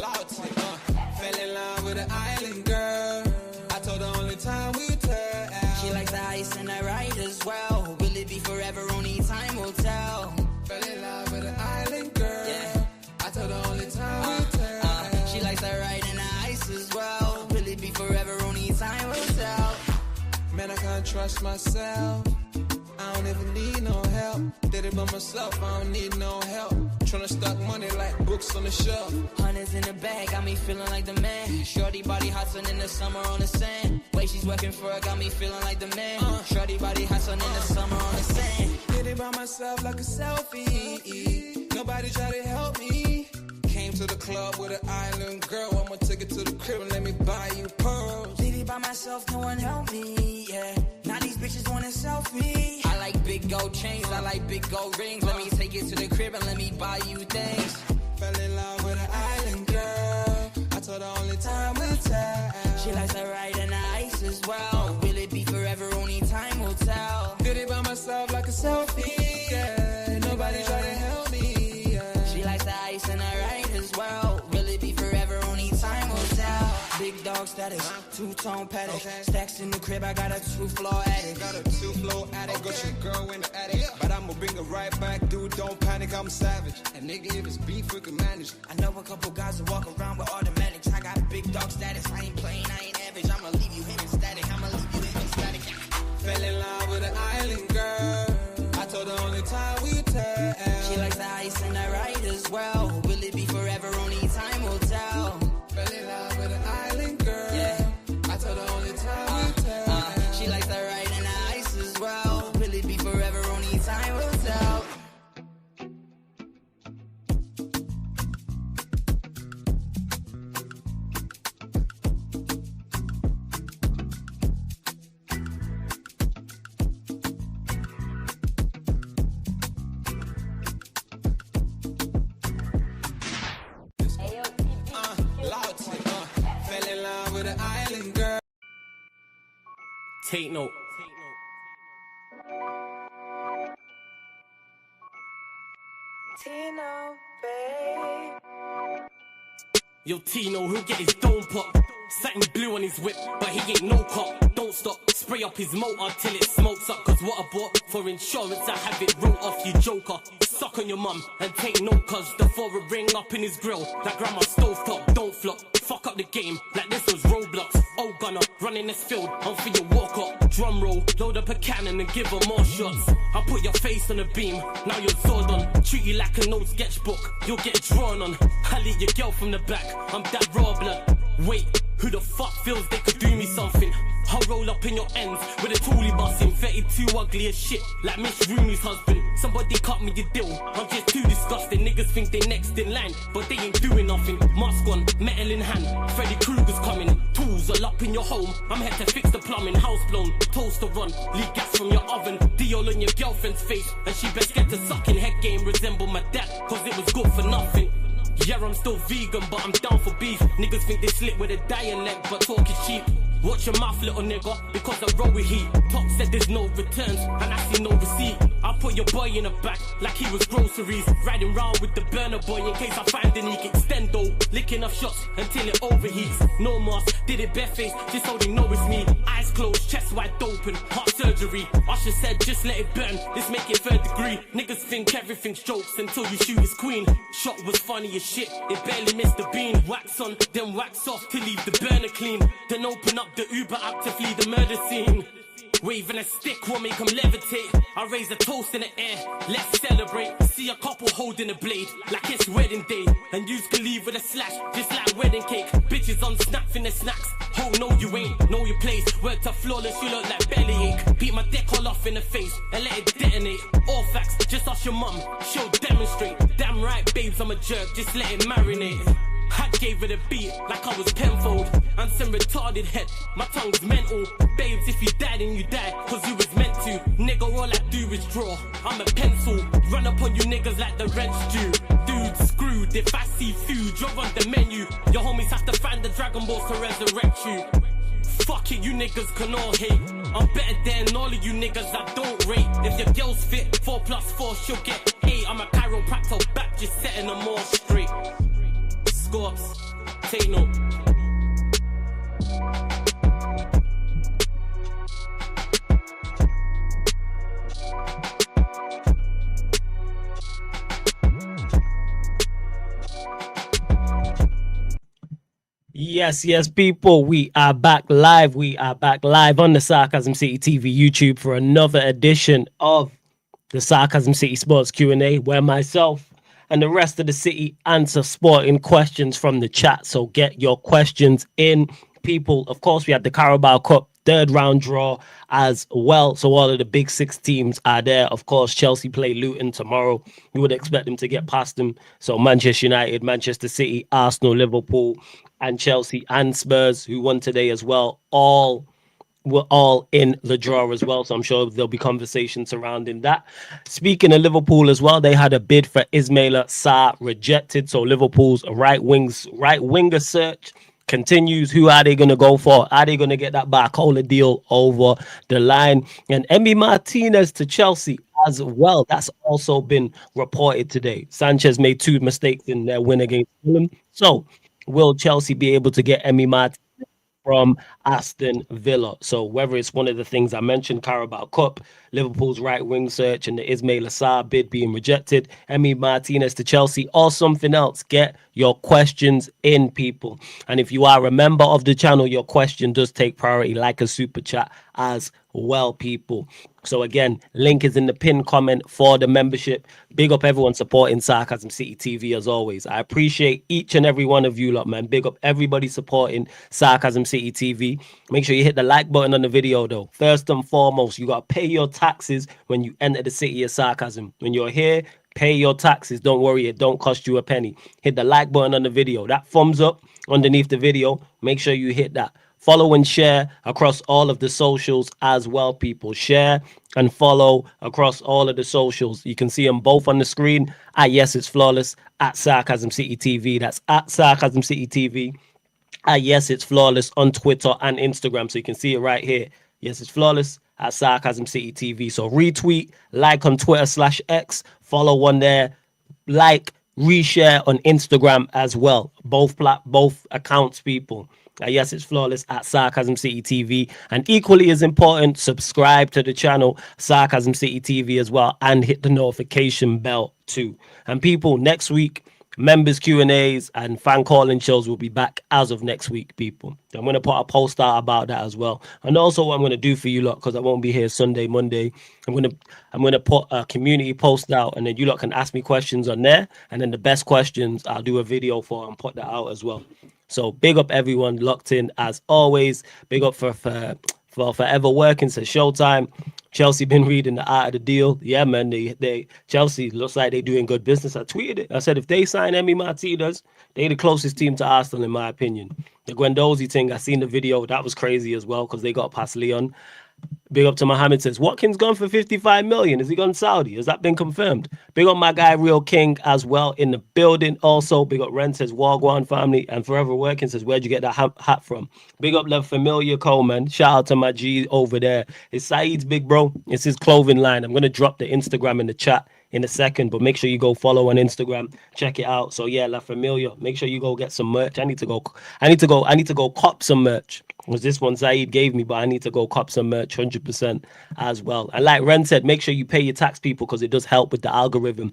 Loud tick, fell in love with an island girl. I told her only time we tell. She likes the ice and the ride as well. Will it be forever? Only time will tell. Fell in love with an island girl. Yeah. I told her only time will tell. She likes the ride and the ice as well. Will it be forever? Only time will tell. Man, I can't trust myself. I don't even need no help. Did it by myself, I don't need no help. Tryna stack money like books on the shelf. Hundreds in the bag, got me feeling like the man. Shorty body hot sun in the summer on the sand. Way she's working for it, got me feeling like the man. Shorty body hot sun in the summer on the sand. Did it by myself like a selfie. Nobody try to help me. Came to the club with an island girl. I'ma take it to the crib and let me buy you pearls. Did it by myself, no one help me, yeah. Now these bitches wanna selfie. I like big gold chains, I like big gold rings. Let me take it to the crib and let me buy you things. Fell in love with an island girl. I told her only time will tell. She likes the ride and the ice as well. Will it be forever? Only time will tell. Did it by myself like a selfie, yeah. Nobody try to help me, yeah. She likes the ice and the ride as well. Will it be forever? Only time will tell. Big dog status, two-tone paddock. Stacks in the crib, I got a two-floor attic. Got a two-floor attic, got your girl in the attic. But I'ma bring her right back, dude, don't panic, I'm savage. And nigga, if it's beef, we can manage. I know a couple guys that walk around with automatics. I got big dog status, I ain't playing, I ain't average. I'ma leave you hitting static, I'ma leave you hitting static. Fell in love with an island girl. I told her only time we tell. She likes the ice and the ride as well. Will it be forever? Only time will tell. Fell in love with an island girl. Yeah. I told her only time will tell. She likes the ride and the ice as well. Will it be forever? Only time will tell. Take note. Tino, babe. Yo, Tino, he'll get his dome pop. Satin blue on his whip, but he ain't no cop. Don't stop, spray up his motor till it smokes up. Cause what I bought for insurance, I have it wrote off, you joker. Suck on your mum and take note, cause the four ring up in his grill. Like grandma stove top, don't flop. Fuck up the game, like this was Roblox. Oh gunner, running this field, I'm for your walk up. Drum roll, load up a cannon and give her more shots. I put your face on a beam, now you're Zordon. Treat you like an old sketchbook, you'll get drawn on. I lead your girl from the back, I'm that raw blood. Wait, who the fuck feels they could do me something? I'll roll up in your ends with a toolie busting. 32 ugly as shit, like Miss Rooney's husband. Somebody cut me a deal, I'm just too disgusting. Niggas think they next in line, but they ain't doing nothing. Mask on, metal in hand, Freddy Krueger's coming. Tools all up in your home, I'm here to fix the plumbing. House blown, toaster run, leak gas from your oven. Diol on your girlfriend's face, and she best get to sucking. Head game resemble my dad, cause it was good for nothing. Yeah, I'm still vegan, but I'm down for beef. Niggas think they slick with a dialect, but talk is cheap. Watch your mouth, little nigga, because I roll with heat. Top said there's no returns, and I see no receipt. I put your boy in the back like he was groceries. Riding round with the burner boy in case I find any extendo. Licking off shots until it overheats. No mask, did it barefaced, just so they know it's me. Eyes closed, chest wide open, heart surgery. Usher said just let it burn, let's make it third degree. Niggas think everything's jokes until you shoot his queen. Shot was funny as shit, it barely missed the beam. Wax on, then wax off to leave the burner clean. Then open up the Uber app to flee the murder scene. Waving a stick will make them levitate. I raise a toast in the air, let's celebrate. See a couple holding a blade like it's wedding day. And you can leave with a slash, just like wedding cake. Bitches on snap in the snacks. Oh no you ain't, know your place. Worked up flawless, you look like bellyache. Beat my deck all off in the face and let it detonate. All facts, just ask your mum, she'll demonstrate. Damn right babes, I'm a jerk, just let it marinate. I gave it a beat like I was tenfold. I'm some retarded head, my tongue's mental. Babes, if you died and you die, cause you was meant to. Nigga, all I do is draw, I'm a pencil. Run up on you niggas like the rent's due. Dude, screwed, if I see food, you're on the menu. Your homies have to find the Dragon Balls to resurrect you. Fuck it, you niggas can all hate. I'm better than all of you niggas I don't rate. If your girl's fit, 4+4, she'll get 8. I'm a chiropractor back, just setting them all straight. Scorps, take note. Yes, people. We are back live. We are back live on the Sarcasm City TV YouTube for another edition of the Sarcasm City Sports Q&A, where myself and the rest of the city answer sporting questions from the chat. So get your questions in, people. Of course, we had the Carabao Cup third round draw as well. So all of the big six teams are there. Of course, Chelsea play Luton tomorrow. You would expect them to get past them. So Manchester United, Manchester City, Arsenal, Liverpool, and Chelsea and Spurs, who won today as well, were all in the draw as well. So I'm sure there'll be conversation surrounding that. Speaking of Liverpool as well, they had a bid for ISMAILA, SARR rejected. So Liverpool's right winger search continues. Who are they going to go for? Are they going to get that Barcola deal over the line? And EMI Martinez to Chelsea as well. That's also been reported today. Sanchez made 2 mistakes in their win against Fulham. So will Chelsea be able to get EMI Martinez from Aston Villa? So whether it's one of the things I mentioned, Carabao Cup, Liverpool's right wing search, and the ISMAILA SARR bid being rejected, EMI Martinez to Chelsea, or something else, get your questions in, people. And if you are a member of the channel, your question does take priority, like a super chat as well, people. So again, link is in the pinned comment for the membership. Big up everyone supporting Sarcasm City TV as always. I appreciate each and every one of you lot, man. Big up everybody supporting Sarcasm City TV. Make sure you hit the like button on the video though. First and foremost, you got to pay your taxes when you enter the city of Sarcasm. When you're here, pay your taxes. Don't worry, it don't cost you a penny. Hit the like button on the video. That thumbs up underneath the video, make sure you hit that. Follow and share across all of the socials as well, people. Share and follow across all of the socials. You can see them both on the screen. At Yes It's Flawless, at Sarcasm City TV. That's at Sarcasm City TV. At Yes It's Flawless on Twitter and Instagram. So you can see it right here. Yes It's Flawless at Sarcasm City TV. So retweet, like on Twitter/X, follow on there, like, reshare on Instagram as well. Both accounts, people. Yes, it's Flawless at Sarcasm City TV. And equally as important, subscribe to the channel, Sarcasm City TV as well, and hit the notification bell too. And people, next week, members Q&As and fan calling shows will be back as of next week, people. I'm going to put a post out about that as well. And also what I'm going to do for you lot, because I won't be here Sunday, Monday, I'm going to put a community post out, and then you lot can ask me questions on there. And then the best questions, I'll do a video for and put that out as well. So big up everyone locked in as always. Big up for Forever Working, says Showtime. Chelsea been reading the art of the deal. Yeah, man, they Chelsea looks like they doing good business. I tweeted it. I said if they sign EMI Martinez, they the closest team to Arsenal in my opinion. The Guendouzi thing, I seen the video. That was crazy as well because they got past Leon. Big up to Mohammed, says Watkins gone for 55 million. Has he gone Saudi? Has that been confirmed? Big up my guy Real King as well in the building. Also, big up Ren, says Wagwan family, and Forever Working says where'd you get that hat from? Big up Love Familiar Coleman. Shout out to my G over there. It's Saeed's big bro. It's his clothing line. I'm gonna drop the Instagram in the chat in a second, but make sure you go follow on Instagram, check it out. So yeah, La Familia, make sure you go get some merch. I need to go cop some merch. It was this one Saeed gave me, but I need to go cop some merch 100% as well. And like Ren said, make sure you pay your tax, people, because it does help with the algorithm.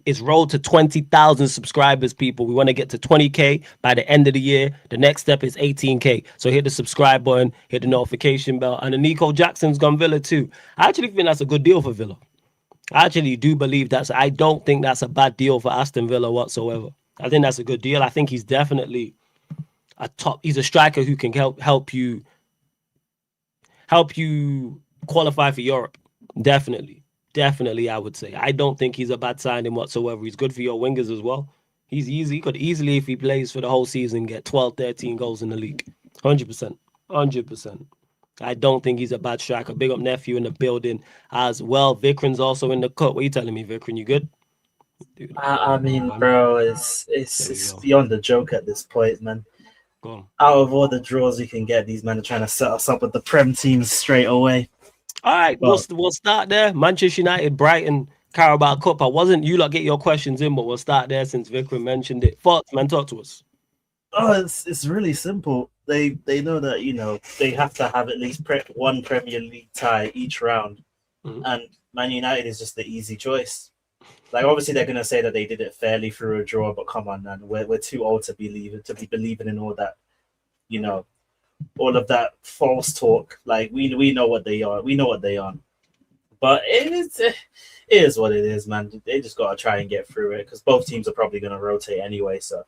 It's rolled to 20,000 subscribers, people. We want to get to 20k by the end of the year. The next step is 18k. So hit the subscribe button, hit the notification bell, and the Nico Jackson's gone Villa too. I actually think that's a good deal for Villa. I actually do believe I don't think that's a bad deal for Aston Villa whatsoever. I think that's a good deal. I think he's definitely he's a striker who can help you qualify for Europe. Definitely, I would say. I don't think he's a bad signing whatsoever. He's good for your wingers as well. He could easily, if he plays for the whole season, get 12, 13 goals in the league. 100%. I don't think he's a bad striker. Big up nephew in the building as well. Vikran's also in the cut. What are you telling me, Vikran? You good? Dude, I mean, bro, it's beyond a joke at this point, man. Go on. Out of all the draws you can get, these men are trying to set us up with the Prem teams straight away. All right, we'll start there. Manchester United, Brighton. Carabao Cup. I wasn't. You lot get your questions in, but we'll start there since Vikram mentioned it. Thoughts, man. Talk to us. Oh, it's really simple. They know that they have to have at least one Premier League tie each round, and Man United is just the easy choice. Like obviously they're gonna say that they did it fairly through a draw, but come on, man, we're too old to be believing in all that, all of that false talk. Like we know what they are. We know what they are. But it is what it is, man. They just gotta try and get through it because both teams are probably gonna rotate anyway. So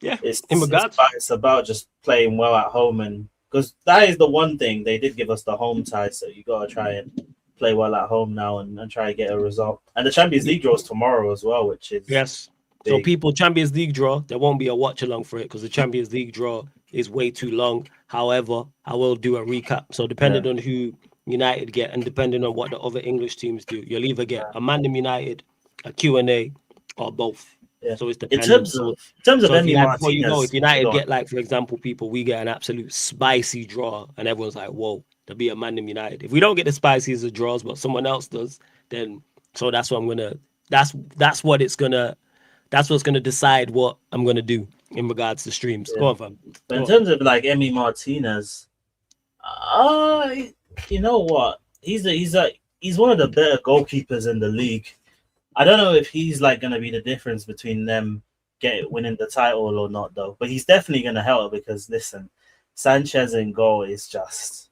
yeah, it's about just playing well at home, and because that is the one thing they did give us the home tie. So you gotta try and play well at home now and try and get a result. And the Champions League draws tomorrow as well, which is yes. big. So people, Champions League draw, there won't be a watch along for it because the Champions League draw is way too long. However, I will do a recap. So depending on who United get and depending on what the other English teams do, you'll either get a Man United, a Q&A, or both. Yeah. So it's dependent. In terms of EMI Martinez, if United get, like, for example, we get an absolute spicy draw and everyone's like, whoa, there'll be a Man United. If we don't get the spices of draws, but someone else does, then so that's what I'm gonna that's what's gonna decide what I'm gonna do in regards to streams. Go on, fam. But in terms of like EMI Martinez, you know what? He's one of the better goalkeepers in the league. I don't know if he's like going to be the difference between them winning the title or not, though. But he's definitely going to help because listen, Sanchez in goal is just.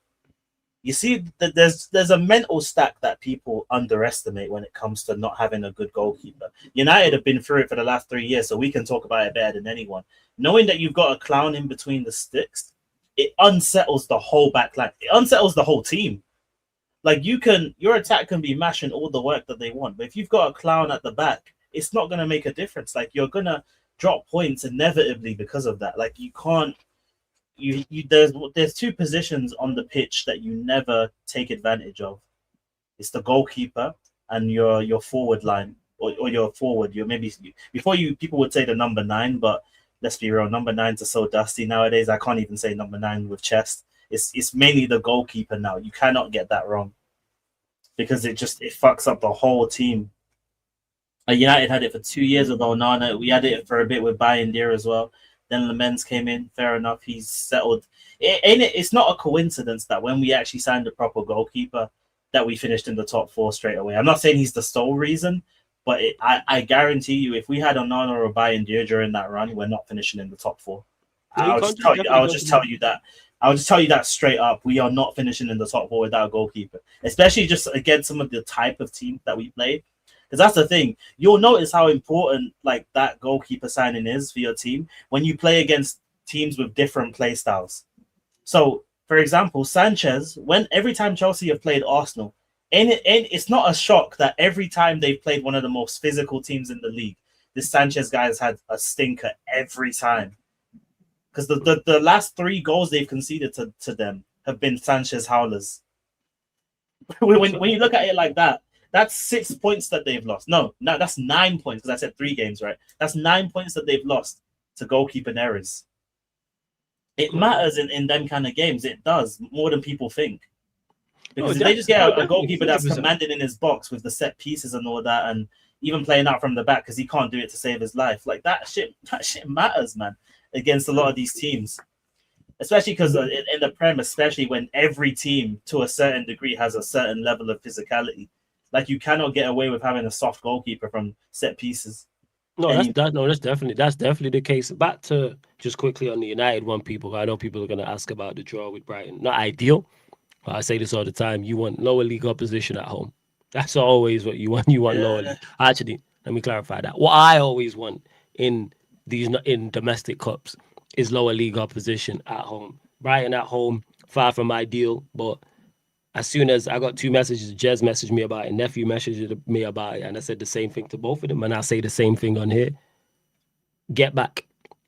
You see that there's a mental stack that people underestimate when it comes to not having a good goalkeeper. United have been through it for the last 3 years, so we can talk about it better than anyone. Knowing that you've got a clown in between the sticks, it unsettles the whole back line. It unsettles the whole team. Like your attack can be mashing all the work that they want, but if you've got a clown at the back, it's not going to make a difference. Like you're going to drop points inevitably because of that. Like you can't. There's two positions on the pitch that you never take advantage of. It's the goalkeeper and your forward line or your forward. People would say the number 9, but let's be real, number 9s are so dusty nowadays. I can't even say number 9 with chest. It's mainly the goalkeeper now. You cannot get that wrong because it fucks up the whole team. United had it for 2 years with Onana. We had it for a bit with Bayindir as well. Then Lamens came in. Fair enough. He's settled. It's not a coincidence that when we actually signed a proper goalkeeper, that we finished in the top 4 straight away. I'm not saying he's the sole reason, but I guarantee you, if we had Onana or Bayindir during that run, we're not finishing in the top 4. I'll just tell you that straight up. We are not finishing in the top 4 without a goalkeeper, especially just against some of the type of team that we play. Because that's the thing. You'll notice how important like that goalkeeper signing is for your team when you play against teams with different play styles. So, for example, Sanchez, every time Chelsea have played Arsenal, and it's not a shock that every time they've played one of the most physical teams in the league, this Sanchez guy has had a stinker every time. Because the last 3 goals they've conceded to them have been Sanchez howlers. when you look at it like that, that's 6 points that they've lost. No, that's 9 points because I said 3 games, right? That's 9 points that they've lost to goalkeeping errors. It matters in them kind of games. It does more than people think. Because if they just get a goalkeeper that's commanding in his box with the set pieces and all that, and even playing out from the back because he can't do it to save his life, like that shit matters, man, against a lot of these teams. Especially because in the Prem, especially when every team to a certain degree has a certain level of physicality. Like you cannot get away with having a soft goalkeeper from set pieces. That's definitely the case. Back to just quickly on the United one, people. I know people are going to ask about the draw with Brighton. Not ideal, but I say this all the time. You want lower league opposition at home. That's always what you want. You want lower league. Actually, let me clarify that. What I always want in domestic cups is lower league opposition at home. Brighton at home, far from ideal, but as soon as I got 2 messages, Jez messaged me about it, nephew messaged me about it, and I said the same thing to both of them, and I say the same thing on here. Get back.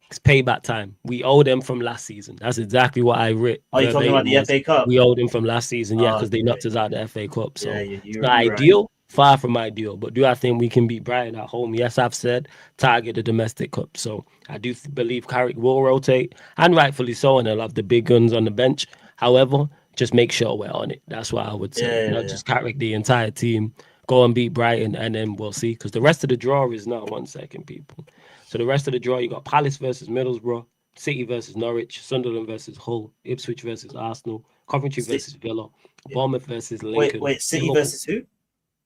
It's payback time. We owe them from last season. That's exactly what I wrote. Are you talking about the FA Cup? We owe them from last season, because they knocked us out of the FA Cup. So it's not ideal, far from ideal. But do I think we can beat Brighton at home? Yes, I've said target the domestic cup. So I do believe Carrick will rotate, and rightfully so, and they'll have the big guns on the bench. However, just make sure we're on it. That's what I would say. Just Carrick the entire team. go and beat Brighton, and then we'll see. Because the rest of the draw is now 1 second, people. So the rest of the draw, you got Palace versus Middlesbrough, City versus Norwich, Sunderland versus Hull, Ipswich versus Arsenal, Coventry versus Villa, Bournemouth versus Lincoln. Wait, City Liverpool, versus who?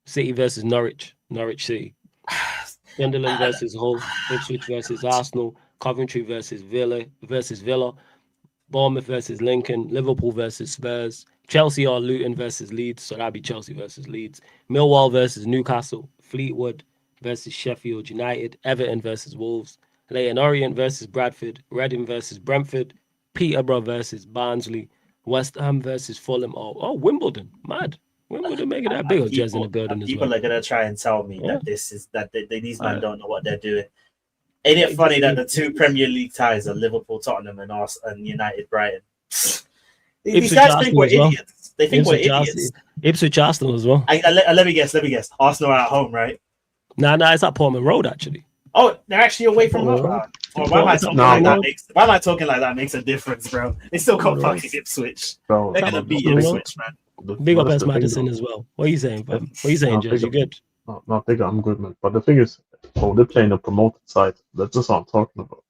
City versus Norwich, Norwich City. Sunderland versus Hull, Ipswich versus Arsenal, Coventry versus Villa, Bournemouth versus Lincoln, Liverpool versus Spurs, Chelsea or Luton versus Leeds, so that'd be Chelsea versus Leeds, Millwall versus Newcastle, Fleetwood versus Sheffield United, Everton versus Wolves, Leyton Orient versus Bradford, Reading versus Brentford, Peterborough versus Barnsley, West Ham versus Fulham. Oh, Wimbledon, mad. Wimbledon making that big. Jazz in the building as well. People are gonna try and tell me that this is that these men don't know what they're doing. Ain't it funny that the two Premier League ties are Liverpool, Tottenham, and United, Brighton? These guys think we're idiots. They think we're idiots. Ipswich Arsenal as well. Let me guess. Arsenal are at home, right? Nah, it's at Portman Road actually. Oh, they're actually away from home. Why am I talking like that? Why am I talking like that? Makes a difference, bro. They still got fucking Ipswich. Bro, they're gonna beat Ipswich, man. Big up S Madison as well. What are you saying, fam? What are you saying, Jez? You good? No, bigger. I'm good, man. But the thing is, they're playing the promoted side. That's just what I'm talking about.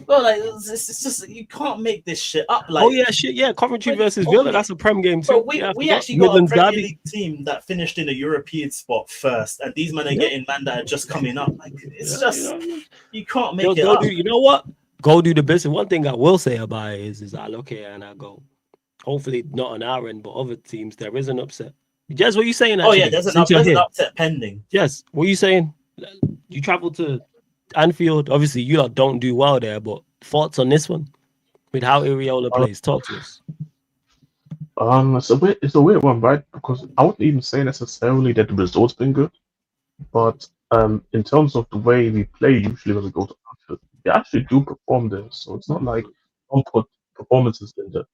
Well, like it's just you can't make this shit up. Like, Coventry versus Villa. That's a Prem game too. But we actually got a Premier League team that finished in a European spot first, and these men are getting man that are just coming up. Like it's just you can't make it up. You know what? Go do the business. One thing I will say about it is I look here and I go, hopefully not on our end, but other teams there is an upset. Jez, what are you saying? Actually? Oh yeah, there's an upset pending. Yes, what are you saying? You travel to Anfield, obviously you lot don't do well there, but thoughts on this one with how Iriola plays? Talk to us. It's a weird one, right? Because I wouldn't even say necessarily that the result's been good, but in terms of the way we play, usually when we go to Anfield, we actually do perform there. So it's not like don't put performances in there.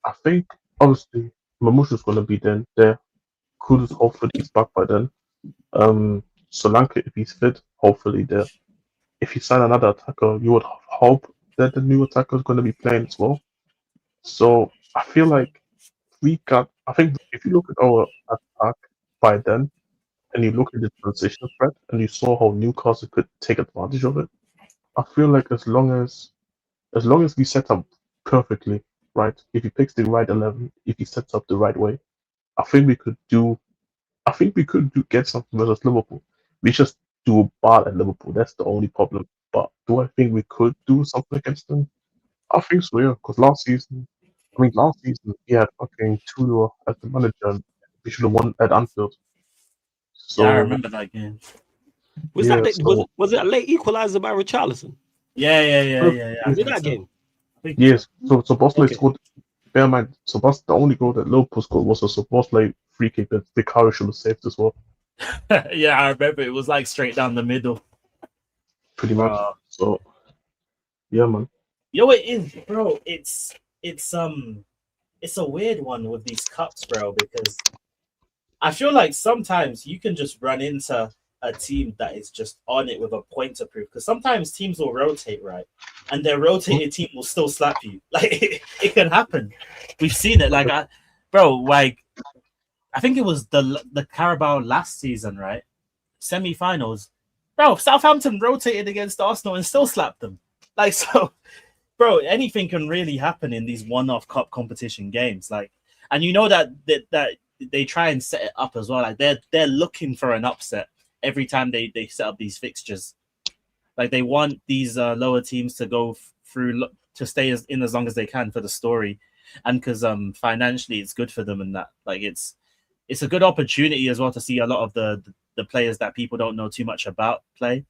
I think obviously Mamusha's gonna be there. Kudus hopefully he's back by then. Solanke, if he's fit, hopefully there. If you sign another attacker, you would hope that the new attacker is going to be playing as well. So I feel like I think if you look at our attack by then, and you look at the transition threat, and you saw how Newcastle could take advantage of it, I feel like as long as we set up perfectly, right? If he picks the right 11, if he sets up the right way, I think we could get something versus Liverpool. We just do bad at Liverpool. That's the only problem. But do I think we could do something against them? I think so, yeah. Because last season we had fucking Tudor as the manager, and we should have won at Anfield. So yeah, I remember that game. Was it a late equalizer by Richarlison? Yeah. Was it that game? Yes. So Bosley scored. Bear in mind, so that's the only goal that Liverpool scored was a Bosley free kick that Vicario should have saved as well. Yeah, I remember it was like straight down the middle. Pretty much. So yeah, man. Yo, it is, bro. It's a weird one with these cups, bro, because I feel like sometimes you can just run into a team that is just on it with a point to prove. Because sometimes teams will rotate, right? And their rotated team will still slap you. Like it can happen. We've seen it. Like I think it was the Carabao last season, right? Semi-finals. Bro, Southampton rotated against Arsenal and still slapped them. Like, so, bro, anything can really happen in these one-off cup competition games. Like, and you know that they try and set it up as well. Like, they're looking for an upset every time they set up these fixtures. Like, they want these lower teams to go through to stay in as long as they can for the story, and because financially it's good for them, and that like it's a good opportunity as well to see a lot of the players that people don't know too much about play,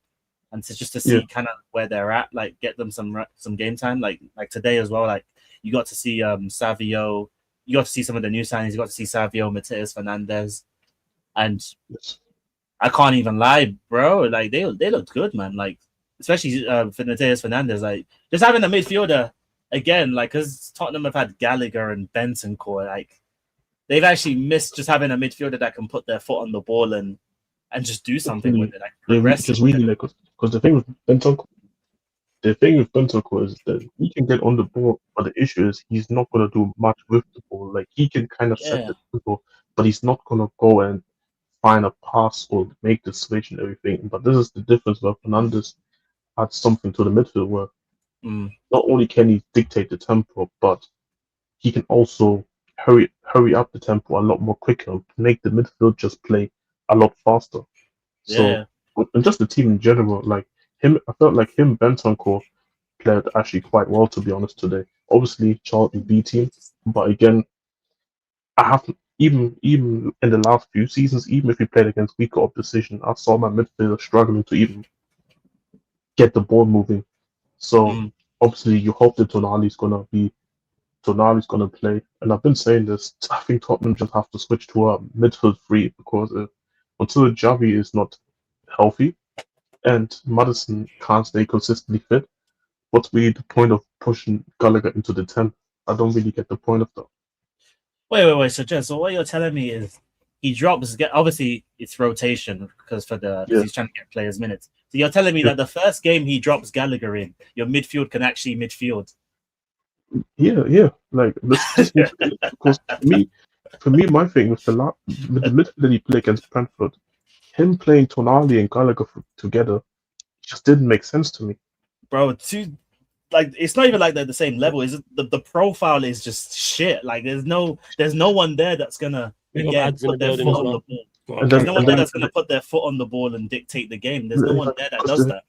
and to see kind of where they're at, like get them some game time. Like today as well, like you got to see Savio, you got to see some of the new signings, you got to see Savio, Mateus Fernandez, and I can't even lie, bro. Like they looked good, man. Like especially for Mateus Fernandez, like just having a midfielder again, like because Tottenham have had Gallagher and Bentancur, like they've actually missed just having a midfielder that can put their foot on the ball and just do something with it. Like just really like because the thing with Bentancur, the thing with Bentancur is that he can get on the ball, but the issue is he's not gonna do much with the ball. Like he can kind of set Yeah. the tempo, but he's not gonna go and find a pass or make the switch and everything. But this is the difference where Fernandes adds something to the midfield where not only can he dictate the tempo, but he can also hurry up the tempo a lot more quicker, make the midfield just play a lot faster. Yeah. So, and just the team in general, like him, I felt like him, Bentancur played actually quite well, to be honest, today. Obviously, Charlton beat him, but again, I have even in the last few seasons, even if we played against weaker opposition, I saw my midfielder struggling to even get the ball moving. So obviously, you hope that Tonali's gonna play, and I've been saying this. I think Tottenham just have to switch to a midfield three because until Javi is not healthy and Madison can't stay consistently fit, what's really the point of pushing Gallagher into the 10? I don't really get the point of that. Wait. So, Jess, so what you're telling me is he drops. Obviously, it's rotation because he's trying to get players minutes. So you're telling me that the first game he drops Gallagher in, your midfield can actually midfield. Yeah. Like this because for me, my thing with the midfield that he played against Brentford, him playing Tonali and Gallagher together just didn't make sense to me. Bro, like it's not even like they're the same level. Is the profile is just shit. Like there's no one there that's gonna put their foot on the ball. There's no one there that's gonna put their foot on the ball and dictate the game. There's no one there that does that.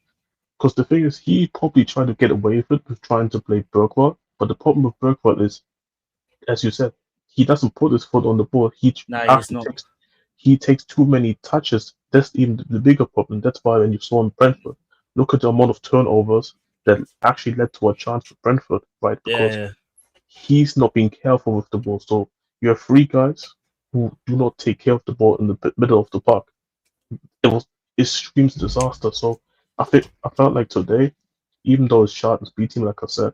Because the thing is, he probably tried to get away with it with trying to play Bergwijn. But the problem with Bergwijn is, as you said, he doesn't put his foot on the ball. He takes too many touches. That's even the bigger problem. That's why when you saw in Brentford, look at the amount of turnovers that actually led to a chance for Brentford, right? Because he's not being careful with the ball. So you have three guys who do not take care of the ball in the middle of the park. It screams disaster. So I felt like today, even though it's Charlton's B team, like I said,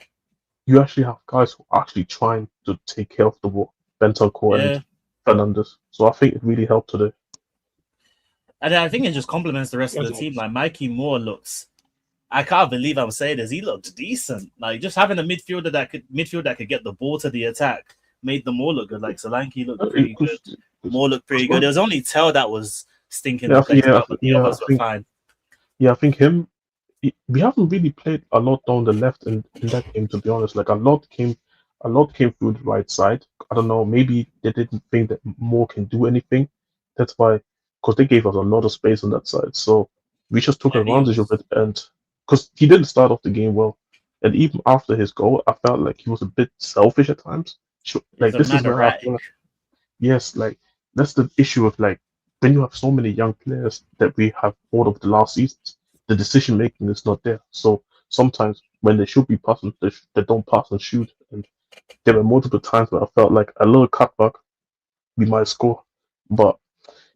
you actually have guys who are actually trying to take care of the ball. Bentancur and Fernandes. So I think it really helped today. And I think it just complements the rest of the team. Like Mikey Moore looks, I can't believe I'm saying this. He looked decent. Like just having a midfielder that could get the ball to the attack made them all look good. Like Solanke looked pretty good. Moore looked pretty good. There was only Tell that was stinking the place out, but the others were fine. Yeah, I think we haven't really played a lot down the left in that game, to be honest. Like a lot came through the right side. I don't know, maybe they didn't think that Moore can do anything. That's why, because they gave us a lot of space on that side. So we just took advantage of it, and because he didn't start off the game well, and even after his goal, I felt like he was a bit selfish at times. Like this is where I feel like, yes, like that's the issue of like when you have so many young players that we have bought over the last seasons, the decision making is not there. So sometimes when they should be passing, they don't pass and shoot. And there were multiple times where I felt like a little cutback, we might score. But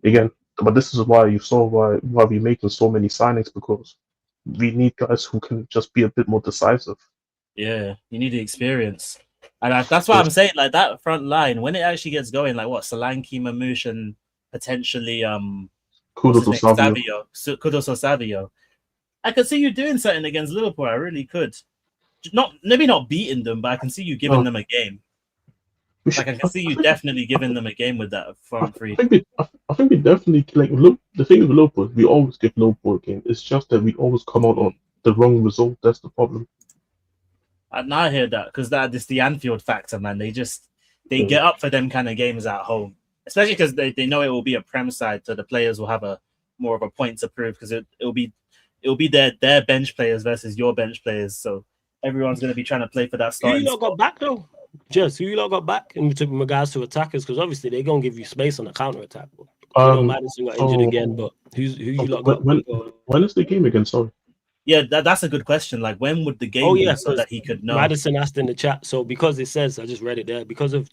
again, this is why you saw why we're making so many signings, because we need guys who can just be a bit more decisive. Yeah, you need the experience. And that's why I'm saying, like, that front line, when it actually gets going, like what, Solanke, Mamouche, and potentially Kudos or Savio. I could see you doing something against Liverpool. I really could. Maybe not beating them, but I can see you giving them a game. I can see you definitely giving them a game with that front three. I think we definitely look. The thing with Liverpool, we always give Liverpool a game. It's just that we always come out on the wrong result. That's the problem. And I hear that because it's the Anfield factor, man. They get up for them kind of games at home, especially because they know it will be a Prem side, so the players will have more of a point to prove, because it'll be their bench players versus your bench players. So everyone's going to be trying to play for that starting. Who you lot got back though? Who you lot got back in regards to attackers? Because obviously they're going to give you space on the counter attack. Madison got injured again, but who you lot got? When is the game again? Sorry. Yeah, that's a good question. Like, when would the game be so that he could know? Madison asked in the chat. So because it says, I just read it there, because of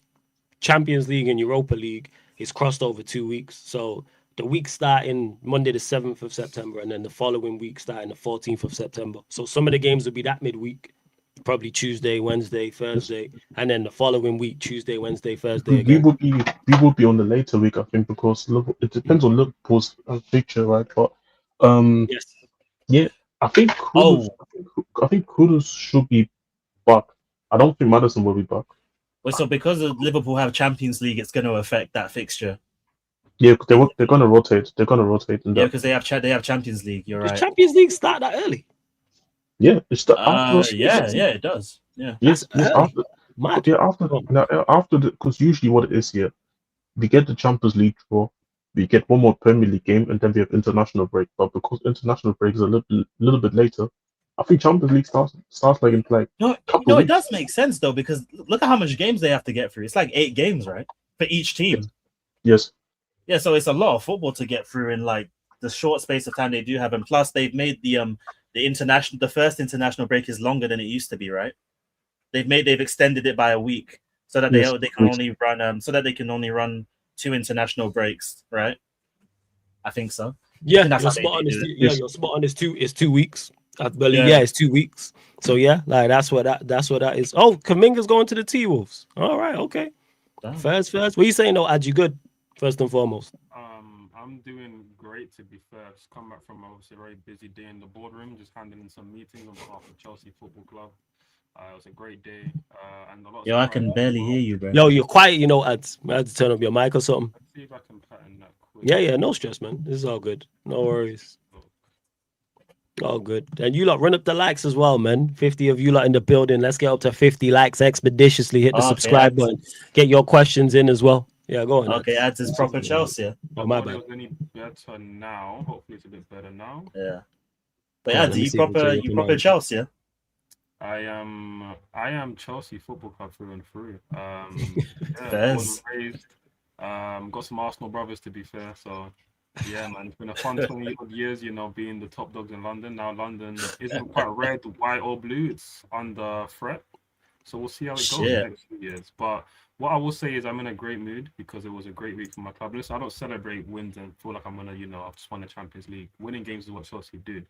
Champions League and Europa League, it's crossed over 2 weeks. So the week starting Monday the 7th of September, and then the following week starting the 14th of September. So some of the games will be that midweek, probably Tuesday, Wednesday, Thursday, and then the following week, Tuesday, Wednesday, Thursday again. We will be on the later week, I think, because it depends on Liverpool's picture, right? But yes. Yeah, I think I think Kudus should be back. I don't think Madison will be back. Well, so because of Liverpool have Champions League, it's going to affect that fixture. Yeah, they're gonna rotate. They're gonna rotate in that. Yeah, because they have Champions League. You're Does right. Champions League start that early? Yeah, it's the after. Yeah, it does. Yeah. Yes, That's early. Mad. After because usually what it is here, we get the Champions League draw, we get one more Premier League game, and then we have international break. But because international break is a little bit later, I think Champions League starts like in like. No, it does make sense though, because look at how much games they have to get through. It's like 8 games, right, for each team. Yes. Yeah, so it's a lot of football to get through in like the short space of time they do have, and plus they've made the first international break is longer than it used to be, right? They've extended it by a week so that they can only run 2 international breaks, right? I think so. Yeah, you're spot on. You're spot on. It's 2 weeks. I believe. Yeah, it's 2 weeks. So yeah, like that's what that is. Oh, Kaminga's going to the T-Wolves. All right, okay. First. What are you saying though, Ad? You good? First and foremost. I'm doing great, to be fair. Just come back from obviously a very busy day in the boardroom, just handling some meetings on behalf of Chelsea Football Club. It was a great day. And a lot. Yo, I can barely hear you, bro. Yo, you're quiet. You know, I had to turn up your mic or something. Let's see if I can pattern that quick. Yeah, no stress, man. This is all good. No worries. All good. And you lot run up the likes as well, man. 50 of you lot in the building. Let's get up to 50 likes expeditiously. Hit the subscribe button. Get your questions in as well. Yeah, go on. Okay, Ads is proper Chelsea. Oh, my bad. Any better now? Hopefully, it's a bit better now. Yeah. But Ads, you proper Chelsea. I am Chelsea Football Club through and through. Got some Arsenal brothers, to be fair. So yeah, man, it's been a fun 20 odd years. Being the top dogs in London. Now London isn't quite red, white, or blue. It's under threat. So we'll see how it goes in the next few years. But what I will say is I'm in a great mood because it was a great week for my club. Listen, I don't celebrate wins and feel like I'm gonna, I've just won the Champions League. Winning games is what Chelsea do.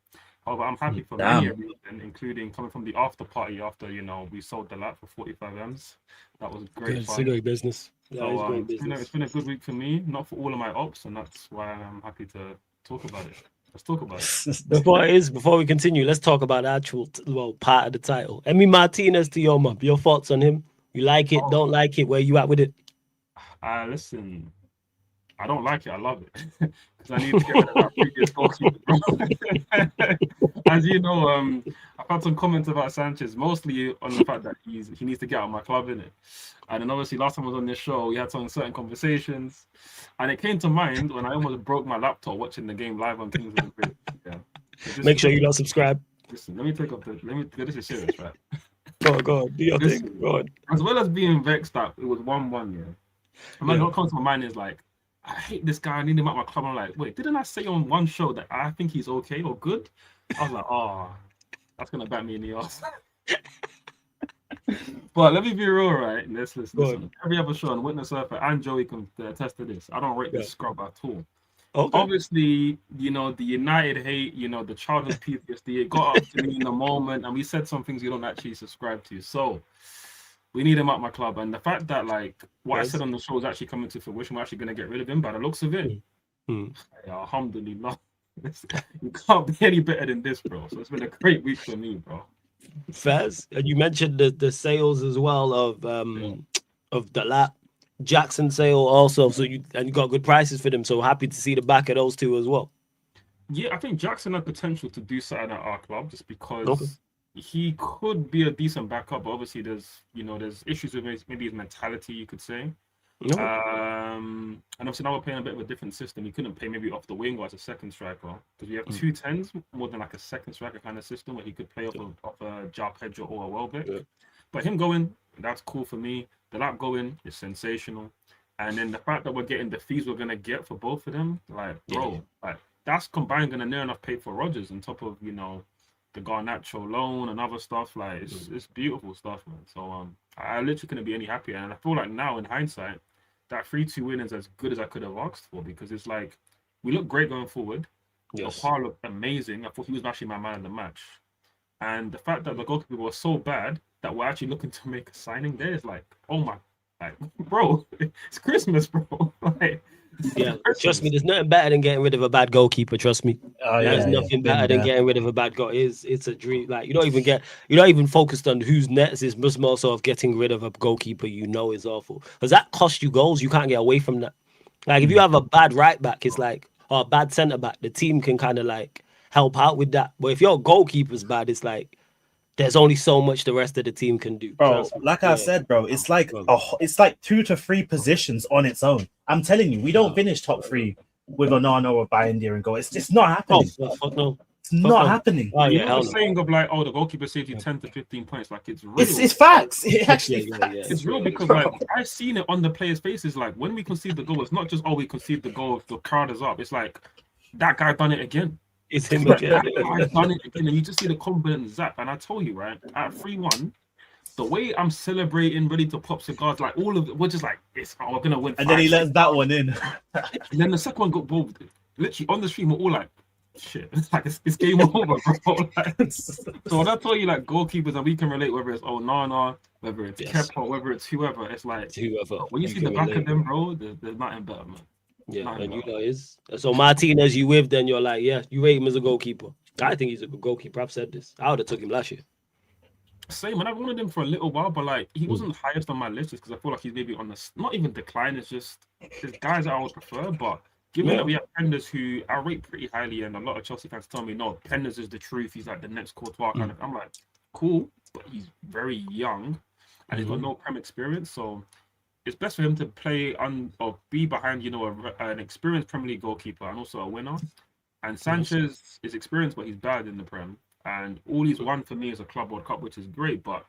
However, I'm happy for many reasons, including coming from the after party after, we sold the lot for 45 M's. That was great fun. It's a great business. It's been a good week for me, not for all of my ops, and that's why I'm happy to talk about it. Let's talk about it. Before we continue, let's talk about the actual part of the title. EMI Martinez to your mum. Your thoughts on him? You like it? Don't like it? Where you at with it? Listen, I don't like it. I love it because I need to get rid of that previous goalkeeper. As you know, I've had some comments about Sanchez, mostly on the fact that he needs to get out of my club, innit? And then obviously last time I was on this show, we had some certain conversations, and it came to mind when I almost broke my laptop watching the game live on Kings of the Bridge. Yeah. So make sure you don't subscribe. Listen, let me this is serious, right? Go on. Do your thing. Go on. As well as being vexed that it was 1-1, yeah. And what comes to my mind is like, I hate this guy. I need him at my club. I'm like, wait, didn't I say on one show that I think he's okay or good? I was like, oh, that's gonna bat me in the ass. But let me be real, right? Listen. Every other show on Witness Surfer and Joey can attest to this. I don't rate this scrub at all. Okay. Obviously, the United hate, the childhood PTSD, it got up to me in the moment, and we said some things you don't actually subscribe to. So we need him at my club. And the fact that, what I said on the show is actually coming to fruition, we're actually going to get rid of him by the looks of it. Alhamdulillah. You can't be any better than this, bro. So it's been a great week for me, bro. Faz, and you mentioned the sales as well of the lap. Jackson sale also, so you got good prices for them. So happy to see the back of those two as well. Yeah, I think Jackson had potential to do something at our club just because he could be a decent backup. But obviously, there's issues with maybe his mentality, you could say. And obviously now we're playing a bit of a different system. He couldn't play maybe off the wing or as a second striker because we have 2 10s more than like a second striker kind of system where he could play off a João Pedro or a Welbeck. Yeah. But him going, that's cool for me. The lap going is sensational, and then the fact that we're getting the fees we're gonna get for both of them, that's combined gonna near enough pay for Rodgers on top of the Garnacho loan and other stuff. It's beautiful stuff, man. So I literally couldn't be any happier, and I feel like now in hindsight, that 3-2 win is as good as I could have asked for because it's like we look great going forward. Okwa looked amazing. I thought he was actually my man of the match, and the fact that the goalkeeper was so bad that we're actually looking to make a signing there is like, oh my, bro, it's Christmas, bro. Yeah, trust me, there's nothing better than getting rid of a bad goalkeeper. Trust me, Oh, there's yeah, nothing yeah. better than getting rid of a bad goal. It's a dream. Like you're not even focused on whose nets. It's just more so of getting rid of a goalkeeper you know is awful because that costs you goals. You can't get away from that. Like if you have a bad right back, it's like or a bad centre back, the team can kind of like help out with that. But if your goalkeeper's bad, it's like there's only so much the rest of the team can do. Bro, Trust me. like I said, bro, it's like it's like 2 to 3 positions on its own. I'm telling you, we don't finish top 3 with Onana or Bayindir and go. It's just not happening. Fuck no. It's not happening. Oh, You yeah, know hell the no. saying of like, oh, the goalkeeper saved you 10 to 15 points. Like it's real. It's facts. It actually Yeah, facts. It's real because like I've seen it on the players' faces. Like when we concede the goal, it's not just we concede the goal if the crowd is up. It's like that guy done it again. It's him Like, again. that guy done it again, and you just see the confidence zap. And I told you, right, at 3-1, the way I'm celebrating, ready to pop cigars, like all of it, we're just like, we're gonna win. And then he lets that one in. And then the second one got bowled. Literally on the stream, we're all like, shit, it's like it's game over, bro. Like, so when I tell you like goalkeepers, and we can relate, whether it's Nana, whether it's Kepa, whether it's whoever, it's like when you see the back of them, bro, there's nothing better, man. Yeah, and you know is so Martinez you with, then you're like, yeah, you rate him as a goalkeeper. I think he's a good goalkeeper. I've said this. I would have took him last year. Same, and I've wanted him for a little while, but like he wasn't the highest on my list just because I feel like he's maybe on the not even decline. It's just there's guys that I would prefer, but given that we have Penders who I rate pretty highly, and a lot of Chelsea fans tell me no, Penders is the truth. He's like the next Courtois kind of. I'm like, cool, but he's very young and he's got no prem experience, so it's best for him to play or be behind, you know, an experienced Premier League goalkeeper and also a winner. And Sanchez is experienced, but he's bad in the Prem. And all he's won for me is a Club World Cup, which is great, but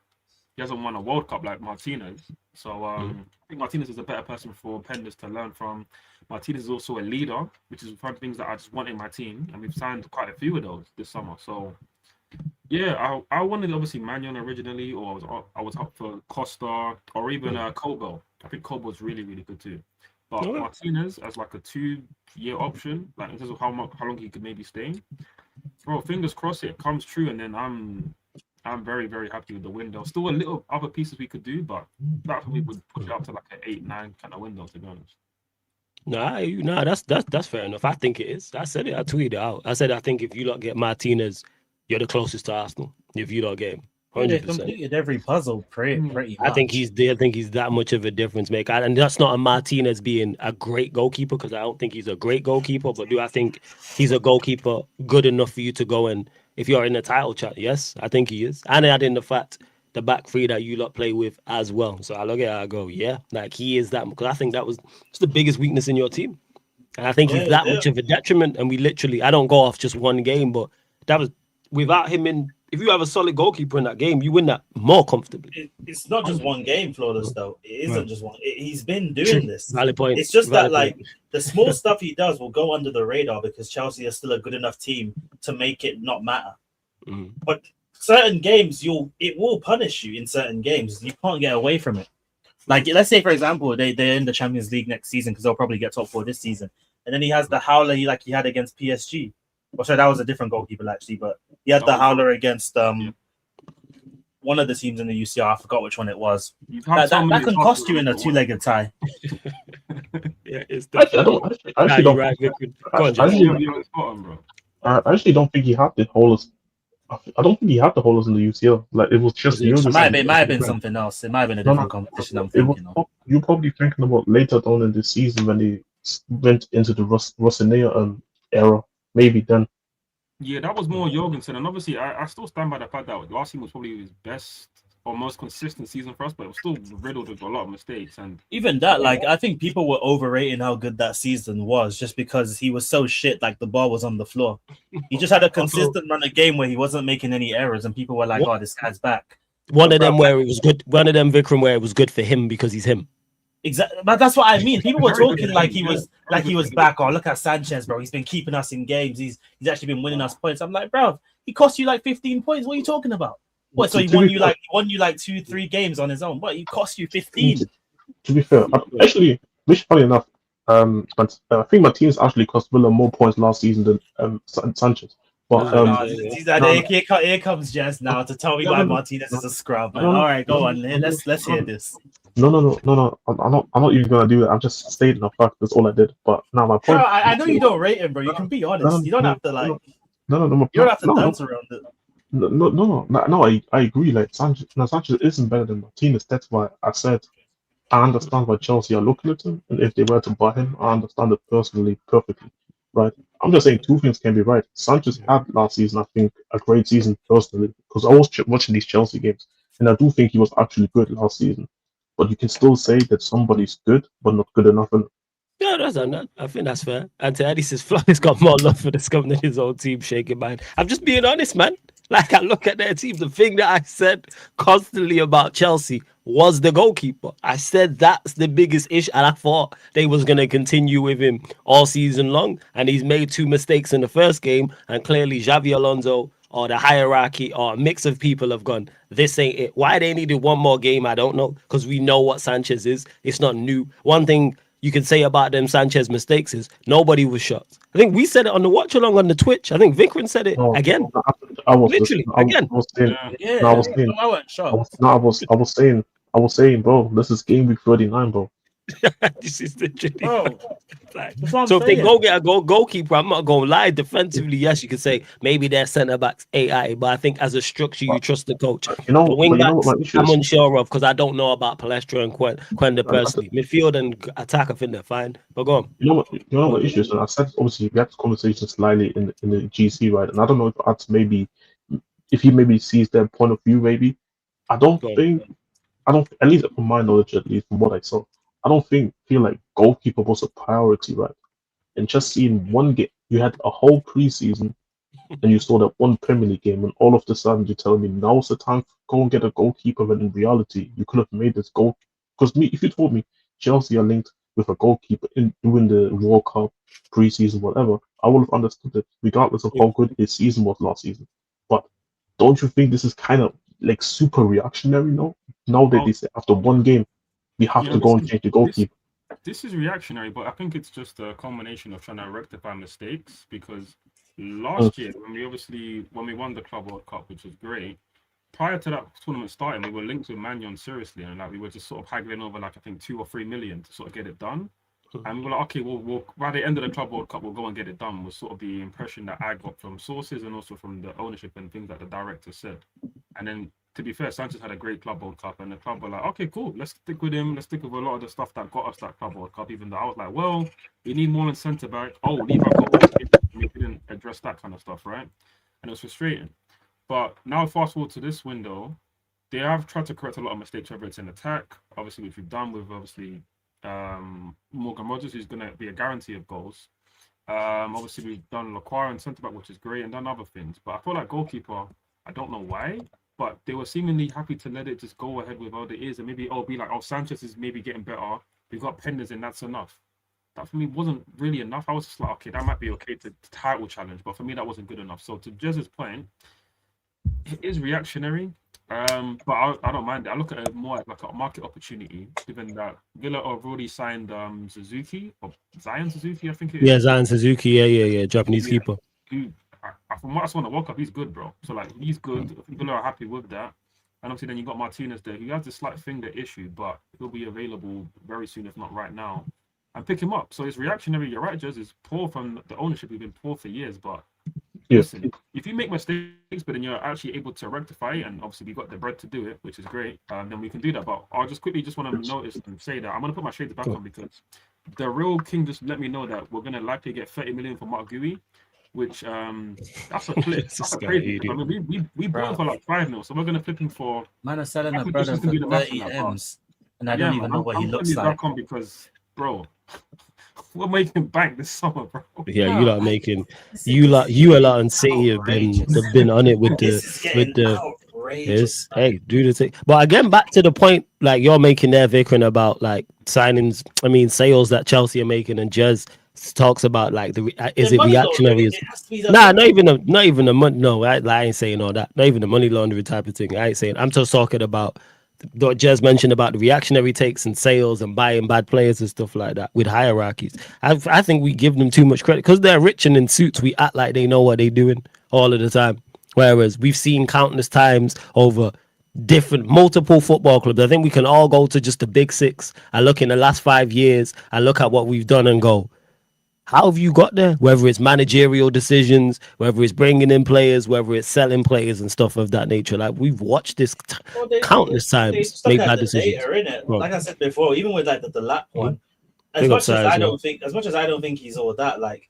he hasn't won a World Cup like Martinez. So I think Martinez is a better person for Penders to learn from. Martinez is also a leader, which is one of the things that I just want in my team. And we've signed quite a few of those this summer. So yeah, I wanted obviously Mannion originally, or I was up for Costa or even Kobo. I think Kobo's really, really good too. But Martinez as like a 2-year option, like in terms of how long he could maybe stay. Bro, fingers crossed it comes true, and then I'm very, very happy with the window. Still a little other pieces we could do, but that for me would push it up to like an 8-9 kind of window, to be honest. Nah, that's fair enough. I think it is. I said it. I tweeted it out. I said I think if you don't get Martinez, you're the closest to Arsenal. If you don't get him, 100%. They completed every puzzle pretty much. I think he's that much of a difference maker. And that's not a Martinez being a great goalkeeper, because I don't think he's a great goalkeeper. But do I think he's a goalkeeper good enough for you to go and if you're in the title chat? Yes, I think he is. And add in the fact the back three that you lot play with as well. So I look at it, I go, yeah, like he is that, because I think that was just the biggest weakness in your team. And I think he's that much of a detriment. And I don't go off just one game, but that was without him in. If you have a solid goalkeeper in that game, you win that more comfortably. It's not just one game, Flawless, though. It isn't just one. He's been doing this. Valid point. It's just that, like, the small stuff he does will go under the radar because Chelsea is still a good enough team to make it not matter. But certain games, it will punish you in certain games. You can't get away from it. Like, let's say, for example, they're in the Champions League next season because they'll probably get top 4 this season. And then he has the howler he had against PSG. Well, sorry, that was a different goalkeeper, actually, but he had the howler against one of the teams in the UCR. I forgot which one it was. That can cost you in a 2-legged tie. Yeah, it's I actually don't think he had the holders. I don't think he had the holders in the UCL. Like, it was just it might have been something else. It might have been a different competition. I'm thinking of. You're probably thinking about later on in this season when they went into the Rossonera era. Maybe then. Yeah, that was more Jorgensen, and obviously I still stand by the fact that last season was probably his best or most consistent season for us, but it was still riddled with a lot of mistakes. And even that, like, I think people were overrating how good that season was just because he was so shit. Like, the ball was on the floor. He just had a consistent run of game where he wasn't making any errors, and people were like, "Oh, this guy's back." One of them where it was good. One of them, Vikram, where it was good for him because he's him. Exactly, but that's what I mean. People were talking like he was back. Oh, look at Sanchez, bro. He's been keeping us in games. He's actually been winning us points. I'm like, bro, he cost you like 15 points. What are you talking about? What? So he won you like 2-3 games on his own. What? He cost you 15. To be fair, actually, which funny enough, I think Martinez actually cost Villa more points last season than Sanchez. But here comes Jess now to tell me why Martinez is a scrub. All right, go on. Let's hear this. No. I'm not even gonna do it. I'm just stating a fact. That's all I did. But now my Bro, point. I know you don't rate him, bro. You can be honest. You don't have to like. You don't have to dance around it. No. I agree. Like Sanchez isn't better than Martinez. That's why I said I understand why Chelsea are looking at him, and if they were to buy him, I understand it personally perfectly. Right? I'm just saying two things can be right. Sanchez had last season, I think, a great season personally because I was watching these Chelsea games, and I do think he was actually good last season. But you can still say that somebody's good, but not good enough. And Yeah, I think that's fair. And to Eddie says, Fly's got more love for this company than his own team, shaking mine. I'm just being honest, man. Like, I look at their team. The thing that I said constantly about Chelsea was the goalkeeper. I said that's the biggest issue, and I thought they was going to continue with him all season long. And he's made 2 mistakes in the first game, and clearly Xavi Alonso or the hierarchy or a mix of people have gone, this ain't it. Why they needed one more game, I don't know, because we know what Sanchez is. It's not new. One thing you can say about them Sanchez mistakes is nobody was shocked. I think we said it on the watch along on the Twitch. I think Vikram said it again. I was Literally again. I was saying, Yeah, no, I was saying, I wasn't shocked. I was saying, bro, this is game week 39, bro. This is the Bro, that's what I'm so if they saying. go get a goalkeeper, I'm not going to lie. Defensively, yes, you could say maybe their centre backs AI, but I think as a structure, you trust the coach. You know, The wing but you know backs, what my issue I'm is? unsure of because I don't know about Palestra and Quenda personally. Midfield and attack, I think they're fine. But go on. You know what my issue is? And I said obviously we had this conversation slightly in the GC, right? And I don't know if that's maybe if he maybe sees their point of view, maybe. I don't at least from my knowledge, at least from what I saw, I don't feel like goalkeeper was a priority, right? And just seeing one game, you had a whole preseason, and you saw that one Premier League game, and all of a sudden you're telling me now's the time to go and get a goalkeeper. When in reality, you could have made this goal. Because if you told me Chelsea are linked with a goalkeeper in doing the World Cup preseason, whatever, I would have understood it, regardless of how good his season was last season. But don't you think this is kind of like super reactionary now? Now that they say after one game, we have to go and change the goalkeeper. This is reactionary, but I think it's just a combination of trying to rectify mistakes because last year, when we won the Club World Cup, which was great, prior to that tournament starting, we were linked with Man United seriously, and like we were just sort of haggling over like I think 2 or 3 million to sort of get it done. And we were like, okay, we'll by the end of the Club World Cup, we'll go and get it done. Was sort of the impression that I got from sources and also from the ownership and things that the director said. And then, to be fair, Sanchez had a great Club World Cup, and the club were like, okay, cool, let's stick with him. Let's stick with a lot of the stuff that got us that Club World Cup. Even though I was like, well, we need more in centre back. Oh, leave our goal. We didn't address that kind of stuff, right? And it was frustrating. But now, fast forward to this window, they have tried to correct a lot of mistakes, whether it's in attack, obviously, which we've done with obviously Morgan Rogers, who's going to be a guarantee of goals. Obviously, we've done Lacroix and centre back, which is great, and done other things. But I feel like goalkeeper, I don't know why, but they were seemingly happy to let it just go ahead with all it is, and maybe be like, oh, Sanchez is maybe getting better. We've got Penders, and that's enough. That for me wasn't really enough. I was just like, okay, that might be okay to title challenge, but for me that wasn't good enough. So to Jez's point, it is reactionary. But I don't mind it. I look at it more like a market opportunity, given that Villa have already signed Suzuki or Zion Suzuki, I think it is. Yeah, Zion Suzuki. Yeah. Japanese keeper. From what I saw in the World Cup, he's good, bro. So like he's good. Villa are happy with that. And obviously then you got Martinez there. He has this slight finger issue, but he'll be available very soon, if not right now. And pick him up. So it's reactionary. You're right, Jez. It's poor from the ownership. We've been poor for years, but listen, if you make mistakes, but then you're actually able to rectify it, and obviously we got the bread to do it, which is great, then we can do that. But I'll just quickly want to notice and say that I'm going to put my shades back on because the real king just let me know that we're going to likely get 30 million for Mark Gui, which that's a flip. That's a crazy. I mean, we bought him for like 5 mil, so we're going to flip him for. Man, I'm selling a brother for 30 M's, and I don't even know what he looks like. Back on because, bro. We're making bank this summer, bro. Yeah, you lot making you a lot and City have been on it with the hey, do the thing. But again, back to the point like you're making there, Vikram, about like signings. I mean, sales that Chelsea are making, and Jez talks about like is it reactionary? Nah, not even the money. No, I ain't saying all that. Not even the money laundering type of thing. I ain't saying. I'm just talking about what Jez mentioned about the reactionary takes and sales and buying bad players and stuff like that with hierarchies. I think we give them too much credit because they're rich and in suits. We act like they know what they're doing all of the time. Whereas we've seen countless times over different, multiple football clubs. I think we can all go to just the big six and look in the last 5 years and look at what we've done and go, how have you got there? Whether it's managerial decisions, whether it's bringing in players, whether it's selling players and stuff of that nature. Like, we've watched this countless times make bad decisions. Data, like I said before, even with like the lap one, as much as I don't think he's all that, like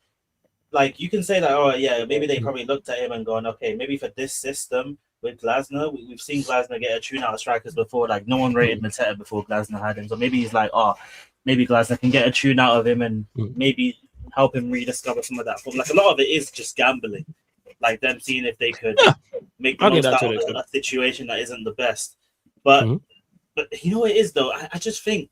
you can say that, oh yeah, maybe they probably looked at him and gone, okay, maybe for this system with Glasner, we've seen Glasner get a tune out of strikers before. Like, no one rated Mateta before Glasner had him, so maybe he's like, oh, maybe Glasner can get a tune out of him and maybe help him rediscover some of that. But like, a lot of it is just gambling, like them seeing if they could make the most out of a situation that isn't the best. But you know what it is though, I just think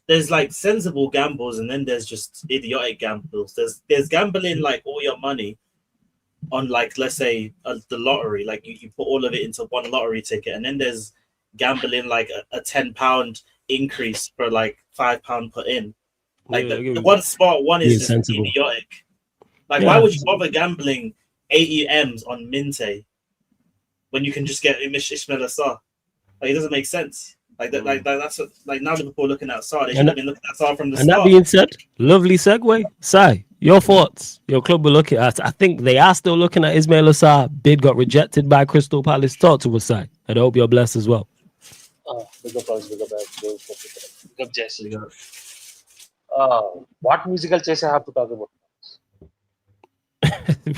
there's like sensible gambles and then there's just idiotic gambles. There's gambling like all your money on, like, let's say the lottery, like you put all of it into one lottery ticket, and then there's gambling like a £10 increase for like £5 put in. Like the one smart one is just idiotic. Like, why would you bother gambling 80 M's on Minte when you can just get ISMAILA SARR? Like, it doesn't make sense. Like that, that's what, like, now Liverpool looking at SARR. They should have been looking at SARR from the start. And that being said, lovely segue. Sai, your thoughts? Your club will look at. I think they are still looking at ISMAILA SARR. Bid got rejected by Crystal Palace. Talk to us, Sai. I hope you're blessed as well. Big up, Jesse. What musical chase I have to talk about?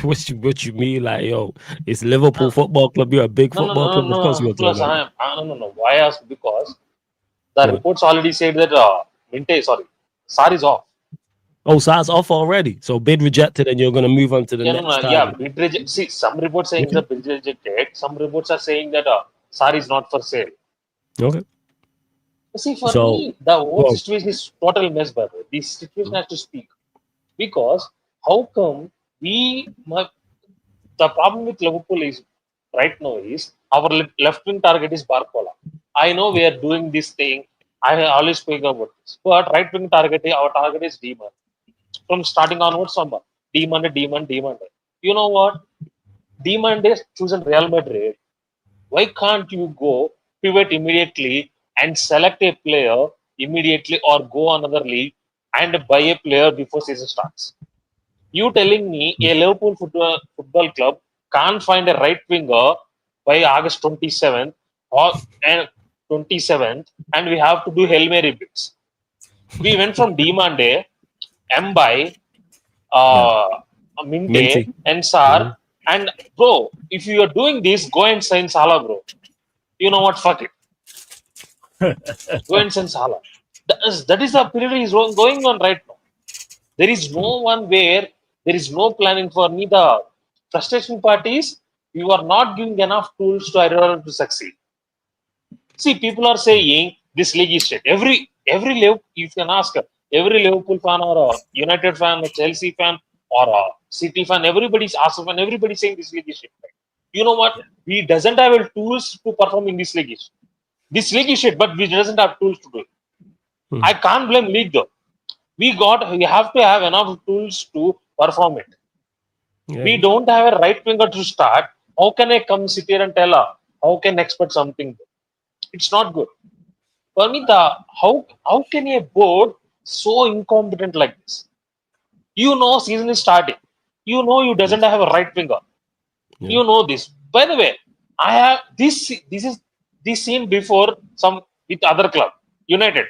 what you mean? Like, yo, it's Liverpool Football Club. You're a big football club. Of course, you're talking about. No. Why I ask? Because the reports already said that SARR is off. Oh, SARR's off already. So bid rejected, and you're going to move on to the next. Bid rejected. See, some reports saying the bid rejected. Some reports are saying that SARR is not for sale. Okay. See, for me, the whole situation is total mess, brother. This situation has to speak. Because how come the problem with Liverpool is right now is our left wing target is Barcola. I know we are doing this thing. I always speak about this. But right wing target, our target is Demon. From starting onwards, Demon. You know what? Demon is chosen Real Madrid. Why can't you go pivot immediately and select a player immediately, or go another league and buy a player before season starts? You telling me a Liverpool football club can't find a right winger by August 27th and 27th, and we have to do Hail Mary bids. We went from Demande, Mbai, Minte, and SARR. And bro, if you are doing this, go and sign Salah, bro. You know what? Fuck it. Go and sign Salah. That is the period is going on right now. There is no one where there is no planning. For me, the frustration part is you are not giving enough tools to everyone to succeed. See, people are saying this league is shit. Every Liverpool, you can ask every Liverpool fan or a United fan, a Chelsea fan or a City fan, everybody's Arsenal fan, everybody's saying this league is shit. You know what? We doesn't have tools to perform in this league. This league is shit, but we doesn't have tools to do it. I can't blame league though. We have to have enough tools to perform it. We don't have a right winger to start. How can I come sit here and tell her? How can I expect something? It's not good. For me, how can a board so incompetent like this? You know, season is starting. You know, you doesn't have a right winger. You know this. By the way, I have this scene before with other club, United.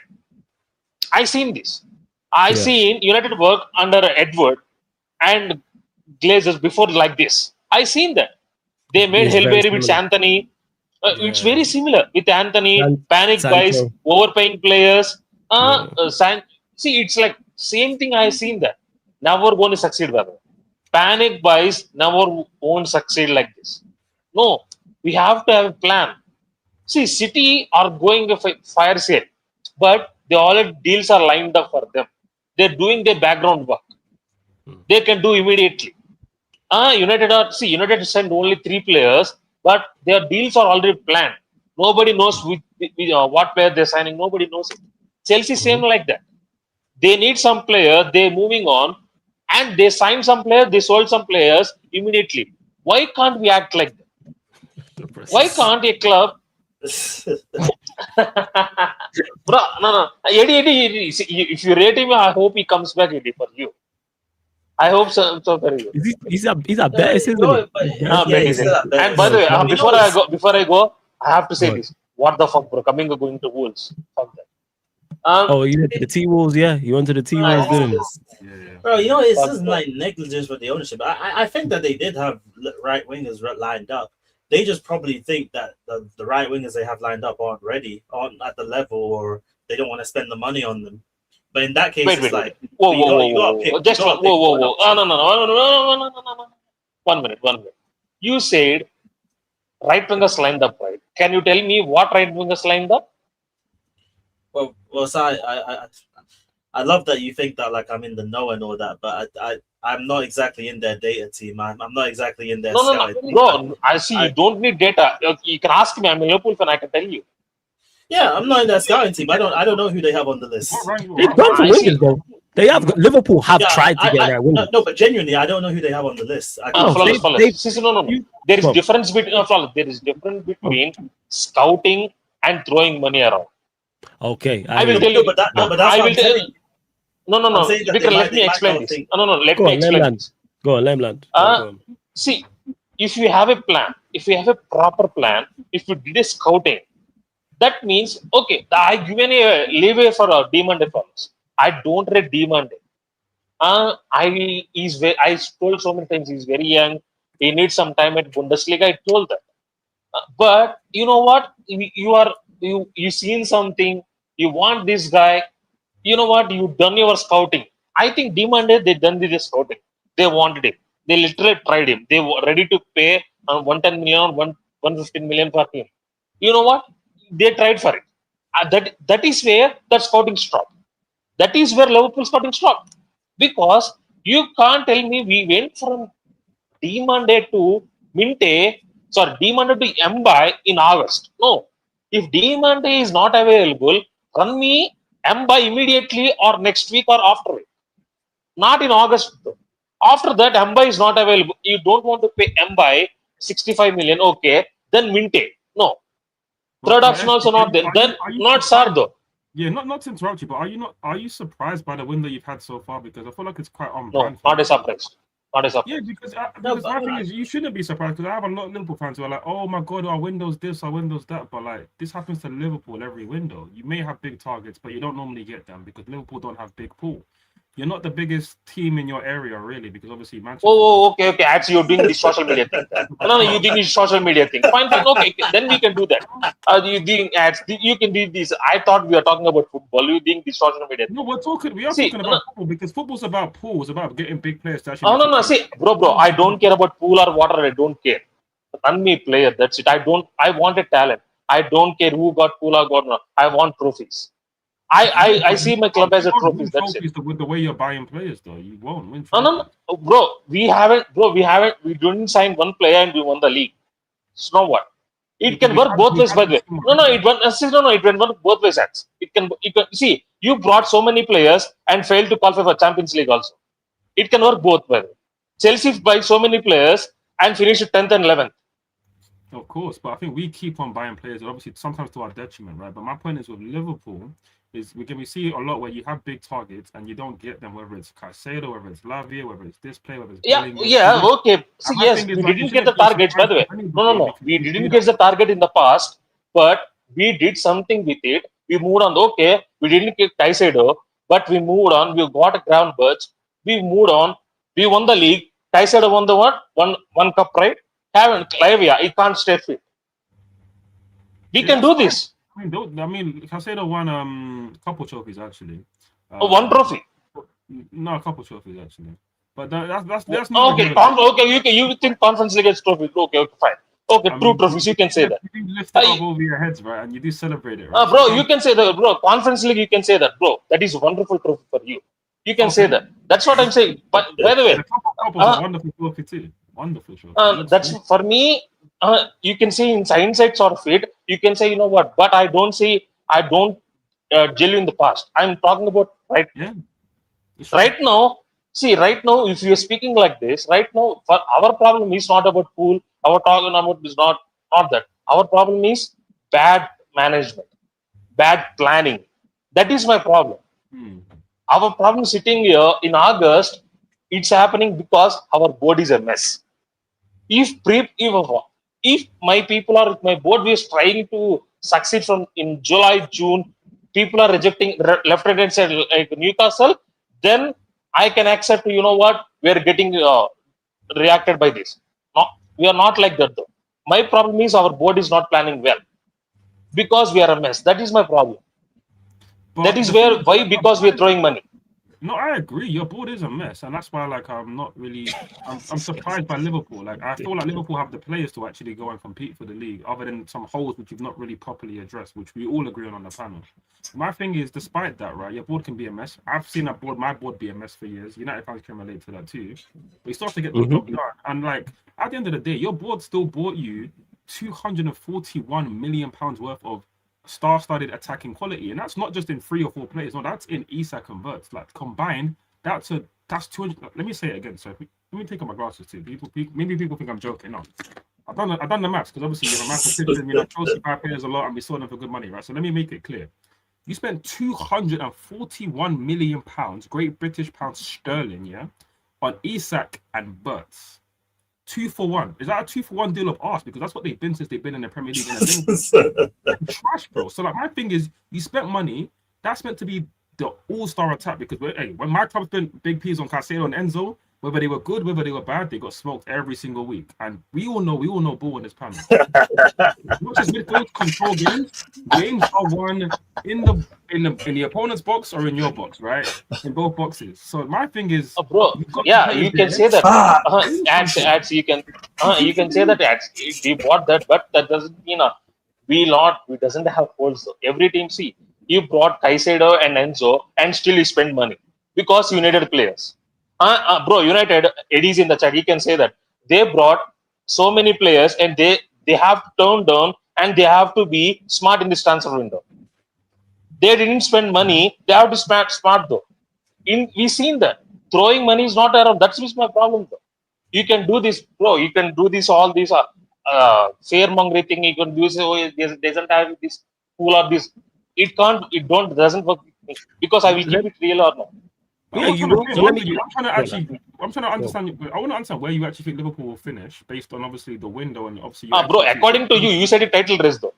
I seen this. I seen United work under Edward and Glazers before like this. I seen that. They made Hail Mary with Anthony. It's very similar with Anthony, panic buys, overpaying players. See, it's like same thing. I seen that. Never going to succeed, brother. Panic buys never won't succeed like this. No, we have to have a plan. See, City are going a fire sale, but the all deals are lined up for them. They're doing their background work. They can do immediately. United sent only 3 players, but their deals are already planned. Nobody knows what player they're signing. Nobody knows it. Chelsea same like that. They need some player. They're moving on, and they signed some players. They sold some players immediately. Why can't we act like that? Why can't a club Bro, no. Eddie, if you rate him, I hope he comes back, Eddie, for you. I hope so for you. He's at Betis, isn't he? He's still at Betis. And by the way, You before know, I go, I have to say Go on. this. What the fuck, bro? Going to Wolves. Fuck that. Oh, you went to the T Wolves, yeah. You went to the T Wolves, didn't you? bro, you know, it's Fuck just that. like negligence with the ownership. I think that they did have right wingers lined up. They just probably think that the right wingers they have lined up aren't ready, aren't at the level, or they don't want to spend the money on them. But in that case, Wait. like, Whoa. Just Whoa. No. 1 minute. You said right wingers lined up, right? Can you tell me what right wingers lined up? Well, so I love that you think that like I'm in the know and all that, but I'm not exactly in their data team. I'm not exactly in their No. scout. Bro, I see you don't need data. You can ask me. I'm a Liverpool fan. I can tell you. Yeah, I'm not in their scouting team. I don't know who they have on the list. They've gone for wingers, though. They have. Liverpool have tried to get right wingers. No, but genuinely, I don't know who they have on the list. Flawless. No. There is difference between scouting and throwing money around. Okay, I will tell you. But that's what I'm telling you. No. I'm saying that Victor, they let me might explain not this. think- No. Let Go me on, explain Lemland. this. Go on, Lemland. Go on. See, if you have a plan, if you have a proper plan, if you did a scouting, that means okay. I given a leeway for a demand fellows. I don't rate demand. I told so many times he's very young. He needs some time at Bundesliga. I told that. But you know what? You seen something. You want this guy. You know what? You done your scouting. I think demanded they done the scouting. They wanted him. They literally tried him. They were ready to pay 110 million, 115 million for him. You know what? They tried for it. That is where that scouting stopped. That is where Liverpool scouting stopped. Because you can't tell me we went from demanded to Minte, demanded to Mbai in August. No. If demanded is not available, run me Mbai immediately or next week or after it. Not in August. Though. After that, Mbai is not available. You don't want to pay Mbai 65 million. Okay. Then Minte. No. Third option also not there. Then not SARR though. Yeah, not to interrupt you, but are you surprised by the win that you've had so far? Because I feel like it's quite on No, brand. not a surprise. Not a surprise. Yeah, because my thing is, you shouldn't be surprised because I have a lot of Liverpool fans who are like, "Oh my god, our windows this, our windows that," but like this happens to Liverpool every window. You may have big targets, but you don't normally get them because Liverpool don't have big pool. You're not the biggest team in your area, really, because obviously Manchester. Okay. Actually, you're doing the social media thing. No, you're doing the social media thing. Fine. Okay, then we can do that. You doing ads? You can do this. I thought we were talking about football. You're doing the social media thing. No, we are talking about football because football's about pools, about getting big players to actually. Oh no. See, bro. I don't care about pool or water. I don't care. Run me player. That's it. I want a talent. I don't care who got pool or got not. I want trophies. I see my club as a trophy. That's it. With the way you're buying players, though, you won't win. No, bro. We haven't. We didn't sign one player and we won the league. So now what? It can work both ways, by the way. No. It went both ways. It can. See. You brought so many players and failed to qualify for Champions League also. It can work both ways. Chelsea buy so many players and finish 10th and 11th. Of course, but I think we keep on buying players, obviously sometimes to our detriment, right? But my point is with Liverpool. We see a lot where you have big targets and you don't get them, whether it's Caicedo, whether it's Lavia, whether it's this player, whether it's okay. See, yes, we didn't get the targets, by the way. No. We didn't get the target in the past, but we did something with it. We moved on. Okay, we didn't get Caicedo, but we moved on. We got a ground birch. We moved on. We won the league. Caicedo won the what? One cup, right? Haven't Lavia. He can't stay fit. We can do this. I mean, Caicedo won a couple trophies actually. One trophy. No, a couple trophies actually. But that's okay. Okay, you think Conference League is trophy? Okay, fine. Okay, two trophies. You can say that. You lift it up over your heads, right? And you do celebrate it, right? Bro, you can say that, bro. Conference League, you can say that, bro. That is a wonderful trophy for you. You can say that. That's what I'm saying. But by the way, a wonderful trophy too. Wonderful trophy. That's for me. You can say in hindsight or fit, you can say, you know what, but I don't gel in the past. I'm talking about right now. See, right now, if you're speaking like this, right now, for our problem is not about pool. Our talking about is not that. Our problem is bad management, bad planning. That is my problem. Our problem sitting here in August, it's happening because our board is a mess. If my people are, if my board is trying to succeed from in July, June, people are rejecting left, right, and center like Newcastle, then I can accept. You know what? We are getting reacted by this. No, we are not like that though. My problem is our board is not planning well because we are a mess. That is my problem. But That is where why because we are throwing money. No, I agree. Your board is a mess, and that's why, like, I'm not really. I'm surprised by Liverpool. Like, I feel like Liverpool have the players to actually go and compete for the league, other than some holes which you've not really properly addressed, which we all agree on the panel. My thing is, despite that, right, your board can be a mess. I've seen my board be a mess for years. United fans can relate to that too. But you start to get the job done, and like at the end of the day, your board still bought you £241 million worth of star-studded attacking quality, and that's not just in 3 or 4 players. No, that's in Isak and Wirtz. Like combined, that's 200. Let me say it again. So let me take off my glasses too. Maybe people think I'm joking. No, I've done the maths because obviously you're a mathematician. You know, Chelsea buy players a lot, and we saw them for good money, right? So let me make it clear. You spent £241 million, Great British pounds sterling, yeah, on Isak and Wirtz. 2 for 1. Is that a 2 for 1 deal of ours? Because that's what they've been since they've been in the Premier League. Trash, bro. So like my thing is, you spent money that's meant to be the all-star attack. Because when my club spent big P's on Caicedo and Enzo, whether they were good, whether they were bad, they got smoked every single week. And we all know ball in this panel. Not just midfield control games. Games are won in the opponent's box or in your box, right? In both boxes. So my thing is, bro, yeah, you can say that. Ads, you can say that ads. We bought that, but that doesn't mean we doesn't have holes. Every team, see, you brought Caicedo and Enzo, and still you spend money because you needed players. Bro, United, Eddie's in the chat. He can say that they brought so many players, and they have turned down, and they have to be smart in this transfer window. They didn't spend money. They have to smart though. We've seen that throwing money is not around. That's my problem though. You can do this, bro. You can do this. All these fear-mongering thing. You can do this. Oh, it doesn't have this pool or this. It can't. Doesn't work because I will keep it real or not. Yeah, I'm trying to understand. I want to understand where you actually think Liverpool will finish based on obviously the window and obviously. Bro, according to you said it title race though.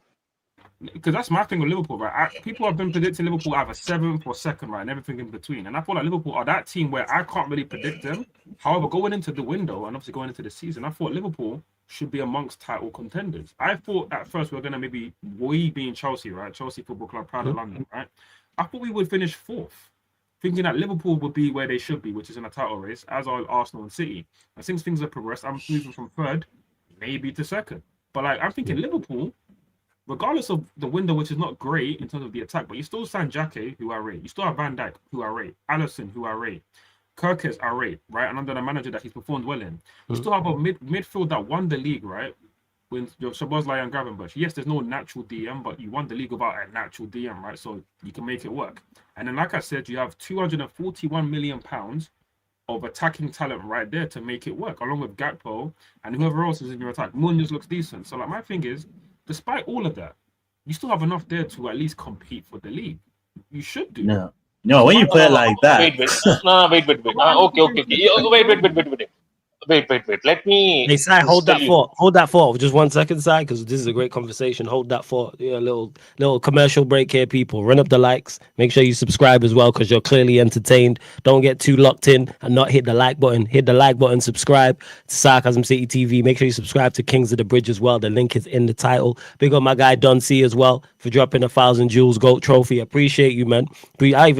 Because that's my thing with Liverpool, right? People have been predicting Liverpool either 7th or 2nd, right, and everything in between. And I feel like Liverpool are that team where I can't really predict them. However, going into the window and obviously going into the season, I thought Liverpool should be amongst title contenders. I thought at first we were going to maybe being Chelsea, right? Chelsea Football Club, proud of London, right? I thought we would finish 4th. Thinking that Liverpool would be where they should be, which is in a title race, as are Arsenal and City. And since things have progressed, I'm moving from 3rd, maybe to 2nd. But like I'm thinking Liverpool, regardless of the window, which is not great in terms of the attack, but you still sign Jake, who I rate. You still have Van Dijk, who I rate. Alisson, who I rate. Kirkes, I rate, right? And under the manager that he's performed well in. You still have a midfield that won the league, right? When you're Szoboszlai and Gravenberch. Yes, there's no natural DM, but you won the league without a natural DM, right? So you can make it work. And then, like I said, you have £241 million of attacking talent right there to make it work, along with Gakpo and whoever else is in your attack. Munoz looks decent. So, like, my thing is, despite all of that, you still have enough there to at least compete for the league. You should do. No, when you play it like that. Wait. Wait. Okay. Wait. Let me. Hey, Sai, hold that thought. Hold that thought. Just 1 second, Sai, because this is a great conversation. Hold that thought. Yeah, little commercial break here, people. Run up the likes. Make sure you subscribe as well, because you're clearly entertained. Don't get too locked in and not hit the like button. Hit the like button. Subscribe to Sarcasm City TV. Make sure you subscribe to Kings of the Bridge as well. The link is in the title. Big up my guy Don C as well for dropping 1,000 Jules Gold Trophy. Appreciate you, man. I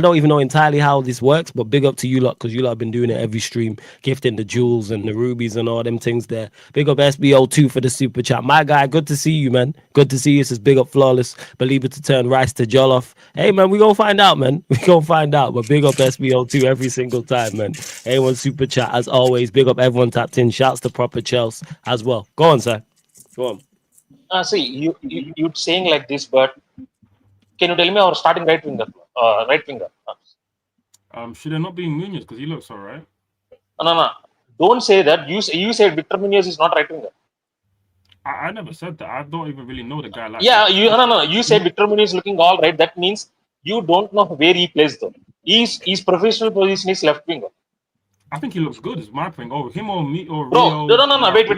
don't even know entirely how this works, but big up to you lot, because you lot have been doing it every stream, gifting the jewels and the rubies and all them things there. Big up SBO2 for the super chat. My guy, good to see you, man. Good to see you. This is big up Flawless. Believe it to turn rice to jollof. Hey, man, we gonna find out, man. We gonna find out. But big up SBO2 every single time, man. Anyone super chat, as always. Big up everyone tapped in. Shouts to Proper Chelsea as well. Go on, sir. Go on. See, you saying like this, but can you tell me our starting right winger? Should it not be Munoz because he looks all right? No. Don't say that. You said Victor Munoz is not right winger. I never said that. I don't even really know the guy like Yeah, that. no. You said Victor Muniz is looking all right. That means you don't know where he plays though. His professional position is left winger. I think he looks good. Is my thing. Oh, him or me or Bro, Rio. no. Wait.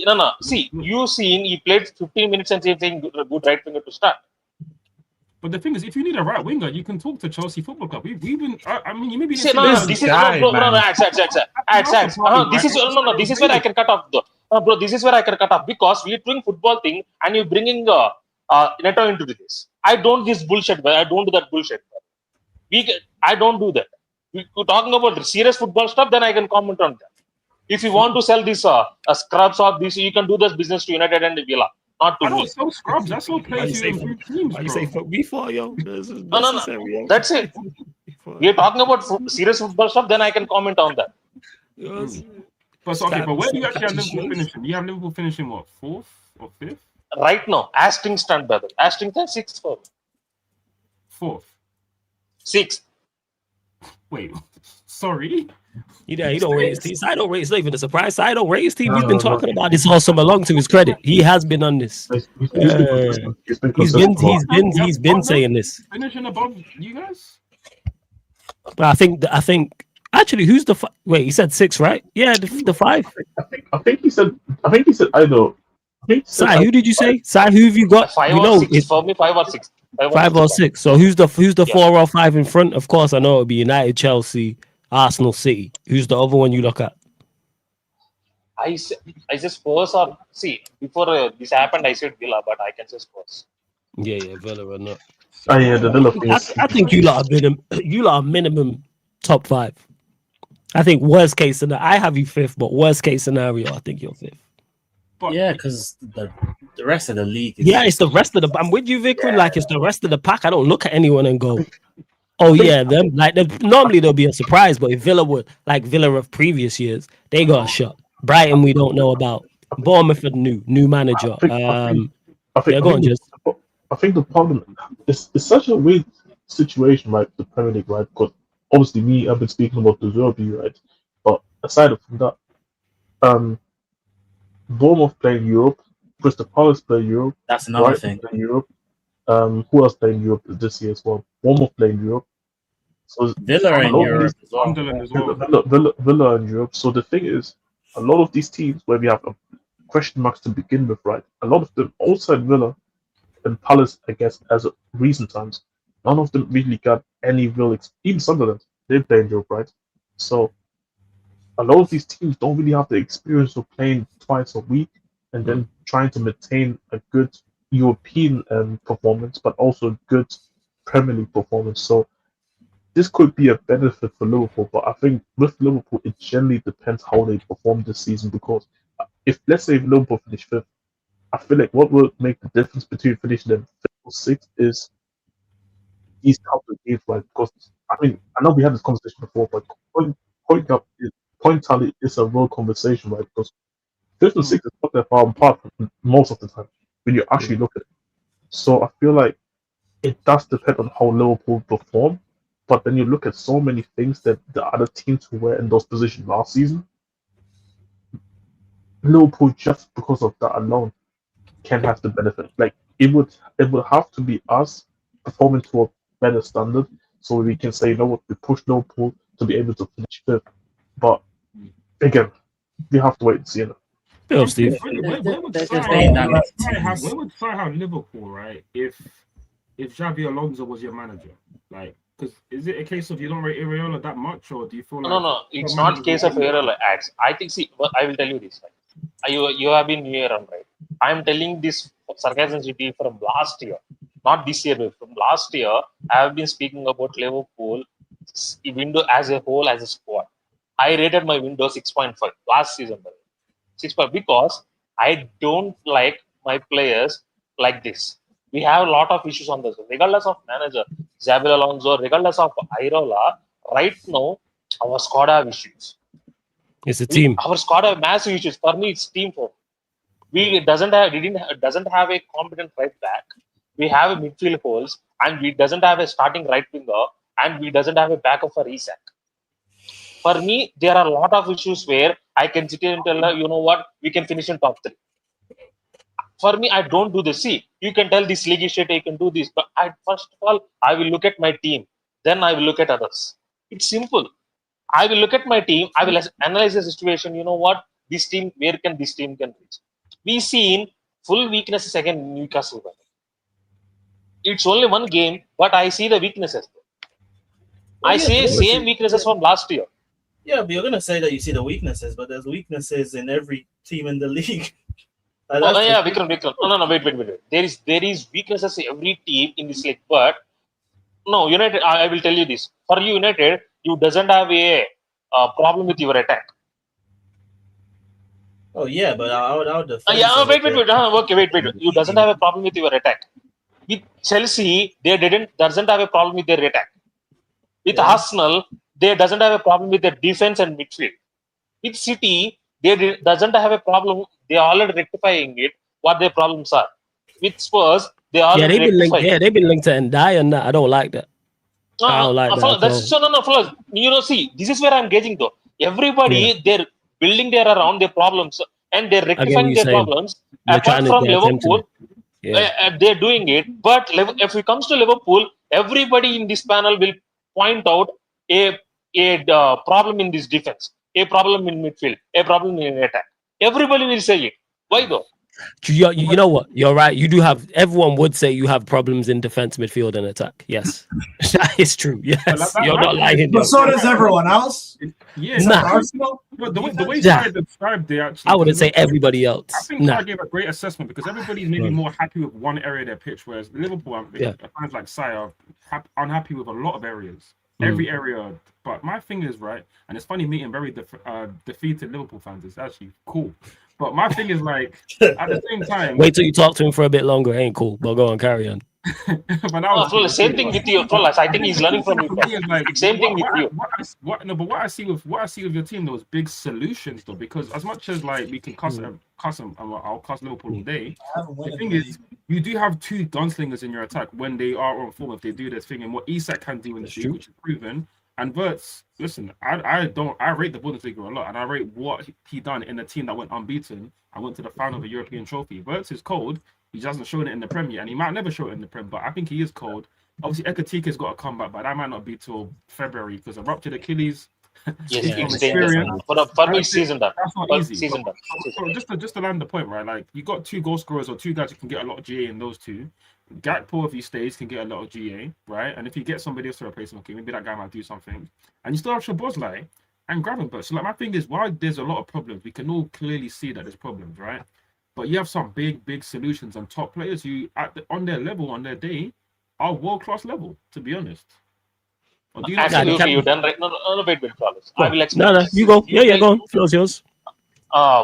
No. See, you seen he played 15 minutes and saying good right winger to start. But the thing is, if you need a right winger, you can talk to Chelsea Football Club. We've been. I mean, you maybe See, didn't no, say this that. is no, this is no. This is where I can cut off though. Bro, this is where I can cut off because we're doing football thing and you're bringing Neto into this. I don't this bullshit. I don't do that bullshit. I don't do that. We're talking about serious football stuff, then I can comment on that. If you want to sell this scrubs or this, you can do this business to United and Villa, not to I me. don't sell scrubs. That's all players who improve teams, Why you bro. say fuck me for, yo? This is No. necessary, yo. That's it. We're talking about serious football stuff, then I can comment on that. But okay, but where do you actually have Liverpool finishing? You have Liverpool finishing what, 4th or 5th? Right now, as things stand, brother. As things stand, 6th for me. 4th. 6th. Wait, sorry. He don't rate his team. I don't rate. It's not even a surprise. I don't rate his team. He's been talking about this all summer long. To his credit, he has been on this. He's been saying this. Finishing above you guys. But I think actually, who's the wait? He said 6, right? Yeah, the 5. I think he said either. Sai, who did you say? Sai, who have you got? 5 you or know, 6 for me. 5 or 6. 5 or 6. So who's the 4 or 5 in front? Of course, I know it'll be United, Chelsea, Arsenal, City. Who's the other one you look at? I just Spurs or see before this happened. I said Villa, but I can say Spurs. Yeah, Villa or not. Yeah, the Villa thing. I think you lot are minimum top 5. I think worst case scenario, I have you 5th, but worst case scenario, I think you're 5th. But Yeah, because the rest of the league. It's the rest of the. I'm with you, Vikram. Like it's the rest of the pack. I don't look at anyone and go, "Oh yeah, them." Like normally there'll be a surprise, but if Villa would like Villa of previous years, they got a shot. Brighton, we don't know about. Bournemouth, new manager. I think the problem is it's such a weird situation, right? The Premier League, right? Because obviously, I've been speaking about the Derby, right? But aside from that, Bournemouth playing Europe, Crystal Palace play Europe. That's another thing. Playing Europe. Who else playing Europe this year as well? Bournemouth playing Europe. So Villa in Europe as well. Villa in Europe. So the thing is, a lot of these teams where we have question marks to begin with, right? A lot of them outside Villa and Palace, I guess, as of recent times, none of them really got any real. Even Sunderland, they play in Europe, right? So a lot of these teams don't really have the experience of playing twice a week and then trying to maintain a good European performance, but also a good Premier League performance. So this could be a benefit for Liverpool, but I think with Liverpool, it generally depends how they perform this season. Because if let's say Liverpool finish 5th, I feel like what will make the difference between finishing them 5th or 6th is these couple of games, right? Because I mean, I know we had this conversation before, but point tally is a real conversation, right? Because 5th and 6th is not that far apart most of the time when you actually look at it. So I feel like it does depend on how Liverpool perform. But then you look at so many things that the other teams who were in those positions last season, Liverpool just because of that alone can have the benefit. Like it would have to be us performing to a better standard, so we can say, you know what, we push Liverpool to be able to finish 5th. But again, we have to wait and see. Bill, Steve. Where would Sarr have Liverpool, right? If Xavi Alonso was your manager, like, because is it a case of you don't rate Areola that much, or do you feel like no? It's not case of Areola ads. I think. See, I will tell you this. Right? You have been here, right? I am telling this sarcasm from last year, not this year. From last year, I have been speaking about Liverpool window as a whole, as a squad. I rated my window 6.5 last season. 6.5 because I don't like my players like this. We have a lot of issues on this. Regardless of manager, Xabi Alonso, regardless of Irola, right now, our squad have issues. It's a team. Our squad have massive issues. For me, it's team form. We doesn't have a competent right back. We have a midfield holes, and we doesn't have a starting right winger, and we doesn't have a backup for Isak. For me, there are a lot of issues where I can sit here and tell her, you know what, we can finish in top 3. For me, I don't do this. See, you can tell this league is shit, you can do this, but first of all, I will look at my team, then I will look at others. It's simple. I will look at my team, I will analyze the situation. You know what? This team, where can this team can reach? We seen full weaknesses against Newcastle. It's only one game, but I see the weaknesses. I see same weaknesses from last year. Yeah, but you're gonna say that you see the weaknesses, but there's weaknesses in every team in the league. Yeah, Vikram. No, wait. There is weaknesses in every team in this league, but no, United. I will tell you this: for you, United, you doesn't have a problem with your attack. Oh yeah, but I would defend. Wait. Okay, wait. You doesn't have a problem with your attack. With Chelsea, they doesn't have a problem with their attack. With Arsenal, they doesn't have a problem with their defense and midfield. With City, they doesn't have a problem. They are already rectifying it. What their problems are. With Spurs, they are they've been linked to Ndiaye and that. I don't like that. I don't like that. That's no. You know, see, this is where I'm getting though. Everybody, they're building around their problems and they're rectifying their problems. Apart from Liverpool, they're doing it. But if it comes to Liverpool, everybody in this panel will point out a problem in this defense, a problem in midfield, a problem in attack. Everybody will say it. Why though? You know what? You're right. You do have. Everyone would say you have problems in defense, midfield, and attack. Yes, that is true. Yes, you're not lying. But so does everyone else. Yeah, Arsenal. But the way I described it, actually, I wouldn't say everybody else. I think I gave a great assessment because everybody's maybe more happy with one area of their pitch, whereas Liverpool, fans like SARR, are unhappy with a lot of areas. Every area. But my thing is, right, and it's funny meeting very defeated Liverpool fans. It's actually cool. But my thing is, like, at the same time... Wait till you talk to him for a bit longer. It ain't cool. But go on, carry on. But same thing with you, Flawless. I think he's learning from you. Same thing with you. What I see with your team, those big solutions, though, because as much as like we can I'll cuss Liverpool all day. The thing is, you do have two gunslingers in your attack when they are on form. If they do this thing, and what Isak can do in the league, which is proven. And Wirtz, listen, I rate the Bundesliga a lot, and I rate what he done in a team that went unbeaten. I went to the final of a European trophy. Wirtz is cold. He hasn't shown it in the Premier, and he might never show it in the Prem, but I think he is cold. Obviously, Ekatike's got to come back, but that might not be till February because a ruptured Achilles. Yes, for me, season done. That's not easy. Season done. Just to land the point, right? Like you got two goal scorers or two guys who can get a lot of GA in those two. Gakpo, if he stays, can get a lot of GA, right? And if you get somebody else to replace him, okay, maybe that guy might do something. And you still have Szoboszlai and Gravenberch. So like my thing is, while there's a lot of problems, we can all clearly see that there's problems, right? But you have some big solutions and top players who, on their level, on their day, are world-class level, to be honest. Or do you Absolutely, you done right. No, wait, Flawless. I will explain. No, you go. Yeah, go on. Floor's yours.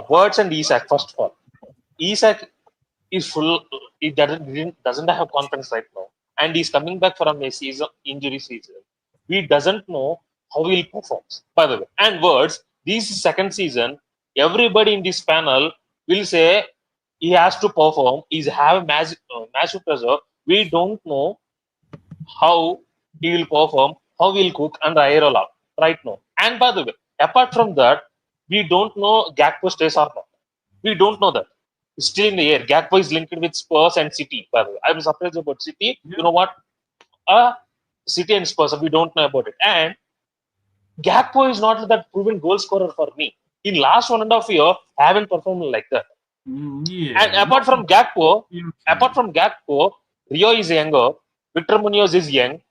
Wirtz and Isak, first of all. Isak is full. He doesn't have confidence right now, and he's coming back from a injury season. He doesn't know how he'll perform. By the way, and Wirtz, this is second season. Everybody in this panel will say he has to perform. He's have massive pressure. We don't know how he will perform, how he'll cook and roll up right now. And by the way, apart from that, we don't know Gakpo stays or not. We don't know that. It's still in the air. Gakpo is linked with Spurs and City. By the way, I'm surprised about City. You know what? City and Spurs, we don't know about it. And Gakpo is not that proven goal scorer for me. In last 1.5 years, I haven't performed like that. And apart from Gakpo, Rio is younger, Victor Munoz is young,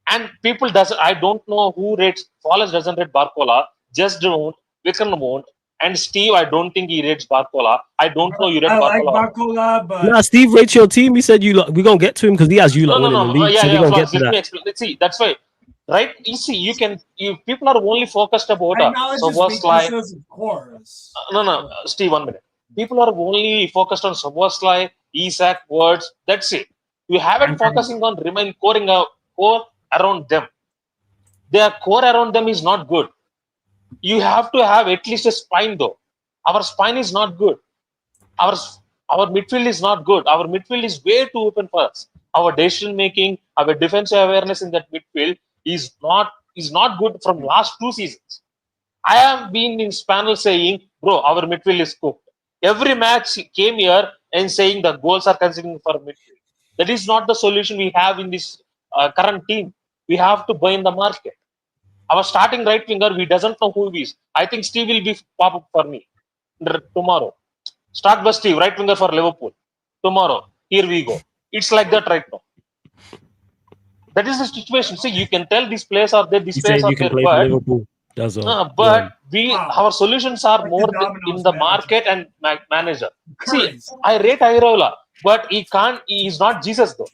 and people I don't know who rates. Flawless doesn't rate Barcola, just don't. Vikram won't, and Steve, I don't think he rates Barcola. I don't know you rate Barcola. I like Barcola, but nah, Steve rates your team. He said we're gonna get to him because he has you winning the league. So we're gonna get to that. Let me explain. Let's see, that's why. Right? You see, people are only focused about Szoboszlai. Of course. No, Steve, 1 minute. People are only focused on Szoboszlai, Isak, Wirtz. That's it. You haven't focusing on core around them. Their core around them is not good. You have to have at least a spine though. Our spine is not good. Our midfield is not good. Our midfield is way too open for us. Our decision making, our defensive awareness in that midfield is not good from last 2 seasons. I have been in panel saying, bro, our midfield is cooked. Every match came here, and saying the goals are considering for midfield. That is not the solution we have in this current team. We have to buy in the market. Our starting right winger, we doesn't know who he is. I think Steve will be pop up for me tomorrow. Start by Steve, right winger for Liverpool. Tomorrow, here we go. It's like that right now. That is the situation. See, you can tell these players are there, these players are there, but that's all. But our solutions are more in the market and manager. See, I rate Irola, but he can't. He is not Jesus though.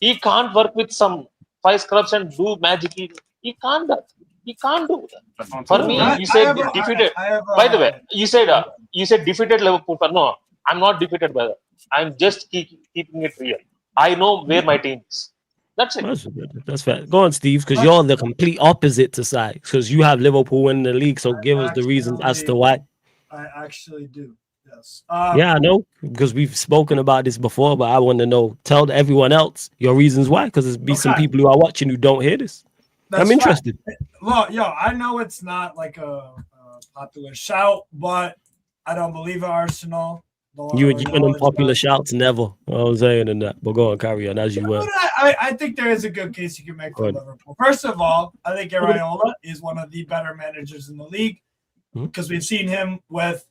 He can't work with some 5 scrubs and do magic. He can't do that. He can't do that. For me, you said defeated. By the way, you said defeated Liverpool. No, I'm not defeated by that. I'm just keeping it real. I know where my team is. That's it. That's fair. Go on, Steve, because you're the complete opposite to Sai. Because you have Liverpool winning the league. So give us the reasons as to why. I actually do. Yes. Yeah, I know, because we've spoken about this before, but I want to know. Tell everyone else your reasons why, because there's be some people who are watching who don't hear this. I'm interested. Look, I know it's not like a popular shout, but I don't believe in Arsenal. You and unpopular shouts never. I was saying in that, but go on, carry on as you were. I think there is a good case you can make for Liverpool. First of all, I think Iraola is one of the better managers in the league because we've seen him with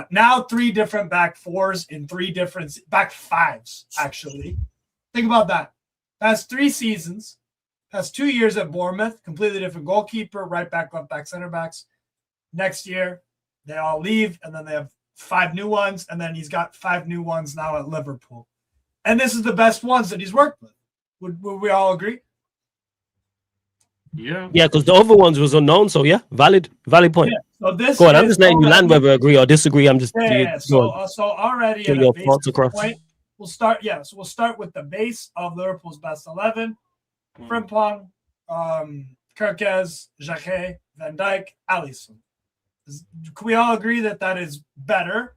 now 3 different back 4s in 3 different back 5s. Actually, think about that. That's 3 seasons. That's 2 years at Bournemouth. Completely different goalkeeper, right back, left back, center backs. Next year, they all leave, and then they have 5 new ones, and then he's got 5 new ones now at Liverpool. And this is the best ones that he's worked with. Would we all agree? Yeah. Yeah, because the other ones was unknown, so yeah, valid point. Yeah. So this go on, I'm just letting you land whether agree or disagree. I'm just so already get at your a thoughts across. Point, we'll start with the base of Liverpool's best 11. Frimpong, Kirkez, Jacquet, Van Dijk, Alisson. Can we all agree that that is better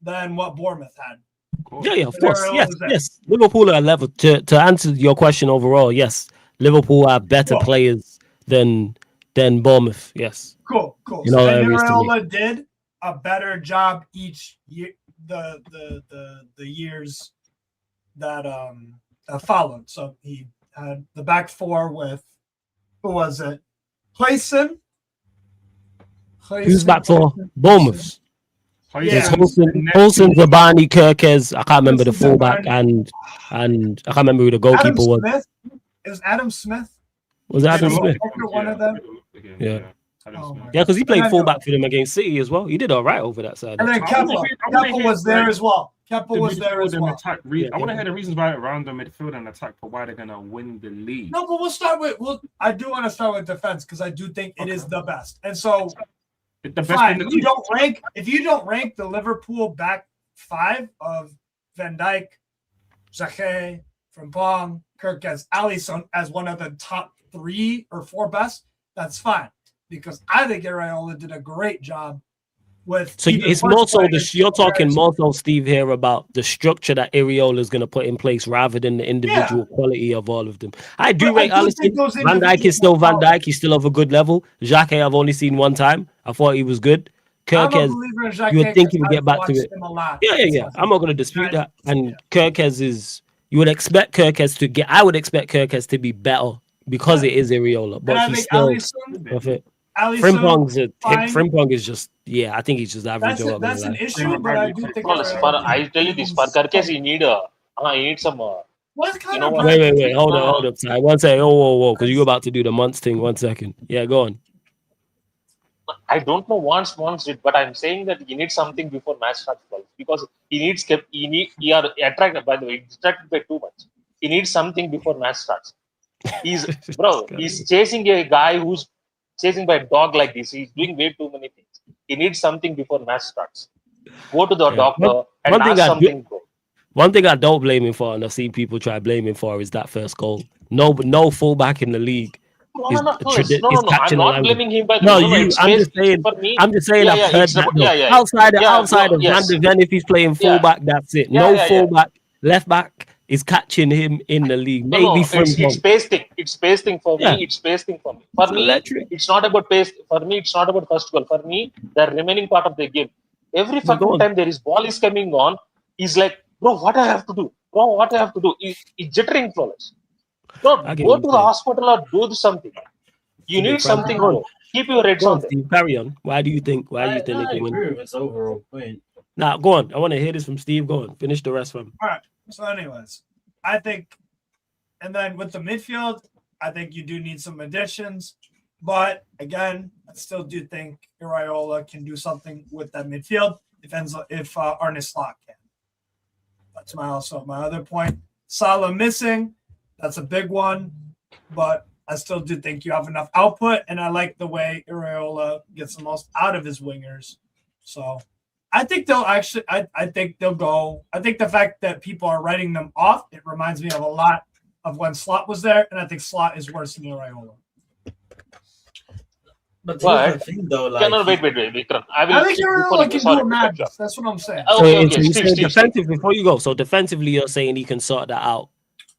than what Bournemouth had? Yeah, of course. Yes. Liverpool are level. To answer your question overall, yes. Liverpool are better players than Bournemouth. Yes. Cool. You know, so Iraola did a better job each year. The years that followed. So he had the back 4 with who was it? Clayson. Who's back 4? Bournemouth. Yeah. Olsen, Zabani, Kirkez. I can't remember the fullback and I can't remember who the goalkeeper was. Smith. It was Adam Smith. Was it Adam Smith? One of them. Yeah. Yeah, because he played fullback for them against City as well. He did all right over that side. And then Kepa was there as well. Kepa was there as well. I want to hear the reasons why around the midfield and attack for why they're gonna win the league. No, but we'll start with. I do want to start with defense because I do think it is the best. And so, fine. If you don't rank the Liverpool back 5 of Van Dijk, Jacquet, Frimpong, Kirkez, Alisson as one of the top 3 or 4 best, that's fine. Because I think Iraola did a great job with. So it's more so you're talking more so, Steve, here about the structure that Iraola is going to put in place rather than the individual quality of all of them. I do rate Alisson. Van Dijk is still Van Dijk. He's still of a good level. Jacquet, I've only seen one time. I thought he was good. Kirkez, you would think he would get back to it. Yeah. I'm not going to dispute that. And Kirkez is. You would expect Kirkez to get. I would expect Kirkez to be better because it is Iraola, but he's still perfect. Frimpong is just, I think he's just average. That's an issue, but I do think. I tell you this, for Kirkez, you need some. What kind of? Wait, hold up, Ty. One second. Whoa, because you're about to do the months thing. 1 second. Yeah, go on. I don't know once did, but I'm saying that you need something before match starts because he are attracted. By the way, distracted by too much. He needs something before match starts. He's chasing a guy who's chasing by a dog like this. He's doing way too many things. He needs something before match starts. Go to the doctor and ask something. One thing I don't blame him for, and I've seen people try blame him for, is that first goal. No fullback in the league. I'm not blaming him. I'm just saying. I've heard that. Outside of Van de Ven, if he's playing fullback, that's it. No fullback, left back is catching him in the league. Maybe it's pasting. It's pasting for me. It's pasting for me. For me, it's not about pace. For me, it's not about first goal. For me, the remaining part of the game. Every fucking time there is ball is coming on, He's like, bro, what I have to do? Bro, what I have to do? He's jittering flawless. Bro, I get go what to you're the saying. hospital or do something. You need something, Go on. bro. Keep your heads Go on on, there. Steve. Carry on. Why do you think? Why do you think I they can agree win? with his overall point. Now, go on. I want to hear this from Steve. Go on. Finish the rest from. All right. So, anyways, I think, and then with the midfield, I think you do need some additions. But again, I still do think Iraola can do something with that midfield if Arne Slot can. That's my other point. Salah missing, that's a big one, but I still do think you have enough output, and I like the way Iraola gets the most out of his wingers. So I think they'll actually. I think they'll go. I think the fact that people are writing them off, it reminds me of a lot of when Slot was there, and I think Slot is worse than Iraola. But Wait, Vikram. I think Iraola can do a madness. That's what I'm saying. Okay, So you Steve, say Steve. defensively before you go. So defensively, you're saying he can sort that out.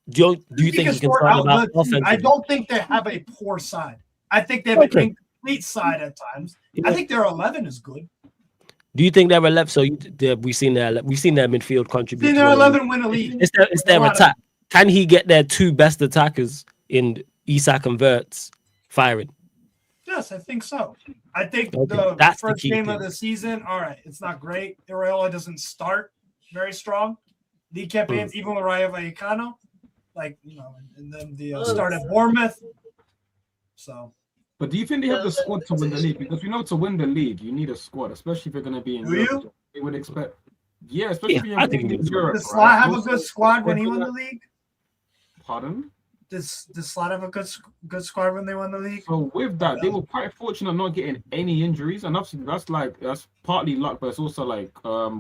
Do you think he can sort it out offensively? I don't think they have a poor side. I think they have an incomplete side at times. Yeah. I think their 11 is good. Do you think they're left? So we've seen their midfield contribute. Seen their 11 win a league. It's their attack. Can he get their two best attackers in Isak and Wirtz firing? Yes, I think so. I think That's the the first key game thing. of the season, all right, it's not great. Iraola doesn't start very strong. League campaigns, even with Rayo Vallecano, and then the start at Bournemouth. So. But do you think they have the squad to win the league? Because to win the league, you need a squad, especially if you're going to be in Europe. They would expect. Yeah, especially if you're in Europe. Does Slot have a good squad when he won the league? Pardon? Does Slot have a good squad when they won the league? So with that, they were quite fortunate not getting any injuries, and obviously that's partly luck, but it's also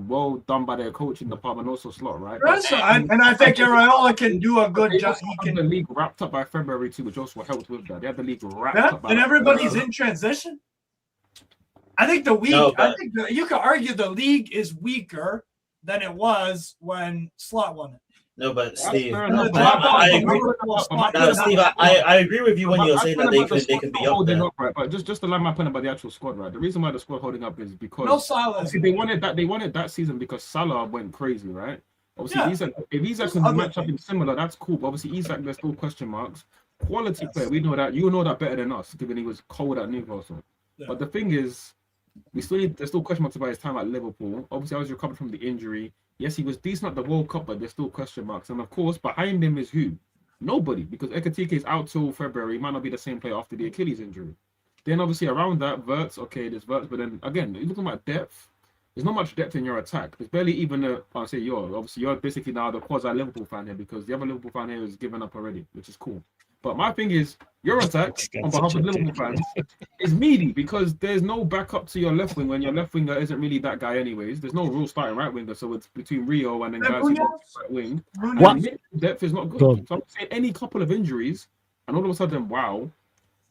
well done by their coaching department, also Slot, right? And I think Iraola can do a good job. He can the league wrapped up by February too, which also helped with that. They had the league wrapped up. And everybody's in transition. I think you could argue the league is weaker than it was when Slot won it. No, but Steve, I agree with you when you're saying that they can be up there. Right? But just to land my point about the actual squad, right? The reason why the squad holding up is because no Salah. They wanted that season because Salah went crazy, right? Obviously, if Isak can match up in similar, that's cool. But obviously, Isak, there's still question marks. Quality player, we know that. You know that better than us, given he was cold at Newcastle. Yeah. But the thing is, there's still question marks about his time at Liverpool. Obviously, I was recovered from the injury. Yes, he was decent at the World Cup, but there's still question marks. And of course, behind him is who? Nobody, because Ekatike is out till February. He might not be the same player after the Achilles injury. Then obviously around that, Wirtz, okay, there's Wirtz, but then again, you're looking at depth. There's not much depth in your attack. There's barely even you're basically now the quasi Liverpool fan here, because the other Liverpool fan here is given up already, which is cool. But my thing is, your attack on behalf of Liverpool fans is meaty, because there's no backup to your left wing when your left winger isn't really that guy anyways. There's no real starting right winger, so it's between Rio and then guys who right wing. What depth is not good. So I'm saying any couple of injuries, and all of a sudden, wow,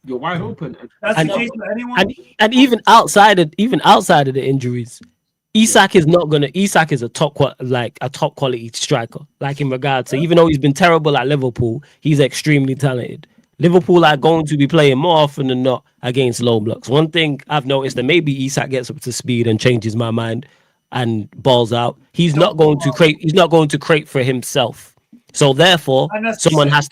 you're wide open. And even outside of the injuries, Isak is a top quality striker. Like in regards to, even though he's been terrible at Liverpool, he's extremely talented. Liverpool are going to be playing more often than not against low blocks. One thing I've noticed, that maybe Isak gets up to speed and changes my mind and balls out. He's not going to create for himself. So therefore, someone has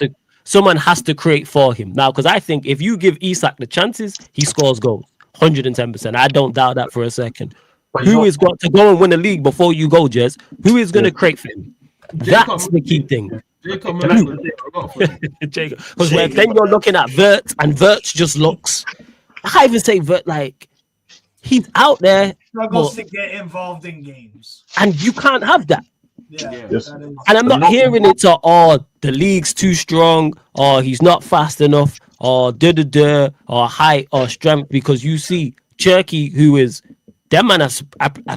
to create for him. Now, because I think if you give Isak the chances, he scores goals. 110%. I don't doubt that for a second. Who is got to go and win the league before you go, Jez? Who is going to create for him? That's the key thing. Because then you're looking at Wirtz, and Wirtz just looks. I can't even say Wirtz, like he's out there. Struggles to get involved in games, and you can't have that. Yes. And I'm not hearing it to the league's too strong, or he's not fast enough, or or height or strength, because you see Cherky, who is them man are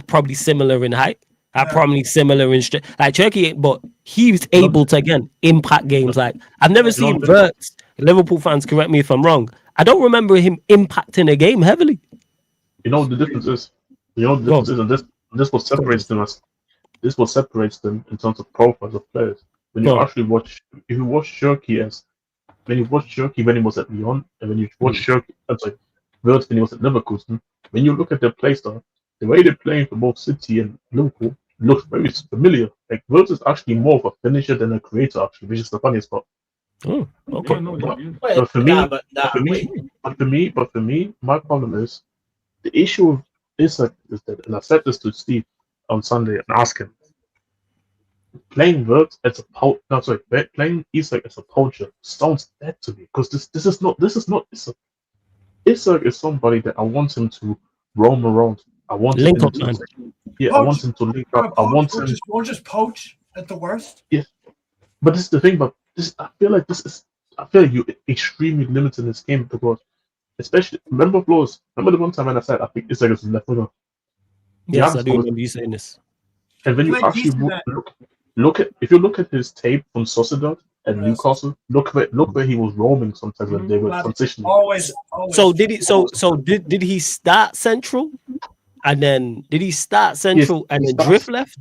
probably similar in height, are probably similar in strength. Like Cherky, but he's able to again impact games. Like I've never seen Wirtz. Liverpool fans, correct me if I'm wrong. I don't remember him impacting a game heavily. You know what the difference is? And this what separates them this what separates them in terms of profiles of players. When you actually watch, if you watch Cherky when you watch Cherky when he was at Lyon, and when you watch Cherky, Wirtz when he was at Leverkusen, when you look at their play style, the way they're playing for both City and Liverpool, looks very familiar. Like Wirtz is actually more of a finisher than a creator, actually, which is the funniest part. Oh, okay. Yeah, no, yeah. But for me, Nah, but for me, my problem is the issue with Isak is that, and I said this to Steve on Sunday and asked him, playing Wirtz as a playing Isak as a poacher sounds dead to me because this is not Isak. Isak is somebody that I want him to roam around. I want Link him up, to man. I Poach. want him to link Or up. I want him. We'll just poach at the worst. But this is the thing. But this, I feel like you extremely limited in this game because, especially remember Flores. Remember the one time when I said I think Isak is left winger. Yes, I do remember you saying this. And when you Played actually decent at- look at if you look at his tape from Sociedad and Newcastle, look where he was roaming sometimes when they were transitioning. Always. So did he? So did he start central, and then did he start central and then drift left?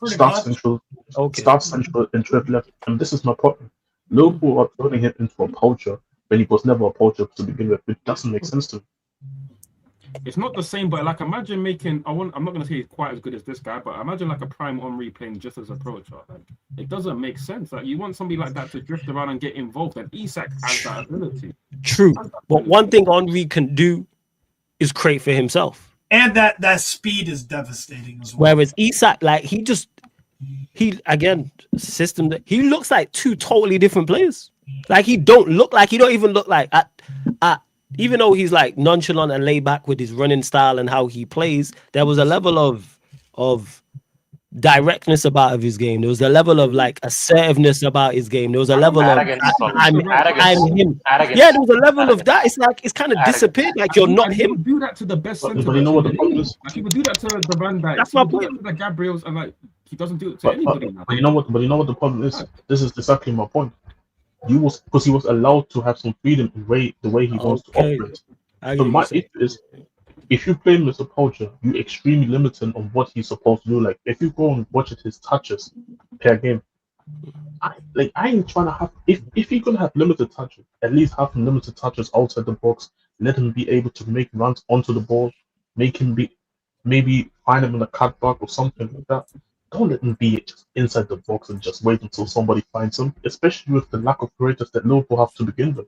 Start central, and drift left. And this is my problem. Liverpool are turning him into a poacher when he was never a poacher to begin with. It doesn't make sense to me. It's not the same, but like imagine making. I'm not gonna say he's quite as good as this guy, but imagine like a prime Henry playing just as a poacher. Like it doesn't make sense. Like you want somebody like that to drift around and get involved, and Isak has that ability. True, but one thing Henry can do is create for himself, and that speed is devastating as well. Whereas Isak, like he again system that he looks like two totally different players. Like he don't even look like at even though he's like nonchalant and laid back with his running style and how he plays, there was a level of directness about his game. There was a level of like assertiveness about his game. There was a level Arrogance, of I'm him. Arrogance. Yeah, there was a level of that. It's like it's kind of disappeared. Like you're not He him. would do that to the best centre. But you know what the problem is? Like he would do that to the Van Dijk. That's my point. To the Gabriels, and like he doesn't do it to anybody now. But you know what the problem is? This is exactly my point. Because he was allowed to have some freedom in the way he wants to operate. So my issue is, if you play him as a poacher, you're extremely limited on what he's supposed to do. Like if you go and watch his touches per game, I ain't trying to have if he's gonna have limited touches, at least have limited touches outside the box. Let him be able to make runs onto the ball, make him maybe find him in a cutback or something like that. Don't let him be just inside the box and just wait until somebody finds him, especially with the lack of creators that Liverpool have to begin with.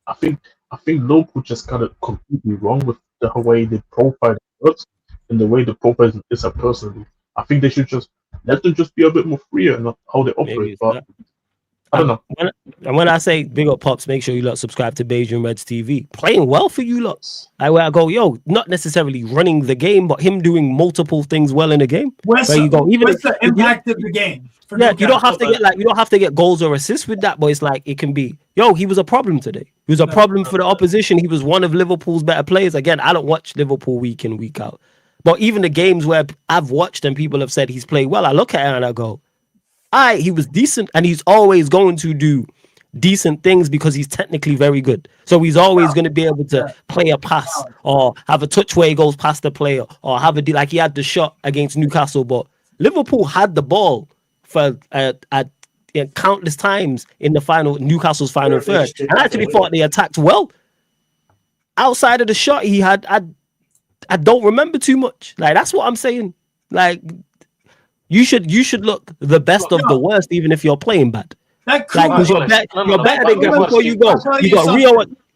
I think Liverpool just got it completely wrong with the way they profile Wirtz and the way the profile is a personally. I think they should just let them just be a bit more freer in how they operate. But I don't know. And when I say big up pops, make sure you lot subscribe to Beijing Reds TV. Playing well for you lots. Like where I go, not necessarily running the game, but him doing multiple things well in the game. Where you go, even what's the impact of the game? Yeah, you don't have to get goals or assists with that, but it's like it can be, he was a problem today. He was a problem for the opposition. He was one of Liverpool's better players. Again, I don't watch Liverpool week in, week out. But even the games where I've watched and people have said he's played well, I look at it and I go, he was decent, and he's always going to do decent things because he's technically very good. So he's always going to be able to play a pass or have a touch where he goes past the player or have like he had the shot against Newcastle. But Liverpool had the ball for at countless times in the Newcastle's final third, and I actually thought they attacked well. Outside of the shot he had, I don't remember too much. Like that's what I'm saying. Like you should look the best of the worst, even if you're playing bad. Like you're better than before you go.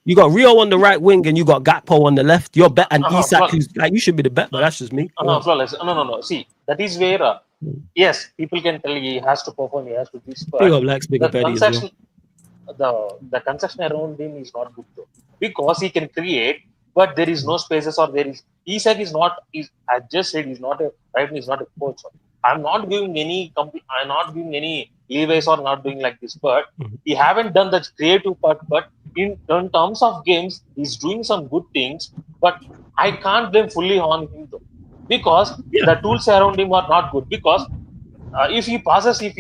You got Rio on the right wing and you got Gakpo on the left. You're better than Isak. Who's like you should be the best, but that's just me. Flawless. No. See, that is where yes, people can tell he has to perform, he has to do. The construction around him is not good though, because he can create, but there is no spaces or there is Isak is not. I just said he's not a coach. I'm not giving any leeways or not doing like this, but he haven't done the creative part. But in terms of games, he's doing some good things, but I can't blame fully on him though, because the tools around him are not good. Because if he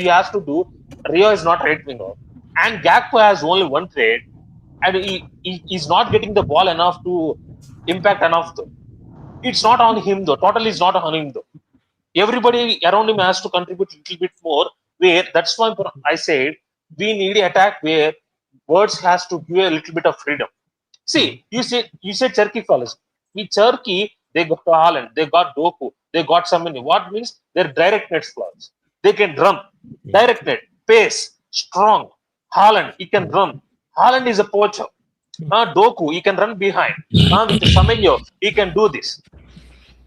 has to do, Rio is not right winger, and Gakpo has only one trade, and he's not getting the ball enough to impact enough though. It's not on him though. Totally, it's not on him though. Everybody around him has to contribute a little bit more. That's why I said we need an attack where Wirtz has to give a little bit of freedom. See, you said Cherky fellas. With Cherky, they got Haaland, they got Doku, they got so many. What means they're direct net players. They can run, direct net, pace, strong. Haaland, he can run. Haaland is a poacher. Doku, he can run behind. With Samelio, he can do this.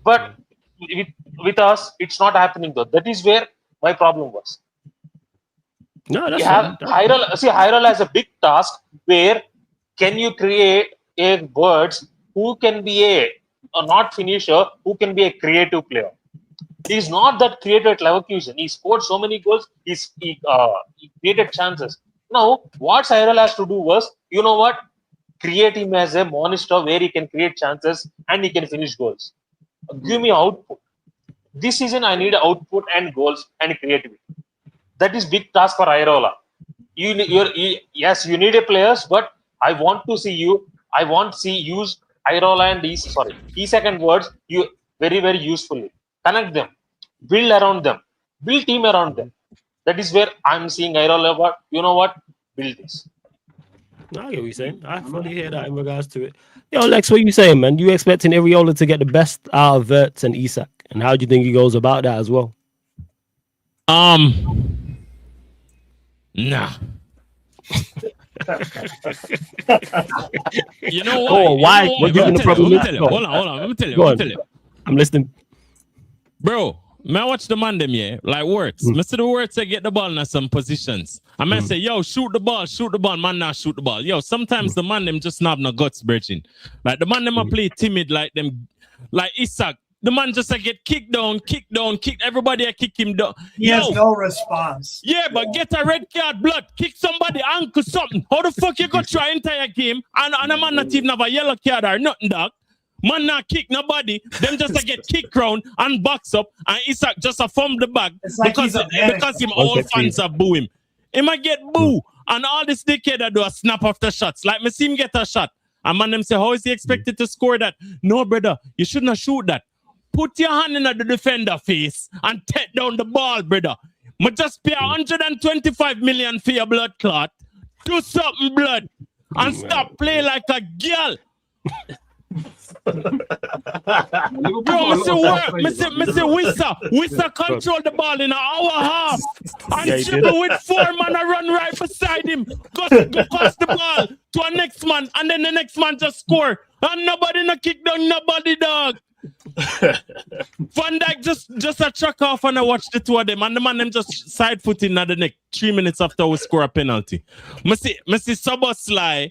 But with us, it's not happening though. That is where my problem was. No, that's Hyrule has a big task where can you create a words who can be a not finisher, who can be a creative player. He's not that creative at Leverkusen. He scored so many goals. He created chances. Now, what Hyrule has to do was, you know what? Create him as a monster where he can create chances and he can finish goals. Give me output. This season, I need output and goals and creativity. That is big task for Irola. Yes, you need a players, but I want to see you. I want to see use Irola and Isak and words you very, very usefully. Connect them, build around them, build team around them. That is where I'm seeing Irola. But you know what? Build this. I get what you're saying. I fully hear that in regards to it. Yo, Lex, what are you saying, man? You expecting Iriola to get the best out of Wirtz and Isak? And how do you think he goes about that as well? Nah. You know why? Oh, why? What do you think the problem is? Hold on. Let me tell you. I'm listening. Bro, may I watch the man them, yeah? Like Wirtz. Mr. the Wirtz say get the ball in some positions. I may say, yo, shoot the ball, man, now shoot the ball. Yo, sometimes the man them just not have no guts, Virgin. Like the man them play timid like them, like Isak. The man just get kicked down. Everybody kick him down. He has no response. Yeah, but get a red card, blood. Kick somebody, ankle something. How the fuck you gonna try entire game and a man not even have a yellow card or nothing, dog? Man not kick nobody. Them just get kicked round and box up and Isak just a fumble the bag because him all fans are boo him. He might get boo and all this dickhead that do a snap after shots. Like me see him get a shot. And man them say, how is he expected to score that? No, brother, you shouldn't shoot that. Put your hand in the defender face and take down the ball, brother. I just pay 125 million for your blood clot. Do something, blood. And stop playing like a girl. Bro, Wissa control the ball in an hour and a half. And dribble with 4 man and run right beside him. Go pass the ball to a next man. And then the next man just score. And nobody no kick down nobody, dog. Van Dijk just a chuck off and I watch the two of them and the man them just side footing at the neck 3 minutes after we score a penalty. I see Szoboszlai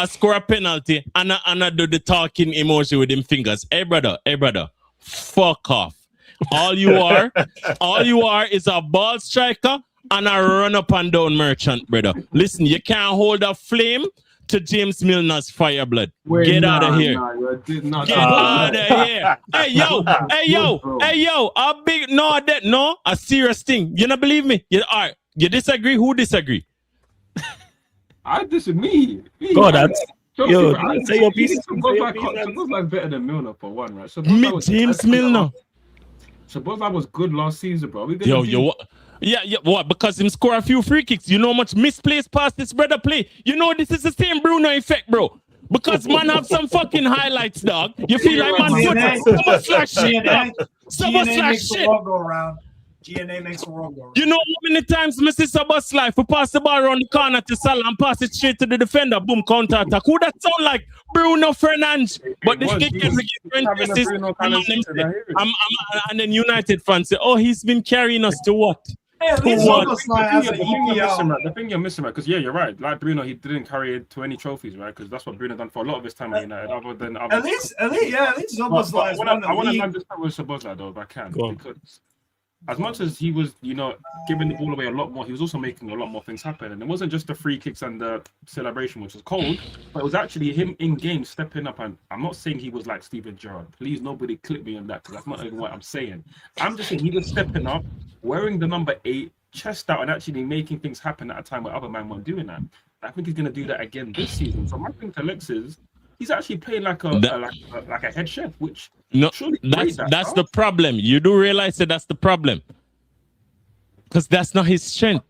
score a penalty and I do the talking emoji with him fingers. Hey brother, fuck off. All you are is a ball striker and a run up and down merchant, brother. Listen, you can't hold a flame to James Milner's fire, blood. Get out of here. Get out of here. Hey yo, a big a serious thing. You don't believe me? You disagree? Who disagree? I disagree. God, that's say your piece. Szoboszlai better than Milner for one, right? James Milner. Szoboszlai was good last season, bro. Yeah, what? Because him score a few free kicks. You know how much misplaced pass this brother play? You know this is the same Bruno effect, bro. Because man have some fucking highlights, dog. You feel like man GNA makes the world go around. You know how many times Mr. Szoboszlai we pass the ball around the corner to Salah and pass it straight to the defender, boom, counter attack. Who that sound like Bruno Fernandes? But this kid gets and then United fans say, oh, he's been carrying us to what? Hey, at least the thing you're missing, right? Because you're right. Like Bruno, he didn't carry it to any trophies, right? Because that's what Bruno done for a lot of his time at United. Other than at least Szoboszlai. I want to just start with Szoboszlai though, if I can, because as much as he was, giving the ball away a lot more, he was also making a lot more things happen. And it wasn't just the free kicks and the celebration, which was cold, but it was actually him in game stepping up. And I'm not saying he was like Steven Gerrard. Please, nobody clip me on that, because that's not even what I'm saying. I'm just saying he was stepping up, wearing the number 8, chest out, and actually making things happen at a time where other men weren't doing that. I think he's going to do that again this season. So my thing to Lex is, he's actually playing like a head chef, which that's the problem. You do realize that that's the problem, because that's not his strength.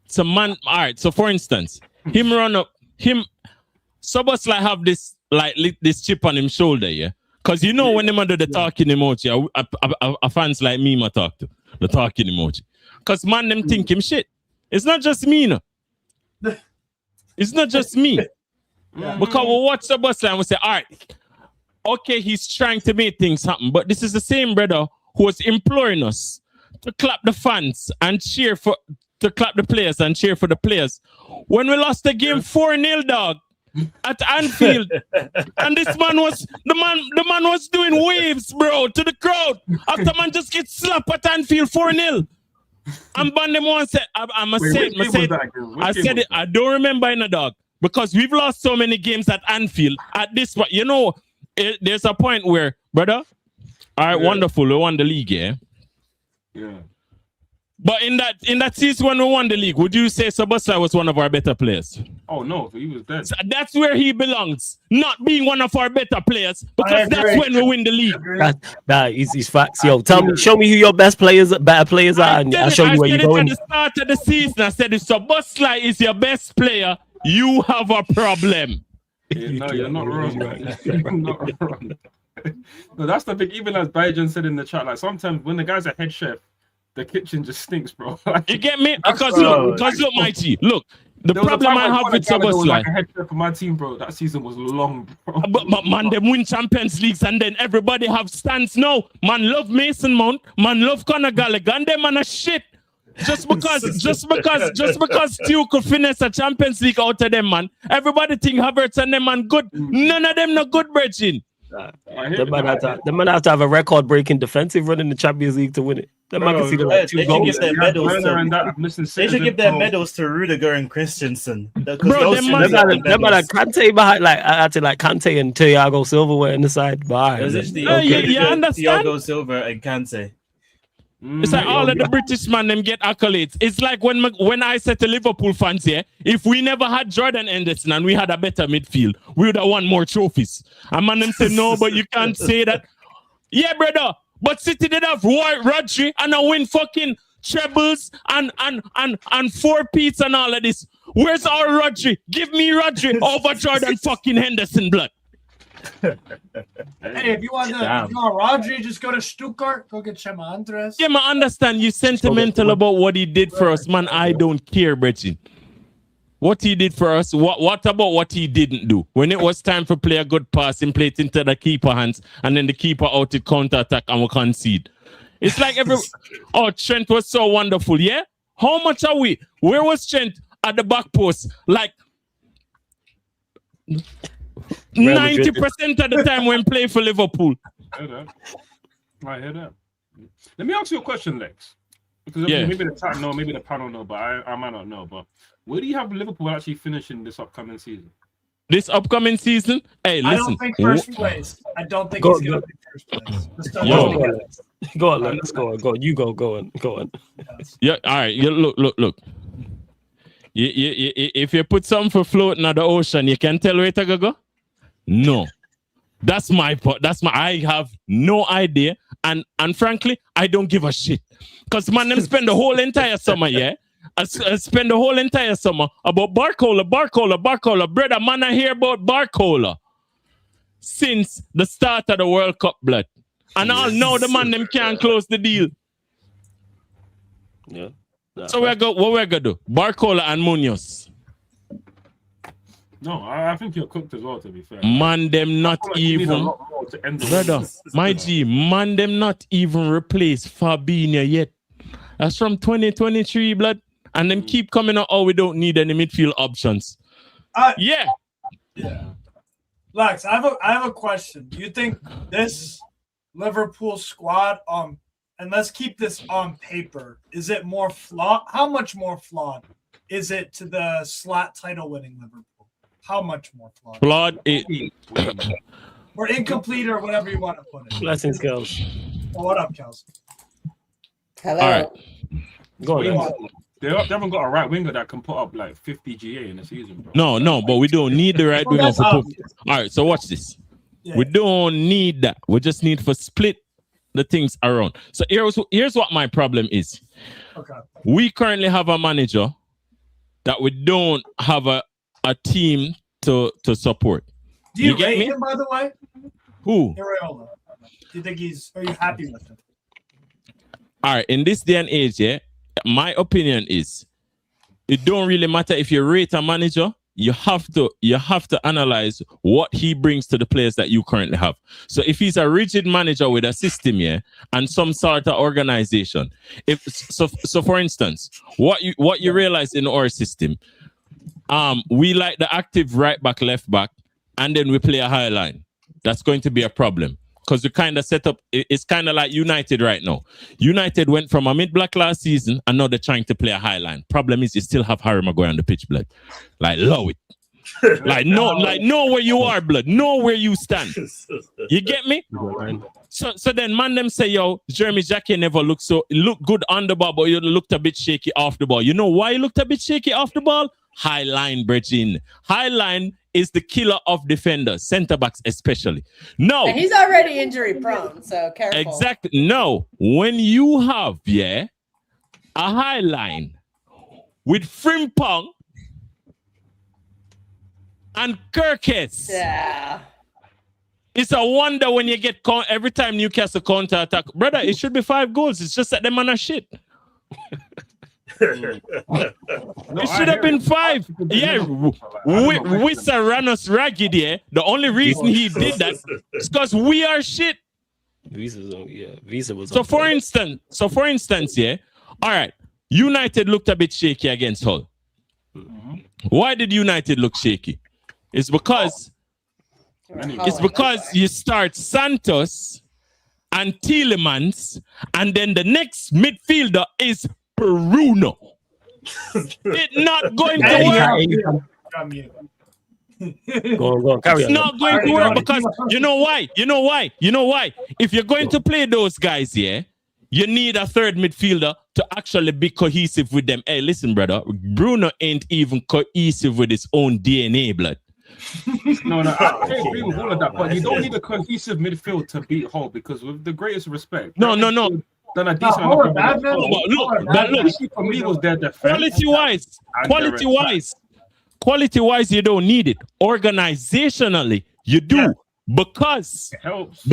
So man, all right. So for instance, Szoboszlai have this this chip on his shoulder, yeah, Because you know when them under the talking emoji, fans like me, I talk to the talking emoji. Because man, them think him shit. It's not just me, no. It's not just me. Because we watch the bus line, we say, all right, okay, he's trying to make things happen, but this is the same brother who was imploring us to clap the fans and cheer for, to clap the players and cheer for the players. When we lost the game 4-0, dog, at Anfield, and this man was, the man was doing waves, bro, to the crowd. After man just get slapped at Anfield 4-0. And Bandem said, I said it, I don't remember in a dog. Because we've lost so many games at Anfield. At this point, you know, there's a point where, brother, all right, wonderful, we won the league, yeah? Yeah. But in that season when we won the league, would you say Sabasai was one of our better players? Oh no, he was dead. So that's where he belongs, not being one of our better players, because that's when we win the league. He's facts. Yo, show me who your better players are, and I'll show you where you're going. At the start of the season, I said, if Sabasai is your best player, you have a problem. Yeah, no, you're not wrong. You're not wrong. No, that's the big. Even as Bajan said in the chat, like sometimes when the guy's a head chef, the kitchen just stinks, bro. You get me? Because look, Mighty, look. The problem I have with Sabasai, like a head chef for my team, bro. That season was long, bro. But man, them win Champions Leagues and then everybody have stands now. Man love Mason Mount, man love Conor Gallagher, and them man a shit. Just because Stu could finesse a Champions League out of them, man. Everybody think Havertz and them man good. None of them not good, Bridging. The man have to have a record-breaking defensive run in the Champions League to win it. The man can see the they should give their medals they should give their medals to Rudiger and Christensen. Bro, them man Kante behind, like acting like Kante and Thiago Silva were in the side. But you understand? Thiago Silva and Kante. It's like all of the British man them get accolades. It's like when I said to Liverpool fans here, if we never had Jordan Henderson and we had a better midfield, we would have won more trophies. And man them say no, but you can't say that. Yeah, brother. But City did have Rodri and I win fucking trebles and 4 peats and all of this. Where's our Rodri? Give me Rodri over Jordan fucking Henderson, blood. Hey, if you want Rodri, just go to Stuttgart, go get Chema Andres. Yeah, I understand you sentimental about what he did for us, man. I don't care, Bretchin. What he did for us, what about what he didn't do? When it was time for play a good pass and play it into the keeper hands, and then the keeper out to counter-attack and we concede. It's like Trent was so wonderful, yeah? How much are we? Where was Trent at the back post? Like 90% of the time when play for Liverpool. I hear that. Let me ask you a question, Lex. Because maybe the chat know, maybe the panel know, but I might not know. But where do you have Liverpool actually finishing this upcoming season? This upcoming season? Hey, listen. I don't think first place. I don't think he's going to be first place. Go on, let's go on. You go on. Yeah, all right. Look. If you put something for floating at the ocean, you can tell where it go? No. That's my part. I have no idea. And frankly, I don't give a shit. Because man, them spend the whole entire summer, yeah? I spend the whole entire summer about Barcola. Brother, man, I hear about Barcola since the start of the World Cup, blood. And all know the man, them can't close the deal. Yeah. So what we're gonna do? Barcola and Munoz. No, I think you're cooked as well, to be fair. Man, them not even. Brother, my G, man, them not even replace Fabinho yet. That's from 2023, blood. And them keep coming out, we don't need any midfield options. Yeah. Lex, I have a question. Do you think this Liverpool squad, and let's keep this on paper, is it more flawed? How much more flawed is it to the slot title winning Liverpool? How much more flawed? Or incomplete, or whatever you want to put it. Blessings, Kels. Oh, what up, Kels? Hello. All right. Go on. They haven't got a right winger that can put up like 50 GA in a season, bro. No, but we don't need the right winger. All right, so watch this. Yeah. We don't need that. We just need to split the things around. So here's what my problem is. Okay. We currently have a manager that we don't have a team to support. Do you rate him, by the way? Who? Iraola. Do you think are you happy with him? All right, in this day and age, yeah, my opinion is it don't really matter if you rate a manager. You have to analyze what he brings to the players that you currently have. So if he's a rigid manager with a system, yeah, and some sort of organization, so for instance, what you realize in our system, we like the active right back, left back, and then we play a high line. That's going to be a problem. Because we kind of set up, it's kind of like United right now. United went from a mid-block last season, and now they're trying to play a high line. Problem is, you still have Harry Maguire on the pitch, blood. Like, low it. Know where you are, blood. Know where you stand. You get me? So then man them say, yo, Jeremy Jackie never looked good on the ball, but you looked a bit shaky off the ball. You know why you looked a bit shaky off the ball? High line, bridging. High line is the killer of defenders, center backs especially. No. And he's already injury prone, so careful. Exactly. No. When you have, a high line with Frimpong and Kirkes. Yeah. It's a wonder when you get every time Newcastle counter attack. Brother, it should be 5 goals. It's just that them man are shit. It should have been 5. Yeah, Wissa ran us ragged here. The only reason he did that is because we are shit. Visa was. So for instance, yeah. All right, United looked a bit shaky against Hull. Why did United look shaky? It's because you start Santos and Tielemans, and then the next midfielder is Bruno. It's not going to work. Go on, carry on. It's not going to work because you know why? If you're going to play those guys, yeah, you need a third midfielder to actually be cohesive with them. Hey, listen, brother, Bruno ain't even cohesive with his own DNA, blood. No, I agree with all of that, but you don't need a cohesive midfield to beat Hull because with the greatest respect. No. Done a decent look, for me was their defense. Quality-wise, you don't need it. Organizationally, you do because it helps.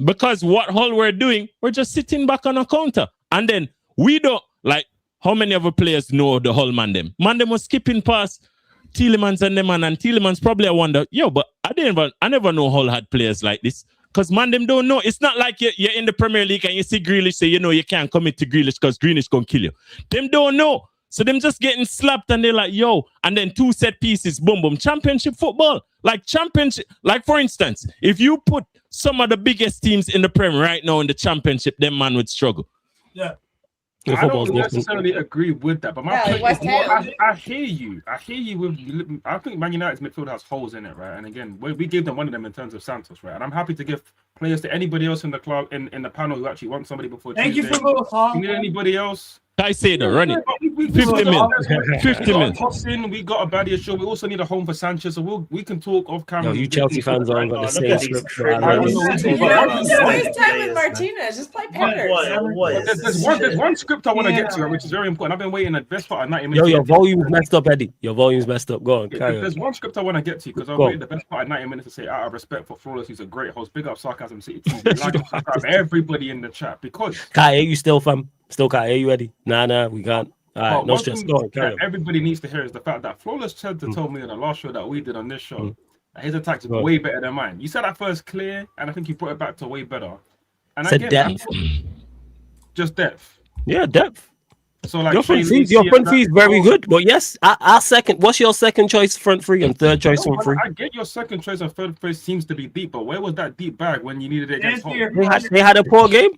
Because what Hull we're doing, we're just sitting back on a counter, and then we don't like. How many of our players know the Hull man them? Man them was skipping past Tielemans and them, and Tielemans probably I wonder, but I never know Hull had players like this. Because man them don't know. It's not like you're in the Premier League and you see Grealish say, you can't commit to Grealish because Grealish gonna kill you. Them don't know. So them just getting slapped and they're like, and then 2 set pieces, boom, boom. Championship football. Like for instance, if you put some of the biggest teams in the Premier right now in the championship, them man would struggle. Yeah. I don't necessarily agree with that, but my point is I hear you. I think Man United's midfield has holes in it, right? And again, we gave them one of them in terms of Santos, right? And I'm happy to give players to anybody else in the club in the panel who actually wants somebody before Thank Tuesday. You for both, huh? You need anybody else? I say that, run it. 50 minutes. 50 minutes. We got a Badia show. We also need a home for Sanchez, so we can talk off camera. You Chelsea fans aren't going to say Waste time with Martinez. Just play Packers. There's one script I want to get to, which is very important. I've been waiting the best part of 90 minutes. Your volume's messed up, Eddie. Your volume's messed up. Go on, carry on. There's one script I want to get to because I've waited the best part of 90 minutes to say, out of respect for Flawless, he's a great host. Big up Sarcasm City TV. Like to subscribe everybody in the chat because can't hear you still, fam. Still can't hear you, Eddie. Nah, we can't. All right, no stress. Go on, carry on. Everybody needs to hear is the fact that Flawless told me in the last show that we did on this show that his attack's way better than mine. You said that first clear, and I think you brought it back to way better. And I get depth. Just depth. Yeah, depth. So like your front three is very good, but yes, our second. What's your second choice front three and third choice front three? I get your second choice and third choice seems to be deep, but where was that deep bag when you needed it against Hull? They had a poor game.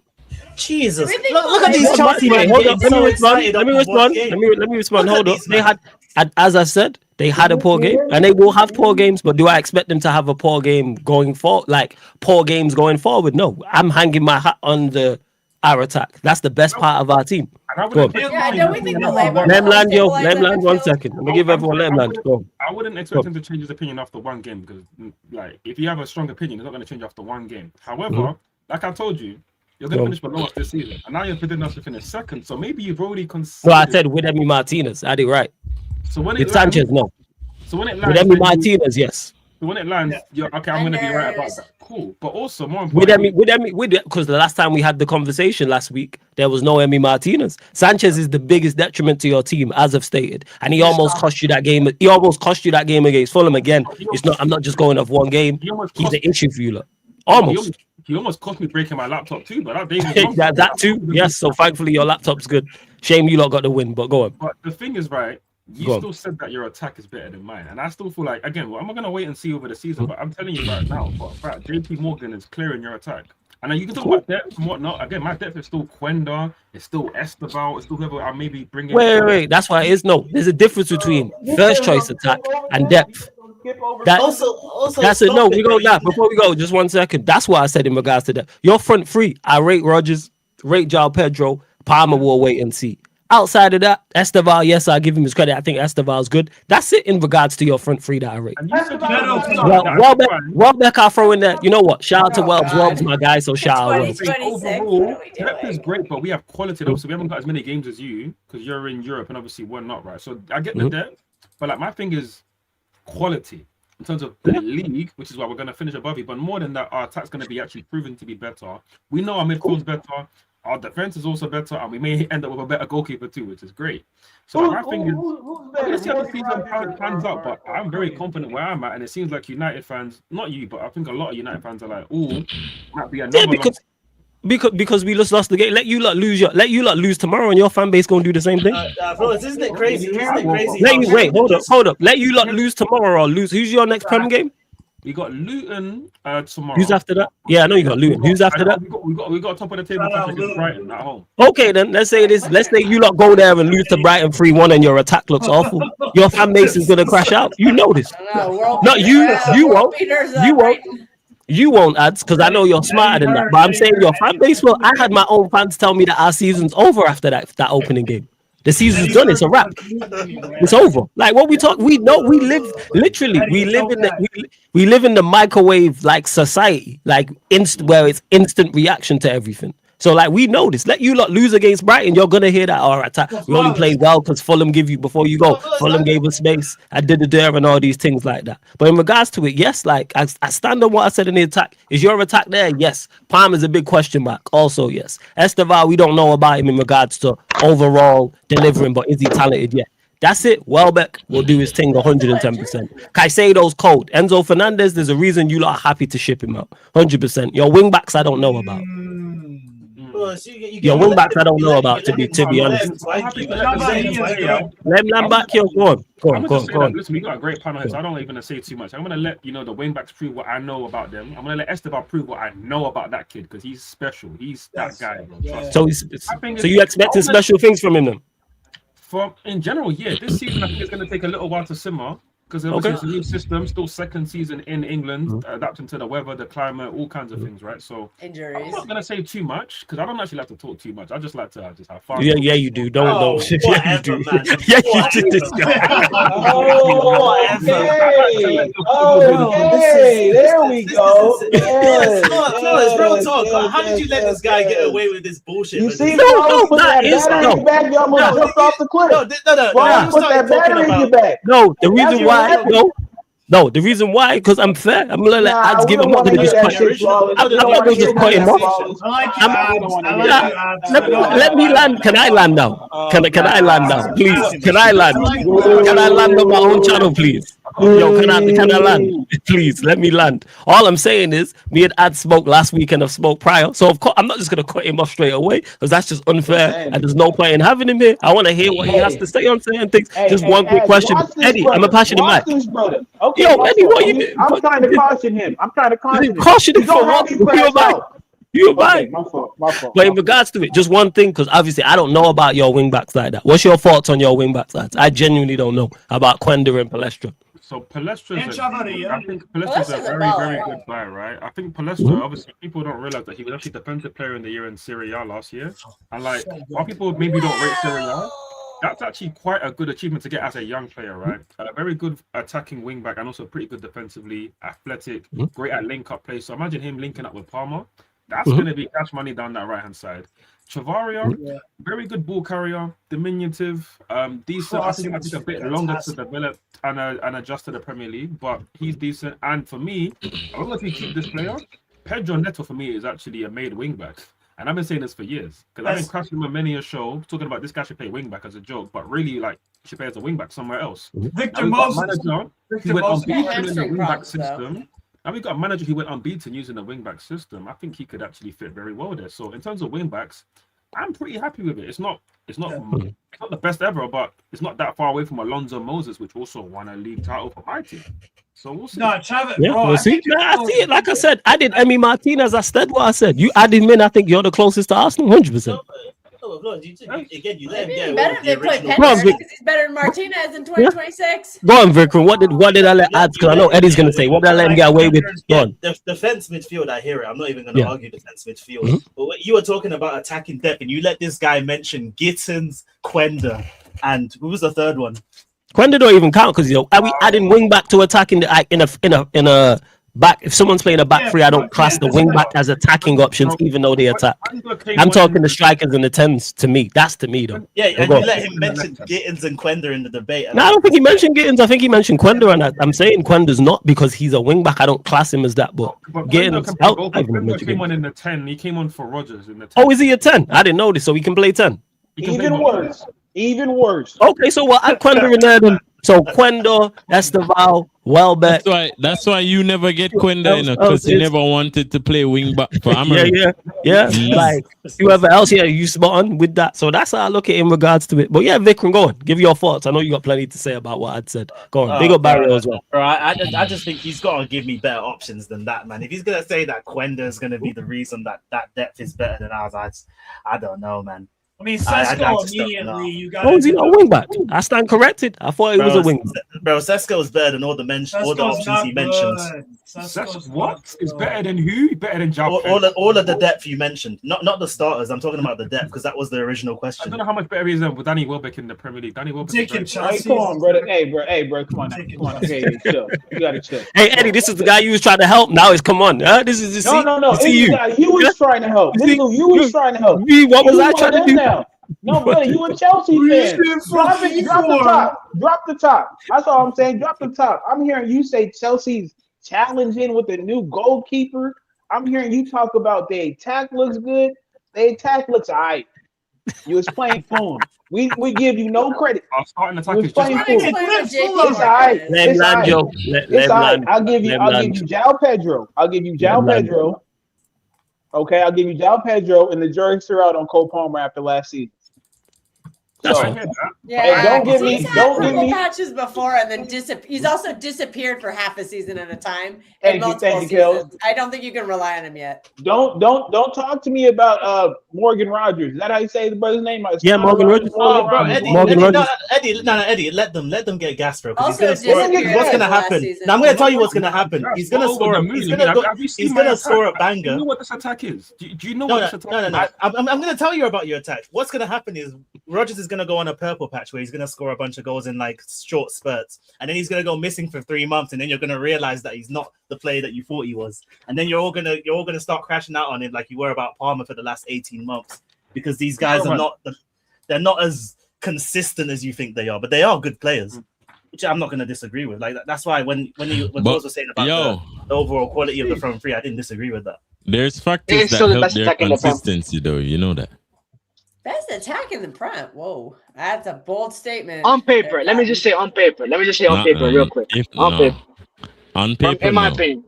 Jesus, look at these Chelsea men. Let me respond. Hold up. They had, as I said, they had a poor game, and they will have poor games. But do I expect them to have a poor game going forward? Like poor games going forward? No, I'm hanging my hat on our attack. That's the best part of our team. Don't we think let him land, yo. Let him land 1 second. Let me give everyone let him land. Go. I wouldn't expect him to change his opinion after one game because, like, if you have a strong opinion, it's not going to change after one game. However, like I told you, you're going to finish below us this season, and now you're predicting us to finish second. So maybe you've already considered. No, I said with Emi Martinez. I did right. So when with Sanchez, no. So when it with Emi Martinez, yes. So when it lands, you're okay. I'm going to be right about that. Cool. But also, more With importantly, Emi, because the last time we had the conversation last week, there was no EMI Martinez. Sanchez is the biggest detriment to your team, as I've stated, and he almost cost you that game. He almost cost you that game against Fulham again. It's not. I'm not just going off one game. He's the issue for you, look. Almost. He almost cost me breaking my laptop too, but that day was that too. Yes. So thankfully your laptop's good. Shame you lot got the win, but go on. But the thing is, right? You still said that your attack is better than mine, and I still feel like, again, well, I'm gonna wait and see over the season. But I'm telling you right now, for a fact, JP Morgan is clearing your attack. And then you can talk about depth and whatnot. Again, my depth is still Quenda, it's still Esteval, it's still whoever I maybe bring in. Wait. That's why it is no. There's a difference between first choice attack and depth. That's it. No, we go that. Before we go, just 1 second. That's what I said in regards to that. Your front three, I rate Rodgers, rate João Pedro, Palmer will wait and see. Outside of that, Esteval, yes, I give him his credit. I think Esteval's good. That's it in regards to your front three that I rate. Welbeck, I'll throw in there. You know what? Shout out to Welbs. Welbs, my guy, so shout out Welbs. Overall, depth is great, but we have quality. Obviously, we haven't got as many games as you because you're in Europe and obviously we're not, right? So I get the depth, but like my thing is quality in terms of the league, which is why we're going to finish above you. But more than that, our attack's going to be actually proven to be better. We know our midfield's better. Our defense is also better, and we may end up with a better goalkeeper too, which is great. So my thing is, let's see how the season pans out. But I'm very confident where I'm at, and it seems like United fans, not you, but I think a lot of United fans are like, "Oh, might be another." Because we just lost the game. Let you lot lose tomorrow, and your fan base gonna do the same thing. Isn't it crazy? Hold up. Let you lot lose tomorrow or lose. Who's your next Prem game? We got Luton tomorrow. Who's after that? Yeah, I know you got Luton. Who's after that? We got top of the table against Brighton at home. Okay, then let's say this. Let's say you lot go there and lose to Brighton 3-1, and your attack looks awful. Your fan base is gonna crash out. You know this. Not you. You won't. You won't. You won't, ads, because I know you're smarter than that. But I'm saying your fan base will. I had my own fans tell me that our season's over after that opening game. The season's done. It's a wrap. It's over. Like what we talk, we know we live literally. We live in the microwave like society, like where it's instant reaction to everything. So like we know this. Let you lot lose against Brighton, you're gonna hear that. All right, we only played well because Fulham give you before you go. Fulham gave us space. I did the dare and all these things like that. But in regards to it, yes, like I stand on what I said in the attack. Is your attack there? Yes. Palmer's a big question mark. Also, yes. Esteval, we don't know about him in regards to overall delivering, but is he talented? Yeah. That's it. Welbeck will do his thing 110%. Caicedo's cold. Enzo Fernandez, there's a reason you lot are happy to ship him out. 100%. Your wing backs, I don't know about. Your wing backs, I don't know about, to be honest. Let him land back here. Go on. Listen, we got a great panel here, so I don't even want to say too much. I'm going to let the wing backs prove what I know about them. I'm going to let Esteban prove what I know about that kid because he's special. He's that guy. Bro. So you expecting special things from him then? In general, yeah. This season, I think it's going to take a little while to simmer because it's a new system, still second season in England, adapting to the weather, the climate, all kinds of things, right? So injuries. I'm not going to say too much because I don't actually like to talk too much. I just like to just have fun. Yeah, you do. Don't. Yeah, you do. Yeah, you do. This guy. Okay, there we go. Fellas, real talk. How did you let this guy get away with this bullshit? You see, no, that is no. Back, you almost jumped off the cliff. No. Put that battery in your back. No, the reason why. No, the reason why, because I'm fair. I'm gonna let ads give him up to just cut him. I'm not gonna just cut him off. Let me land. Can I land now? Can I land now? Please. Can I land? Can I land on my own channel, please? Yo, can I land? Please, let me land. All I'm saying is, me and Ad spoke last week and I've spoke prior. So of course, I'm not just gonna cut him off straight away because that's just unfair and there's no point in having him here. I want to hear what he has to say on certain things. Just one quick question, Eddie. I'm a passionate man. Okay, yo, Eddie, what you doing? I'm trying to caution him. Caution him for what? You're right. My fault. But in regards to it, just one thing, because obviously I don't know about your wing backs like that. What's your thoughts on your wing backs? I genuinely don't know about Quenda and Palestra. So Palestra's I think Palestra's a very, very good guy, right? I think Palestra, obviously, people don't realize that he was actually defensive player in the year in Serie A last year. And like, while people maybe don't rate Serie A, that's actually quite a good achievement to get as a young player, right? A very good attacking wing back and also pretty good defensively, athletic, great at link up play. So imagine him linking up with Palmer. That's going to be cash money down that right hand side. Chavaria, very good ball carrier, diminutive, decent. I think it might take a bit longer to develop and adjust to the Premier League, but he's decent. And for me, as long as we keep this player, Pedro Neto for me is actually a made wing back. And I've been saying this for years because I've been crashing him on many a show talking about this guy should play wing back as a joke, but really like he should play as a wing back somewhere else. Victor Moses, he went unbeaten in the wing back system. And we got a manager who went unbeaten using the wing back system. I think he could actually fit very well there. So in terms of wing backs, I'm pretty happy with it. It's not the best ever, but it's not that far away from Alonso Moses, which also won a league title for my team. So we'll see. No, Chavez, Yeah, bro, we'll see. I see it. Like I said, I did Emi Martinez. I said what I said. You added him in. I think you're the closest to Arsenal, 100%. Again, you let him get better if they play Go on, Penrith Vic. because he's better than Martinez in 2026. Go on, Vikram. What did I let add? Because I know Eddie's gonna say. What did I let him get away with? Go on. The defense midfield, I hear it. I'm not even going to argue defense midfield. But what you were talking about attacking depth, and you let this guy mention Gittins, Quenda, and who was the third one? Quenda don't even count because are we adding wing back to attacking in a back? If someone's playing a back three, I don't class the wing back as attacking options, even though they attack. I'm talking the strikers and the tens. To me, that's to me though. Yeah, and you let him mention Gittins and Quenda in the debate. No, I don't think he mentioned Gittins. I think he mentioned Quenda, and I'm saying Quenda's not because he's a wing back. I don't class him as that, but Gittins. Quenda came on in the 10. He came on for Rodgers in the 10. Oh, is he a 10? I didn't know this, so he can play 10. Even worse. Okay, so we'll add Quenda in there then. So Quenda, Esteval, Welbeck. That's why you never get Quenda in because you never wanted to play wing back for Amarin. Yeah. Like whoever else, you spot on with that. So that's how I look at it in regards to it. But yeah, Vikram, go on. Give your thoughts. I know you got plenty to say about what I'd said. Go on. Big up Barrio as well. Bro, I just think he's got to give me better options than that, man. If he's gonna say that Quenda is gonna be the reason that depth is better than ours, I don't know, man. I mean, Sesko immediately, you got. Oh, is he not a wing back? I stand corrected. I thought he was a wing back. Bro, Sesko is better than all the options he mentioned. What is better than who? Better than João? All of the depth you mentioned, not the starters. I'm talking about the depth because that was the original question. I don't know how much better he is than Danny Welbeck in the Premier League. Danny Welbeck. Come on, brother. Hey, bro. Come on. Okay, chill. You gotta chill. Hey, Eddie, this is the guy you was trying to help. Now it's come on. This is no. You was trying to help. You was trying to help. What was I trying to do? No, brother, you a Chelsea fan. Drop the top. That's all I'm saying. Drop the top. I'm hearing you say Chelsea's challenging with a new goalkeeper. I'm hearing you talk about the attack looks good. The attack looks all right. You was playing phone. We give you no credit. Our starting attack is playing just phone. It's all right. It's all right. I'll give you João Pedro. Pedro. Okay, I'll give you João Pedro, and the jury's still out on Cole Palmer after last season. That's so, right. Yeah, don't give me patches before, and then he's also disappeared for half a season at a time. Thank you, Kel. I don't think you can rely on him yet. Don't talk to me about Morgan Rogers. Is that how you say the brother's name? Yeah, Morgan Rogers. Eddie, let them get gas, bro. What's gonna happen? Now I'm gonna tell you what's gonna happen. He's gonna score a banger. Do you know what this attack is? Do you know what this attack is? No. I'm gonna tell you about your attack. What's gonna happen is Rogers is gonna go on a purple patch where he's gonna score a bunch of goals in like short spurts, and then he's gonna go missing for 3 months, and then you're gonna realize that he's not the player that you thought he was, and then you're all gonna start crashing out on him like you were about Palmer for the last 18 months because these guys they're not as consistent as you think they are, but they are good players, which I'm not gonna disagree with. Like that's why when those were saying about the overall quality of the front three, I didn't disagree with that. There's factors that help their consistency, though. You know that. Best attack in the front. Whoa, that's a bold statement. On paper, let me just say on paper real quick. On paper, in my opinion.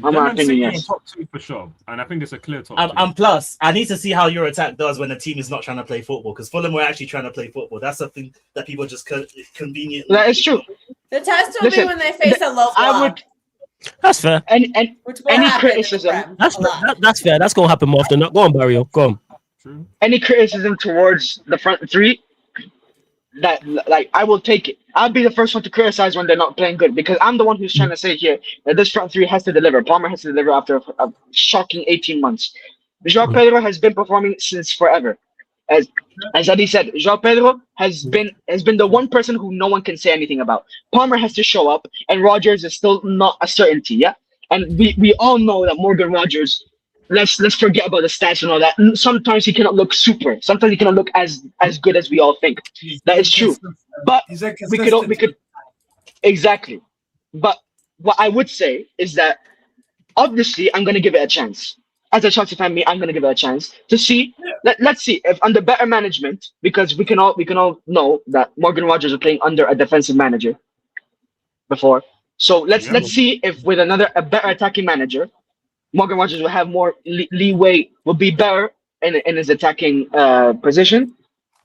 Yes. Top two for sure, and I think it's a clear top two. And plus, I need to see how your attack does when the team is not trying to play football, because Fulham were actually trying to play football. That's something that people just conveniently. That is true. The test will be when they face a low block. That's fair. And any criticism. That's fair. That's gonna happen more often. Go on, Barrio. Go on. Any criticism towards the front three, that like I will take it. I'll be the first one to criticize when they're not playing good, because I'm the one who's trying to say here that this front three has to deliver. Palmer has to deliver after a shocking 18 months. João Pedro has been performing since forever. As Eddie said, João Pedro has been the one person who no one can say anything about. Palmer has to show up, and Rodgers is still not a certainty. Yeah, and we all know that Morgan Rodgers let's forget about the stats and all that. Sometimes he cannot look super. Sometimes he cannot look as good as we all think. That is true. But we could exactly. But what I would say is that obviously I'm gonna give it a chance. As a Chelsea fan, I'm gonna give it a chance to see. Let's see if under better management, because we can all know that Morgan Rodgers was playing under a defensive manager before. So let's see if with a better attacking manager, Morgan Rodgers will have more leeway, will be better in his attacking position.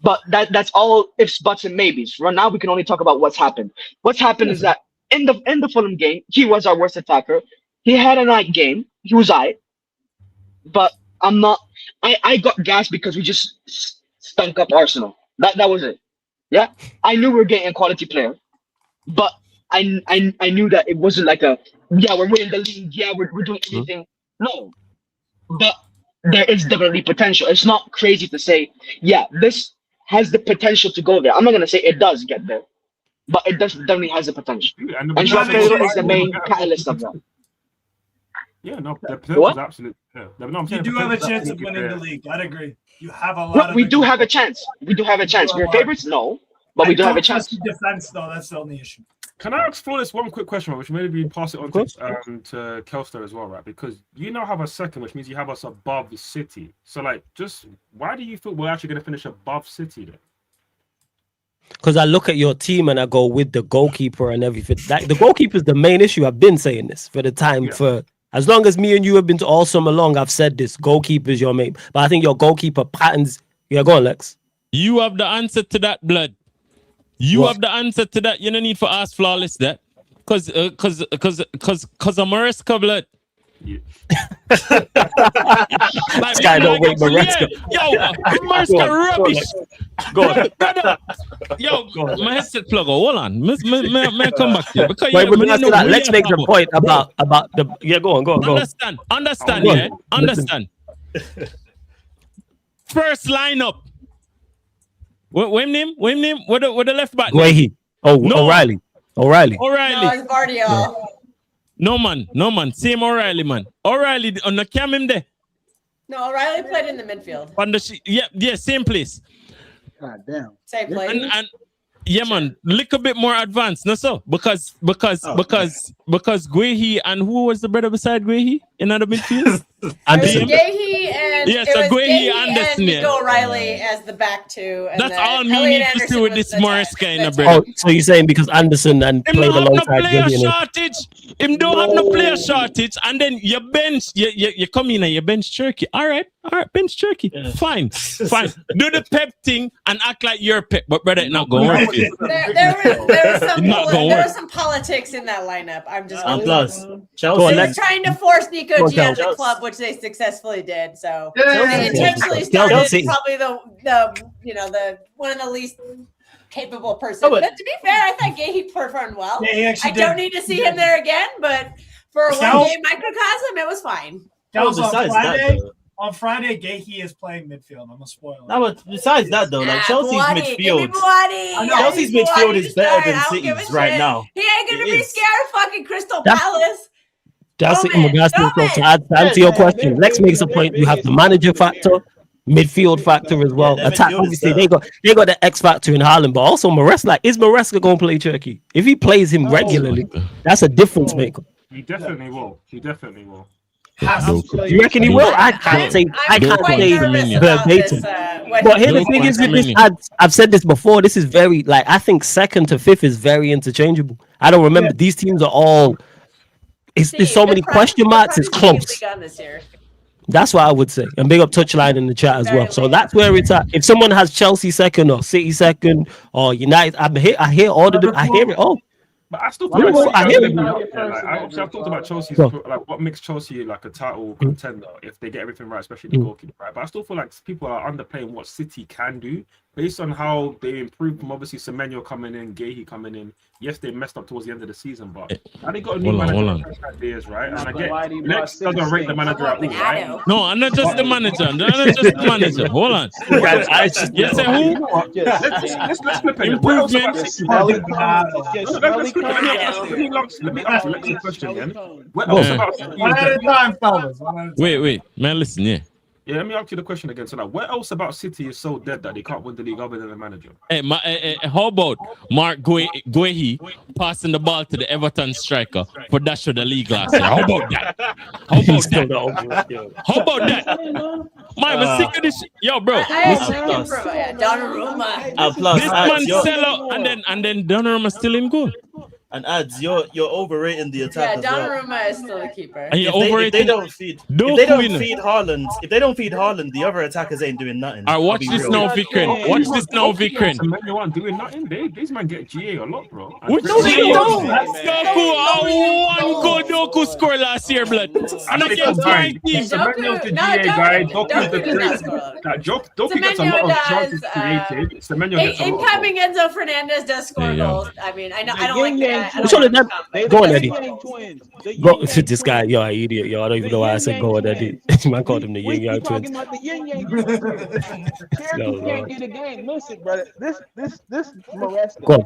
But that's all ifs, buts, and maybes. Right now, we can only talk about what's happened. What's happened is that in the Fulham game, he was our worst attacker. He had a night game. He was but I'm not. I got gassed because we just stunk up Arsenal. That was it. Yeah, I knew we were getting a quality player, but I knew that it wasn't like we're winning the league. Yeah, we're doing everything. No, but there is definitely potential. It's not crazy to say, this has the potential to go there. I'm not gonna say it does get there, but it definitely has the potential. And Joao Pedro is the main catalyst of that. Yeah, no, the potential is absolute. Yeah. You do have a chance of winning the league. I'd agree. You have a lot. We do have a chance. We do have a chance. We're favorites, no, but we do have a chance. Defense, though, that's the only issue. Can I explore this one quick question, which maybe pass it on to Kelster as well, right? Because you now have a second, which means you have us above the City. So, just why do you feel we're actually going to finish above City then? Because I look at your team and I go with the goalkeeper and everything. The goalkeeper is the main issue. I've been saying this for the time for as long as me and you have been to all summer long. I've said this: goalkeeper is your main. But I think your goalkeeper patterns. Yeah, go on, Lex. You have the answer to that, blood. You have the answer to that. You don't need for ask Flawless that. Cause I'm a Maresca, blood. Yeah. This guy don't wait Maresca. Yo, Maresca rubbish. Go on. Yo, my headset plug. Hold on. May come back here. Because wait, let's make the point about the. Yeah, go on. Understand. Yeah, understand. First lineup. What name? What the left back? Guehi. Oh, no. O'Reilly. No, it's Guardiola. No man. Same O'Reilly, man. O'Reilly on the cam him there. No, O'Reilly played in the midfield. On the same place. God damn. Same place. And yeah, man, little bit more advanced, no so because Guehi and who was the brother beside Guehi in the midfield? Anderson. Guehi and Guehi Anderson, and O'Reilly as the back two. And that's all me need to see with this Maresca in the brother. Oh, so you're saying because Anderson and played alongside Guehi? Him don't have no player shortage, and then you bench, you come in and you bench Turkey. All right, bench Turkey. Yeah. Fine. Do the Pep thing and act like you're Pep, but brother, it's not going to work. There was some politics in that lineup. I'm just plus Chelsea was trying to force Nico G out of the club, which they successfully did. So they intentionally started probably the one of the least capable person. But to be fair, I thought Guehi performed well. Yeah, I don't need to see him there again, but for a one-game microcosm, it was fine. On Friday, Guehi is playing midfield. I'm a spoiler. No, but besides that, though, Chelsea's midfield. Chelsea's midfield is better than City's right now. He ain't gonna be scared of fucking Crystal Palace. That's it. To answer your question, Lex makes a point. You have the manager factor, midfield factor as well. Attack, obviously, they got the X factor in Haaland, but also Maresca. Is Maresca going to play Turkey? If he plays him regularly, that's a difference maker. He definitely will. You reckon he will? I can't say verbatim. But here the thing is with this, I've said this before. This is very I think second to fifth is very interchangeable. I don't remember these teams are all. There's so many question marks. It's close. That's what I would say. And big up Touchline in the chat as well. So that's where it's at. If someone has Chelsea second or City second or United, I hear all of them. I hear it all. But I still feel I've talked about Chelsea. What makes Chelsea a title contender if they get everything right, especially the goalkeeper, right? But I still feel like people are underplaying what City can do based on how they improved from obviously Semenyo coming in, Gahey coming in. Yes, they messed up towards the end of the season, but now they got a new manager. Ideas, right? And I get Lex doesn't rate the manager at all, right? No, I'm not just the manager. I'm not just the manager. Hold on. You say who? Let's flip it. Improvement. Let me ask Lex a question then. What else about City? One at a time, fellas. Wait, man, listen, yeah. Yeah, let me ask you the question again. So, like, what else about City is so dead that they can't win the league other than the manager? Hey, how about Mark Guehi passing the ball to the Everton striker for dash of the league last year? How about that? How about that? Man, I'm sick of this. Yo, bro. Donnarumma. This man sell out, and then Donnarumma still in goal. And ads, you're overrating the attack. Yeah, Donnarumma is still the keeper. If they don't feed Haaland, the other attackers ain't doing nothing. Alright, watch this now, Vikren. Watch this now, Vikren. You aren't doing nothing. These man get GA a lot, bro. Which Doku? One goal Doku scored last year, blood. And against my team. Semenyo's the GA guy. Doku's the Doku gets a lot of chances created. Semenyo gets a lot. Incoming Enzo Fernandez does score goals. I mean, I don't like that. Which one of them? Go on, Eddie. Go to this guy. Yo, I idiot. Yo, I don't even know why I said go on, Eddie. Man called him the Yin Yang Twins. Can't get a game. Listen, brother. This Maresca. Go on.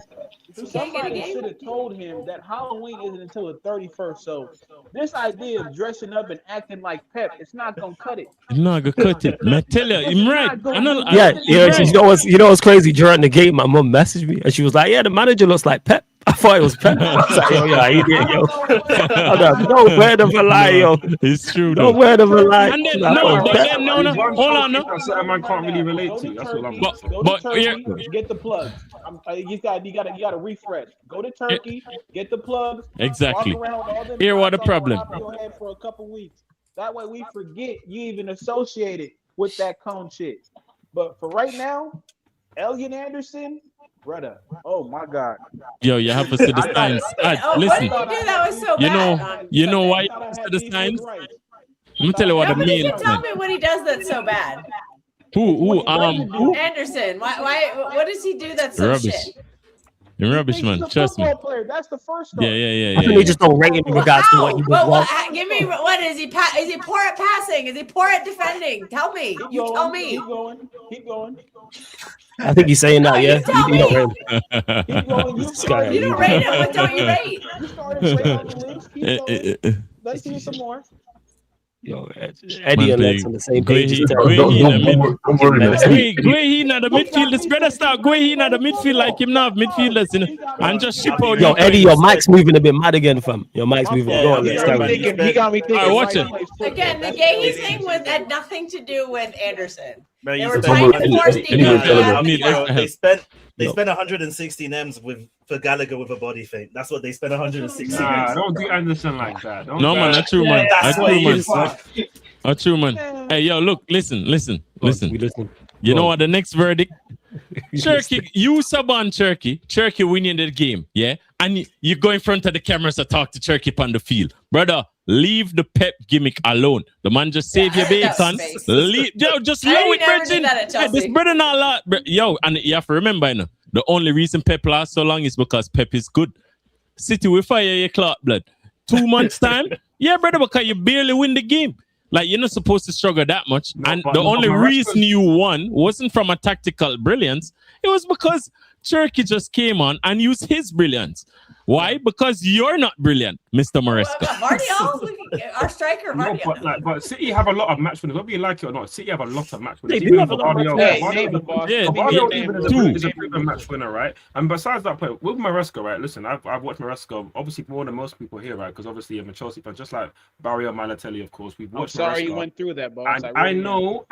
Somebody should have told him that Halloween isn't until the 31st. So this idea of dressing up and acting like Pep, it's not gonna cut it. It's not gonna cut it. Man, tell you, I'm right. You know what's crazy? During the game, my mom messaged me and she was like, "Yeah, the manager looks like Pep." I thought it was Pep. I was like, "Yo, I idiot, yo." No word of a lie, yo. It's true. No word of a lie. And then, no. Hold on, no. Certain man can't really relate to. That's what I'm. But get the plugs. You gotta refresh. Go to Turkey, get the plugs. Exactly. Walk around with all them Here, what the problem? Your head for a couple weeks. That way we forget you even associated with that cone shit. But for right now, Elliot Anderson, brother. Oh my God. Yo, you have to see the signs. Listen. What did you do that was so bad? You know why you have to see the signs? Let me tell you what I mean. You can tell me what he does that's so bad. Who? Anderson. Why? What does he do that's so rubbish. shit? You're rubbish, man. Trust me. Player. That's the first. Yeah. I think they just don't rate him in regards to what he does. Give me what is he? Is he poor at passing? Is he poor at defending? Tell me. Tell me. Keep going. I think he's saying that. Yeah, you don't rate him. You don't rate him. What don't you rate? Let's see some more. Yo, Eddie and Lex on the same page. Guehi in the midfield. This better start Guehi in the midfield like him now. Midfielders, and just ship out. Yo, Eddie, your mic's moving a bit mad again, fam. Your mic's moving. Go on, let's carry. He got me thinking. All right, watch it. Again, the Gahey thing had nothing to do with Anderson. They were trying to force They spent 116 M's for Gallagher with a body feint. That's what they spent 116. Nah, don't do Anderson like that. No, man, that's true, man. That's true, man. Hey, yo, look, listen. You know what? The next verdict, Turkey. You sub on Turkey winning the game, yeah, and you go in front of the cameras to talk to Turkey on the field, brother. Leave the Pep gimmick alone. The man just save your bacon. Just allow it, Bridget. This brother not a lot. Yo, and you have to remember, you know, the only reason Pep lasts so long is because Pep is good. City will fire your clock blood. 2 months time, yeah, brother, because you barely win the game. Like, you're not supposed to struggle that much. And the only reason you won wasn't from a tactical brilliance. It was because Turkey just came on and used his brilliance. Why? Because you're not brilliant, Mr. Maresca. Our striker, no, but City have a lot of match winners. Whether you like it or not, City have a lot of match winners. They do have a lot of is a proven match winner, right? And besides that point, with Maresca, right? Listen, I've watched Maresca obviously more than most people here, right? Because obviously I'm a Chelsea fan, just like Barry or Malatelli, of course. We've watched. I'm sorry you went through that, boss. And I know.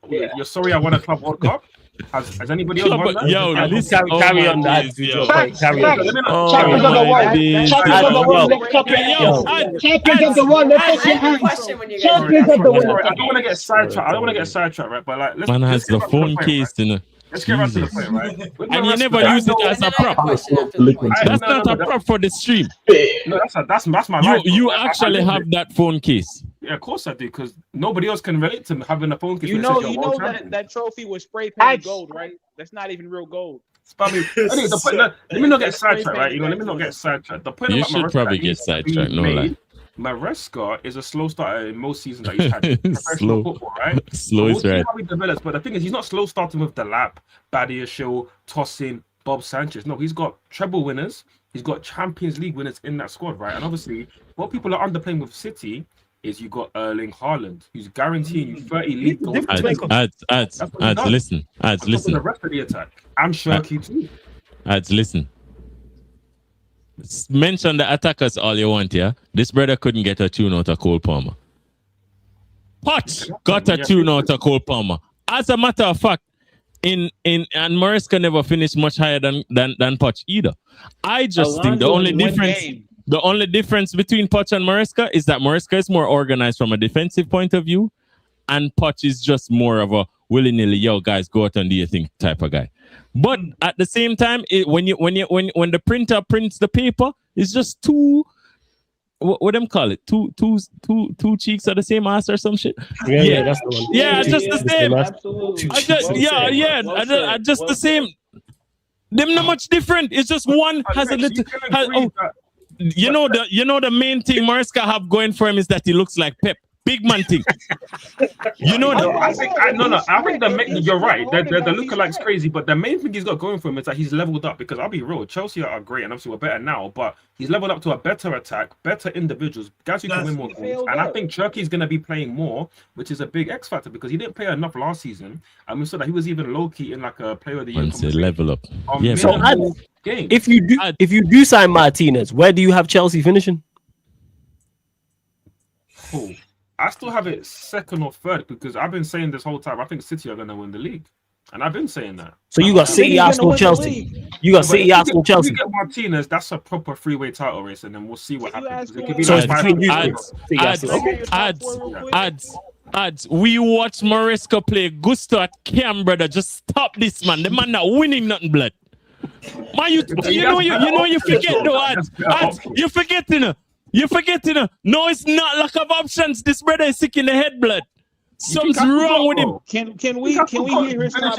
You're sorry I won a Club World Cup. Has anybody else won that? Yo, carry on that. Champions of the world. Champions of the world. Let's your hands. Champions of the world. I don't want to get sidetracked. Right? But like, man has the phone case, you know. Let's get right to the point, right? And you never use it as a prop. That's not a prop for the stream. No, that's my. You actually have that phone case. Yeah, of course I do, because nobody else can relate to having a phone case. You know that trophy was spray painted gold, right? That's not even real gold. Anyway, let me not get sidetracked, right? Let me not get sidetracked. The point You about should Maresca probably that get needs to be sidetracked, no lie. made, Maresca is a slow starter in most seasons that he's had in professional Slow. football, right? Slow We'll is see right. how he develops, but the thing is, he's not slow starting with the lap, Badia Show, Tosin, Bob Sanchez. No, he's got treble winners. He's got Champions League winners in that squad, right? And obviously, what people are underplaying with City is you got Erling Haaland, who's guaranteeing you 30 league goals. Ads, listen. The rest of the attack. And Shirky too. Ads, listen. Mention the attackers all you want, yeah? This brother couldn't get a tune out of Cole Palmer. Potch got a tune out of Cole Palmer. As a matter of fact, and Maresca never finished much higher than Potch either. I just think the only difference between Potch and Maresca is that Maresca is more organized from a defensive point of view, and Potch is just more of a willy-nilly, yo guys, go out and do your thing type of guy. But at the same time, when the printer prints the paper, it's just two. What them call it? Two cheeks of the same ass or some shit. Yeah, that's the one. Yeah, just the same. Absolutely. Just the same. Them not much different. It's just one has a little. You know the main thing Maresca have going for him is that he looks like Pep. Big man thing. You know that. I think you're right. The lookalike's crazy, but the main thing he's got going for him is that he's leveled up. Because I'll be real, Chelsea are great, and obviously we're better now. But he's leveled up to a better attack, better individuals, guys who can win more goals. And I think Cherky's going to be playing more, which is a big X factor because he didn't play enough last season, and we saw that he was even low key in like a player of the year. Level up. Yeah. So if you do sign Martinez, where do you have Chelsea finishing? Cool. I still have it second or third because I've been saying this whole time I think City are going to win the league, and I've been saying that. So you got City, Arsenal, Chelsea. You got City, Arsenal, Chelsea. If we get Martinez, that's a proper three-way title race, and then we'll see what happens. It could be So like ads. We watch Maresca play Gusto at Cam, brother. Just stop this man. The man not winning nothing, blood. Man, you forget though, ads. You forgetting. You're forgetting. No, it's not lack of options. This brother is sick in the head, blood. Something's wrong with him. Can we hear his top?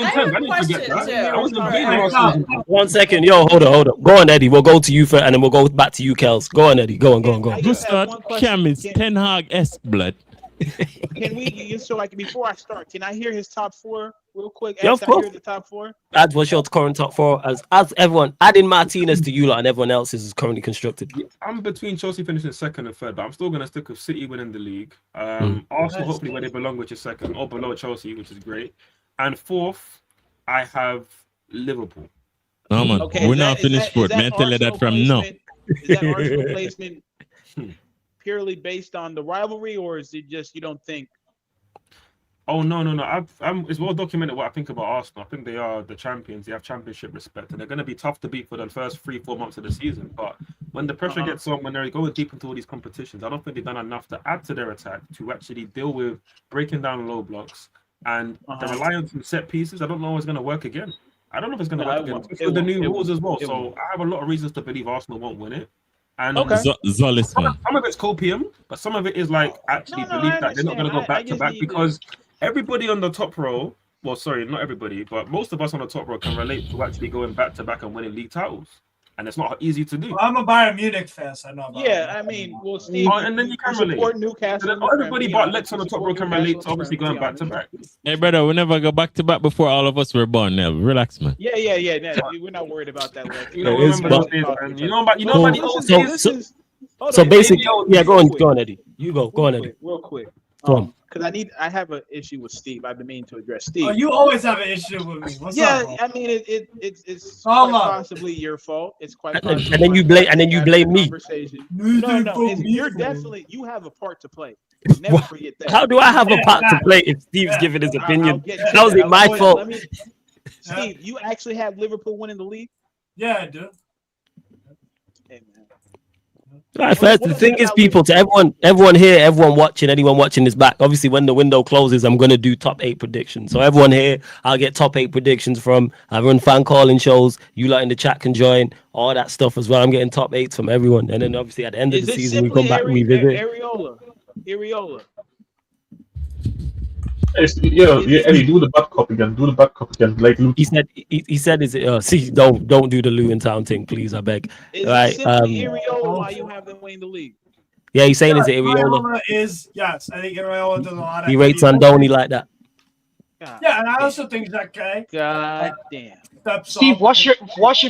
One second, yo, hold on. Go on, Eddie. We'll go to you first, and then we'll go back to you, Kels. Go on, Eddie. Go on. Gustav Cam is Ten Hag-esque, blood. Can we? So, like, before I start, can I hear his top four real quick? Yeah, of course. Hear the top four. Add what's your current top four as everyone adding Martinez to you lot and everyone else is currently constructed. I'm between Chelsea finishing second and third, but I'm still going to stick with City winning the league. Arsenal hopefully where they belong, which is second, or below Chelsea, which is great. And fourth, I have Liverpool. No man, we're not finished fourth. Man, tell you that from now. Is that Arsenal placement purely based on the rivalry, or is it just you don't think? Oh no! It's well documented what I think about Arsenal. I think they are the champions. They have championship respect, and they're going to be tough to beat for the first 3-4 months of the season. But when the pressure gets on, when they're going deep into all these competitions, I don't think they've done enough to add to their attack to actually deal with breaking down low blocks and the reliance on set pieces. I don't know if it's going to work again. I don't know if it's going to work again with the new rules as well. So I have a lot of reasons to believe Arsenal won't win it. And some of it's copium, but some of it is like actually believe that they're not going to go back to back because everybody on the top row, well, sorry, not everybody, but most of us on the top row can relate to actually going back to back and winning league titles. And it's not easy to do. Well, I'm a Bayern Munich fan, so I know about that. I mean, well, Steve, and then you can relate. Newcastle. So everybody but Lex on the top row can relate to obviously going back to back. Hey, brother, we never go back to back before all of us were born. Now, relax, man. Yeah. We're not worried about that. Lex. You know about the old days. So basically, yeah, go on, Eddie. You go on, Eddie. Real quick. Go on. Because I have an issue with Steve. I've been meaning to address Steve. Oh, you always have an issue with me. What's up, bro? I mean, it's quite possibly your fault. It's quite and then you blame me. No, you're definitely you have a part to play. Never forget that. How do I have a part to play if Steve's giving his opinion? How is it my fault? Steve, you actually have Liverpool winning the league? Yeah, I do. Right, first, the thing is, people, to everyone here, everyone watching, anyone watching this back, obviously when the window closes, I'm going to do top 8 predictions. So everyone here, I'll get top 8 predictions from. I run fan calling shows. You lot in the chat can join, all that stuff as well. I'm getting top 8s from everyone. And then obviously at the end of the season, we come back and revisit. Areola. Eddie, do the bad cop again. Do the bad cop again. Like Luke. He said, "Is it? See, don't do the Lewin Town thing, please. I beg." Is Right? it simply Iriola why you have them winning the league? Yeah, he's saying, "Is it Iriola?" Is yes, I think Iriola does a lot of. He rates Andoni like that. Yeah, and I also think that guy. God damn. Steve, wash your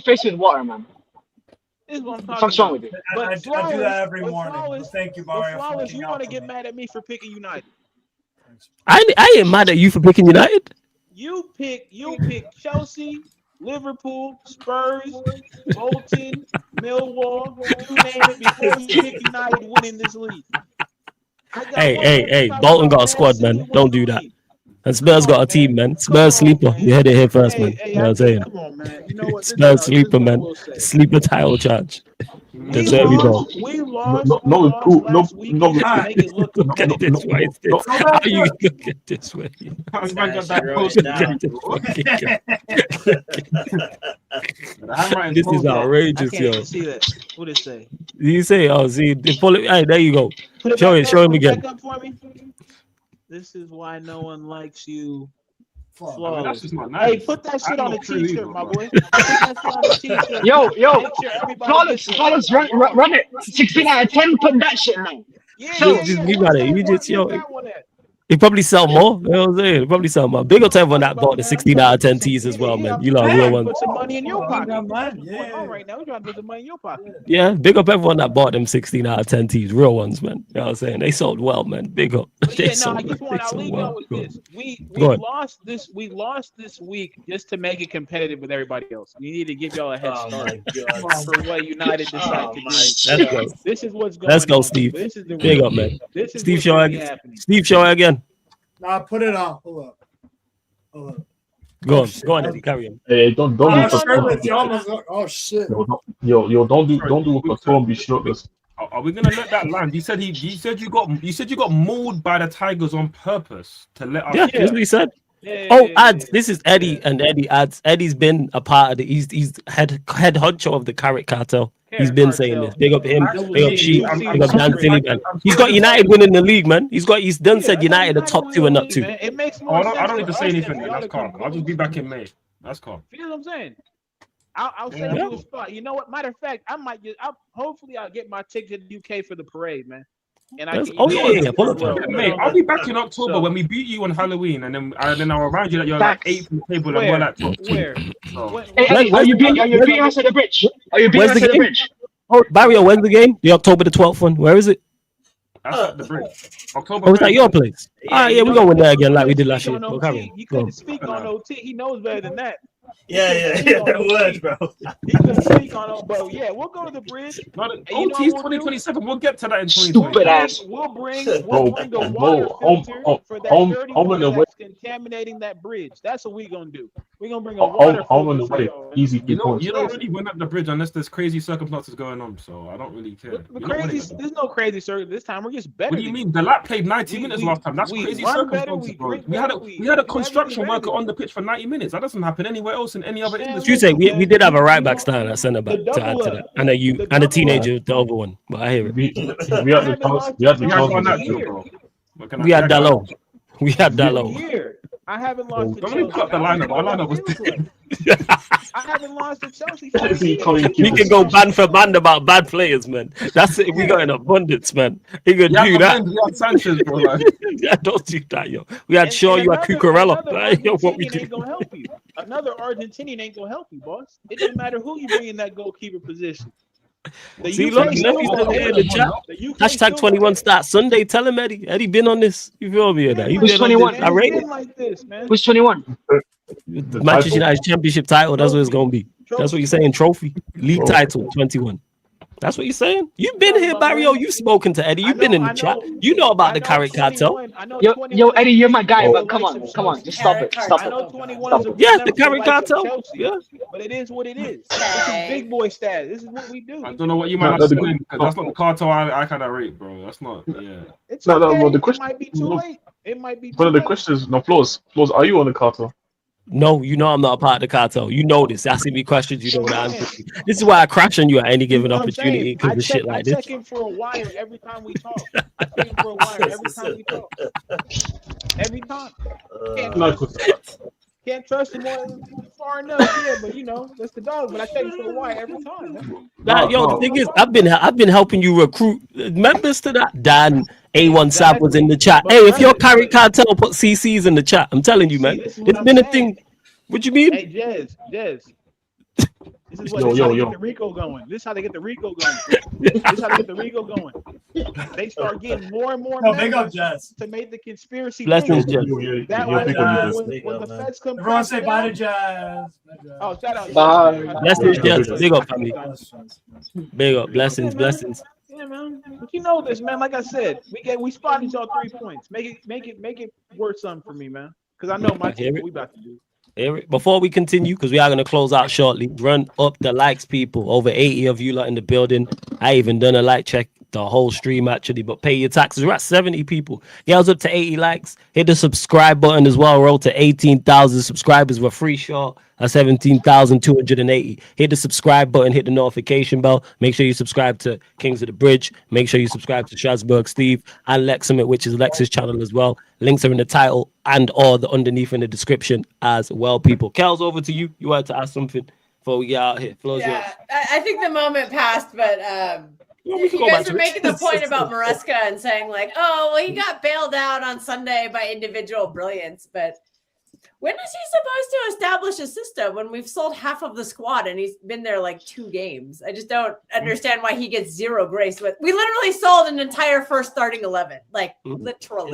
face with water, man. What's wrong with you? I do that every morning. Thank you, Mario. Flawless, you want to get mad at me for picking United? I ain't mad at you for picking United. You pick Chelsea, Liverpool, Spurs, Bolton, Millwall, you name it before you pick United winning this league. Hey, Bolton got a squad, man. Don't do that. And Spurs got a team, man. Spurs sleeper. You heard it here first, man. You know what I'm saying? Come on, man. You know what? Spurs sleeper, man. Sleeper title charge. Deserve it all. We lost last week. Make it look Look at it this way. How you look at this way? This is outrageous, yo. See that? What did it say? You say, oh, see, hey, there you go. Show him again. This is why no one likes you. Hey, put that shit on a t-shirt, my boy. Put that shit on a t-shirt. Yo, Flawless, run it. 16 out of 10, put that shit now. You got it. You just, he probably sell more. You know what I'm saying? He probably sell more. Big up to everyone that bought the 16 out of 10 tees as well, man. You know, real ones. Put some money in your pocket. Right now, we're trying to put the money in your pocket. Yeah, big up everyone that bought them 16 out of 10 tees. Real ones, man. You know what I'm saying? They sold well, man. Big up. I'll leave y'all with this. We lost this week just to make it competitive with everybody else. We need to give y'all a head start for what United decide to do. Let's go. This is what's going Let's go, on. Steve. This is the Big up, man. Steve, show again. Nah, put it on. Hold up. Go on, Eddie. Carry on. Hey, don't do Oh shit. Yo, don't do a control and be shirtless. Are we gonna let that land? You said you got mauled by the Tigers on purpose to let us. Yeah, that's what he said. Ads. This is Eddie, and Eddie adds. Eddie's been a part of the. He's head honcho of the Carrot Cartel. He's been saying this. Big up him. Big up Sheep. Big up Dan Silly, man. He's got United winning the league, man. He's done said United the top 2 and not 2. It makes more sense. I don't need to say anything. That's calm. I'll just be back in May. That's calm. You know what I'm saying? I'll say you a spot. You know what? Matter of fact, hopefully I'll get my ticket to the UK for the parade, man. And Mate, I'll be back in October when we beat you on Halloween, and then I'll remind you that you're like 8th in the table and we're like top 2. Where? Hey, are you beating us at the bridge? Are you beating us at the bridge? Oh, Barrio, when's the game? The October the 12th one. Where is it? That's at the bridge. October. Oh, is that your place? Yeah, we're going to win there again like we did last year. He couldn't speak on OT. He knows better than that. Yeah, that word, bro. He couldn't speak on it, bro. Yeah, we'll go to the bridge. OT's 2027. We'll get to that in 2020. Stupid ass. We'll bring the water filter for that dirty water that's contaminating that bridge. That's what we're gonna do. We're gonna bring a water filter. Easy. You don't really win up the bridge unless there's crazy circumstances going on. So I don't really care. There's no crazy circumstances this time. We're just better. What do you mean? The lap played 90 minutes last time. That's crazy circumstances, bro. We had a construction worker on the pitch for 90 minutes. That doesn't happen anywhere else in any other industry. You say we did have a right back stand at centre back to add to that, and a teenager the other one. But I hear it. We had the chance. We had Dallo. We had Dallo. I haven't lost to Chelsea. Cut the lineup. My lineup was I haven't lost to Chelsea. We can go band for band about bad players, man. That's it. We got in abundance, man. He could do that. We had Sanchez, bro. Yeah, don't do that, yo. We had Shaw, you had Cucurella. Yo, what we do? Another Argentinian ain't gonna help you, boss. It doesn't matter who you bring in that goalkeeper position. See, look, Neffy's in the chat. Hashtag 21 start Sunday. Tell him, Eddie. Eddie been on this. You feel me? Who's 21? I rate it. Who's 21? Manchester United championship title. That's what it's gonna be. That's what you're saying. Trophy, league title, 21. That's what you're saying. You've been here, Barrio. You've spoken to Eddie. You've been in the chat. You know about the Carrot Cartel. Yo, Eddie, you're my guy, but come on, just stop it. Yeah, the Carrot Cartel. Yeah, but it is what it is. This is big boy status. This is what we do. I don't know what you might have to because that's not the cartel I kind of rate, bro. That's not. Yeah. No. The question might be too late. It might be. But the question is, no, Flaws. Are you on the cartel? No, you know I'm not a part of the cartel. You know this. Asking me questions, you know what I'm answering. This is why I crash on you at any given opportunity because of shit like this. I check in for a wire every time we talk. I check in for a wire every time we talk. Every time. Can't trust him far enough, yeah, but you know, that's the dog. But I check in for a wire every time, man. The thing is, I've been helping you recruit members to that. Dan A1 Sab was in the chat. Hey, if your carry cartel, put CCs in the chat. I'm telling you, man. It's been a thing. What you mean? Hey, Jez. This is what how they get the Rico going. This is how they get the Rico going. They start getting more and more members to make the conspiracy. Blessings, Jez. That when the feds come. Everyone say bye to Jazz. Oh, shout out. Blessings, Jez. Big up, family. Big up. Blessings. Yeah, man. But you know this, man. Like I said, we spotted y'all 3 points. Make it worth something for me, man. Because I know my team. What we about to do. Eric, before we continue, because we are going to close out shortly, run up the likes, people. Over 80 of you lot in the building. I even done a like check the whole stream, actually, but pay your taxes. We're at 70 people. Yeah, I was up to 80 likes. Hit the subscribe button as well. We're up to 18,000 subscribers. We're free short at 17,280. Hit the subscribe button. Hit the notification bell. Make sure you subscribe to Kings of the Bridge. Make sure you subscribe to Strasbourg Steve and Lex Summit, which is Lex's channel as well. Links are in the title and or the underneath in the description as well, people. Kels, over to you. You wanted to ask something before we get out here. Floor's yours. I think the moment passed, but you guys were making the point about Maresca and saying like, oh, well, he got bailed out on Sunday by individual brilliance, but when is he supposed to establish a system when we've sold half of the squad and he's been there like 2 games? I just don't understand why he gets zero grace with. We literally sold an entire first starting 11, like literally.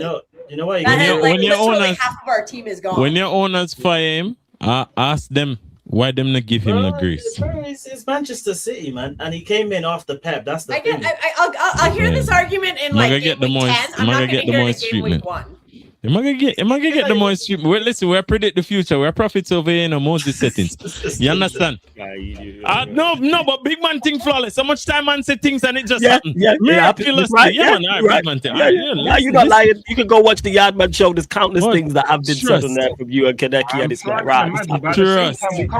You know what? When your owners, half of our team is gone. When your owners fire him, ask them why them not give him the grace. It's Manchester City, man, and he came in after Pep. That's the thing. I'll hear this argument in like game week 10. I'm not going to hear it in game week 1. Am I gonna get the most treatment? Well, listen, we predict the future. We're prophets over here in Moses settings. You understand? No, but big man think flawless. So much time man say things and it just happens. Miraculously. Right. Big man think. You're not lying. You can go watch the Yardman show. There's countless things that have been said on there from you and Kaneki, and it's like, right.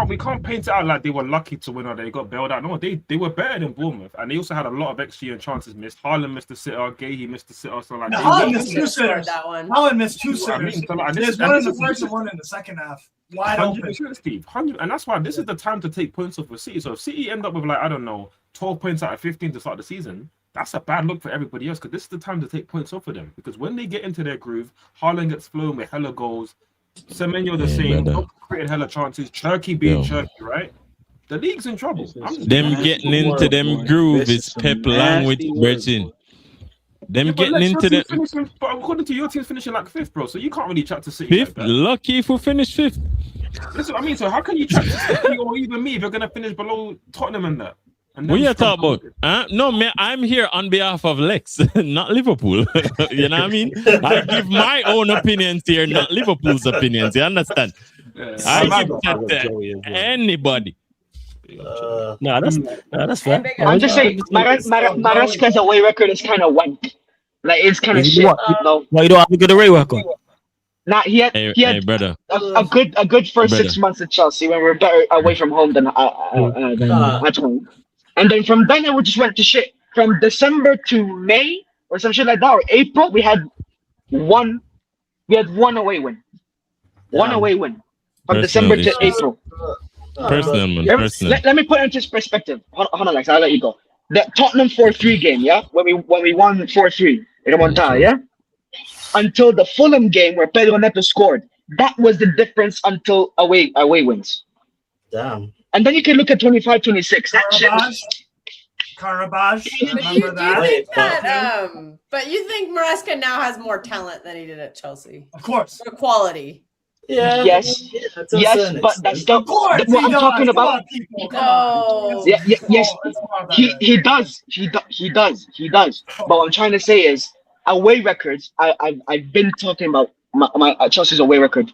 We can't paint it out like they were lucky to win or they got bailed out. No, they were better than Bournemouth, and they also had a lot of XG and chances missed. Haaland missed the sitter. Gahey missed the sitter. So like, Haaland missed 2 sitters. Haaland missed 2 sitters. There's one in the first and one in the second half. Wide open. Steve, and that's why this is the time to take points off for City. So if City end up with like, I don't know, 12 points out of 15 to start the season, that's a bad look for everybody else because this is the time to take points off for them. Because when they get into their groove, Haaland gets flown with hella goals, Semenyo the same, creating hella chances, Cherky being Cherky, right? The league's in trouble. Them getting into them groove is Pep language, Virgin. Them getting into the. But according to your team's finishing like 5th, bro. So you can't really chat to City. 5th? Like lucky if we finish 5th. Listen, I mean, so how can you chat to City or even me if you're gonna finish below Tottenham and that? And what you talking about? No, man, I'm here on behalf of Lex, not Liverpool. You know what I mean? I give my own opinions here, not Liverpool's opinions. You understand? I give that to anybody. That's fair. I'm just saying, Maresca's away record is kind of wank. Like it's kind of shit. No, you don't have a good away record. Nah, he had brother. a good first 6 months at Chelsea when we were better away from home than at home. And then from then we just went to shit. From December to May or some shit like that, or April, we had one away win. One away win from December to April. Let me put it into perspective. Hold on, Alex. I'll let you go. The Tottenham 4-3 game, yeah, when we won 4-3 in Monta, yeah, until the Fulham game where Pedro Neto scored. That was the difference until away wins. Damn. And then you can look at 25-26. That shit. Carabaj. But you think Maresca now has more talent than he did at Chelsea? Of course. Or quality. Yeah. Yes, but that's the what I'm talking about. No. Yes, he does. But what I'm trying to say is away records. I've been talking about my Chelsea's away record.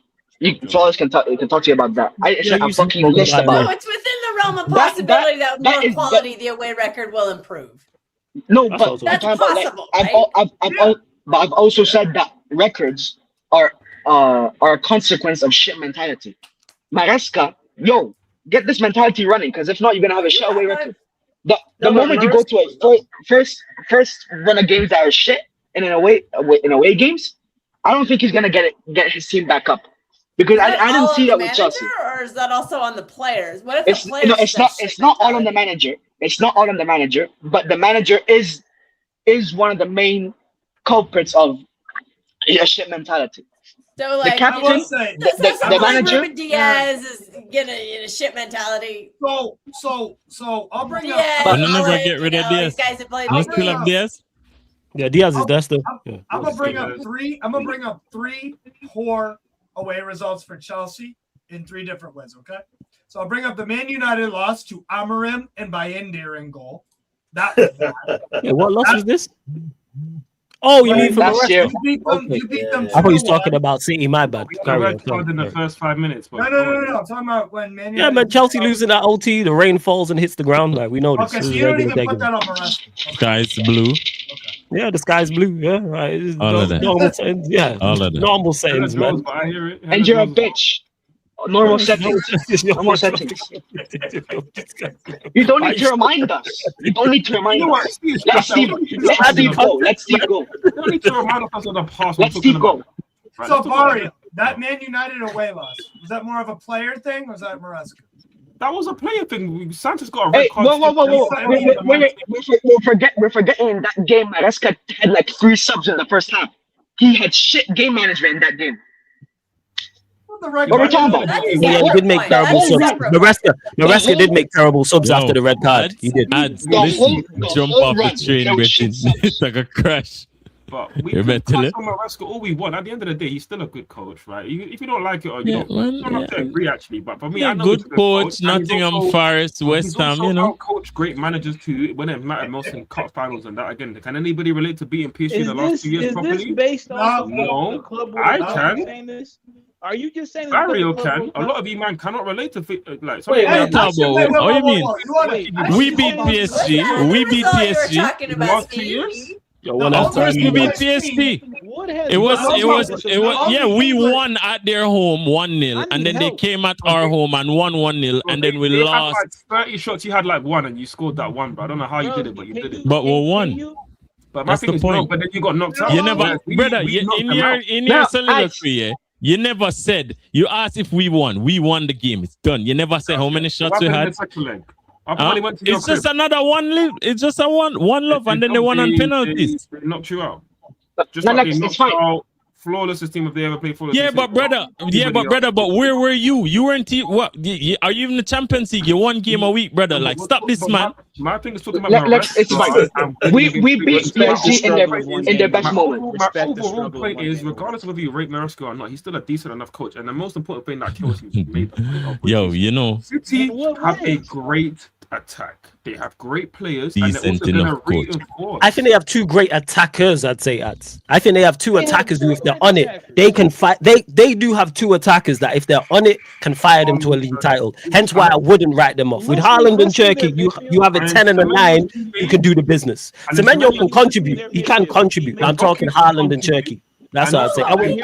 Flawless can talk to you about that. I should have a fucking list about it. No, it's within the realm of possibility that more quality the away record will improve. No, but that's possible. But I've also said that records are a consequence of shit mentality. Maresca, yo, get this mentality running, because if not, you're gonna have a shit away record. The moment you go to a first run of games that are shit, and in away games, I don't think he's gonna get his team back up, because I didn't see that with Chelsea. Or is that also on the players? What if the players? It's not all on the manager. It's not all on the manager, but the manager is one of the main culprits of a shit mentality. So like the captain, the manager, Ruben Diaz is getting a shit mentality. So I'll bring up. But never get rid of Diaz. These guys have played. You still have Diaz? Yeah, Diaz is there still. I'm gonna bring up three poor away results for Chelsea in 3 different ways. Okay, so I'll bring up the Man United loss to Amorim and Bayindir in goal. That was bad. Yeah, what loss was this? Oh, you mean from the rest? You beat them. I thought you was talking about City. My bad. In the first 5 minutes. No. I'm talking about when Man United. Yeah, man. Chelsea losing that OT. The rain falls and hits the ground. Like we know this. Okay, so you don't even put that on Maresca. Sky's blue. Yeah, the sky's blue. Yeah, right. It's all of that. Normal settings. Yeah, all of that. Normal settings, man. And you're a bitch. Normal settings. Normal settings. You don't need to remind us. You don't need to remind us. Let's Steve go. Let's Steve go. You don't need to remind us of the past. Let's Steve go. So Barry, that Man United away loss, was that more of a player thing or was that Maresca? That was a player thing. Sanchez got a red card. Whoa. We're forgetting that game. Maresca had like 3 subs in the first half. He had shit game management in that game. What we're talking about? Yeah, he did make terrible subs. Maresca did make terrible subs after the red card. He did. Listen, jump off the train, it's like a crash. But we can pass on Maresca all we want. At the end of the day, he's still a good coach, right? If you don't like it or you don't have to agree, actually. But for me, I know good coach, Nottingham Forest, West Ham, you know. Coach great managers too when it mattered most in cup finals and that. Again, can anybody relate to beating PSG in the last 2 years properly? Is this based on no, the club? I can. Are you just saying Mario can? A lot of you man cannot relate to like. Wait, what do you mean? We beat PSG. We beat PSG. Last 2 years. Of course, we beat PSG. It was. Yeah, we won at their home 1-0, and then they came at our home and won 1-0, and then we lost. Had like 30 shots. You had like 1, and you scored that 1. But I don't know how you did it, but you did it. But we won. But my thing is, no, but then you got knocked out. You never, brother. In your soliloquy, you never said. You asked if we won. We won the game. It's done. You never said how many shots we had. It's just another 1-0. It's just a one love, and then they won on penalties. They knocked you out. Just like they knocked out flawless team if they ever played flawless. Yeah, but brother. But where were you? You weren't. What? Are you in the Champions League? You 1 game a week, brother. Like, stop this, man. My thing is talking about it's fine. We beat PSG in their best moment. My overall point is, regardless of whether you rate Maresca or not, he's still a decent enough coach. And the most important thing that kills you is made. Yo, you know, City have a great attack. They have great players. Decent enough coach. I think they have 2 great attackers. I'd say I think they have 2 attackers who, if they're on it, they can fight. They do have 2 attackers that, if they're on it, can fire them to a league title. Hence why I wouldn't write them off. With Haaland and Turkey, you have a 10 and a 9 who can do the business. Semenyo can contribute. He can contribute. I'm talking Haaland and Turkey. That's what I'd say. I would.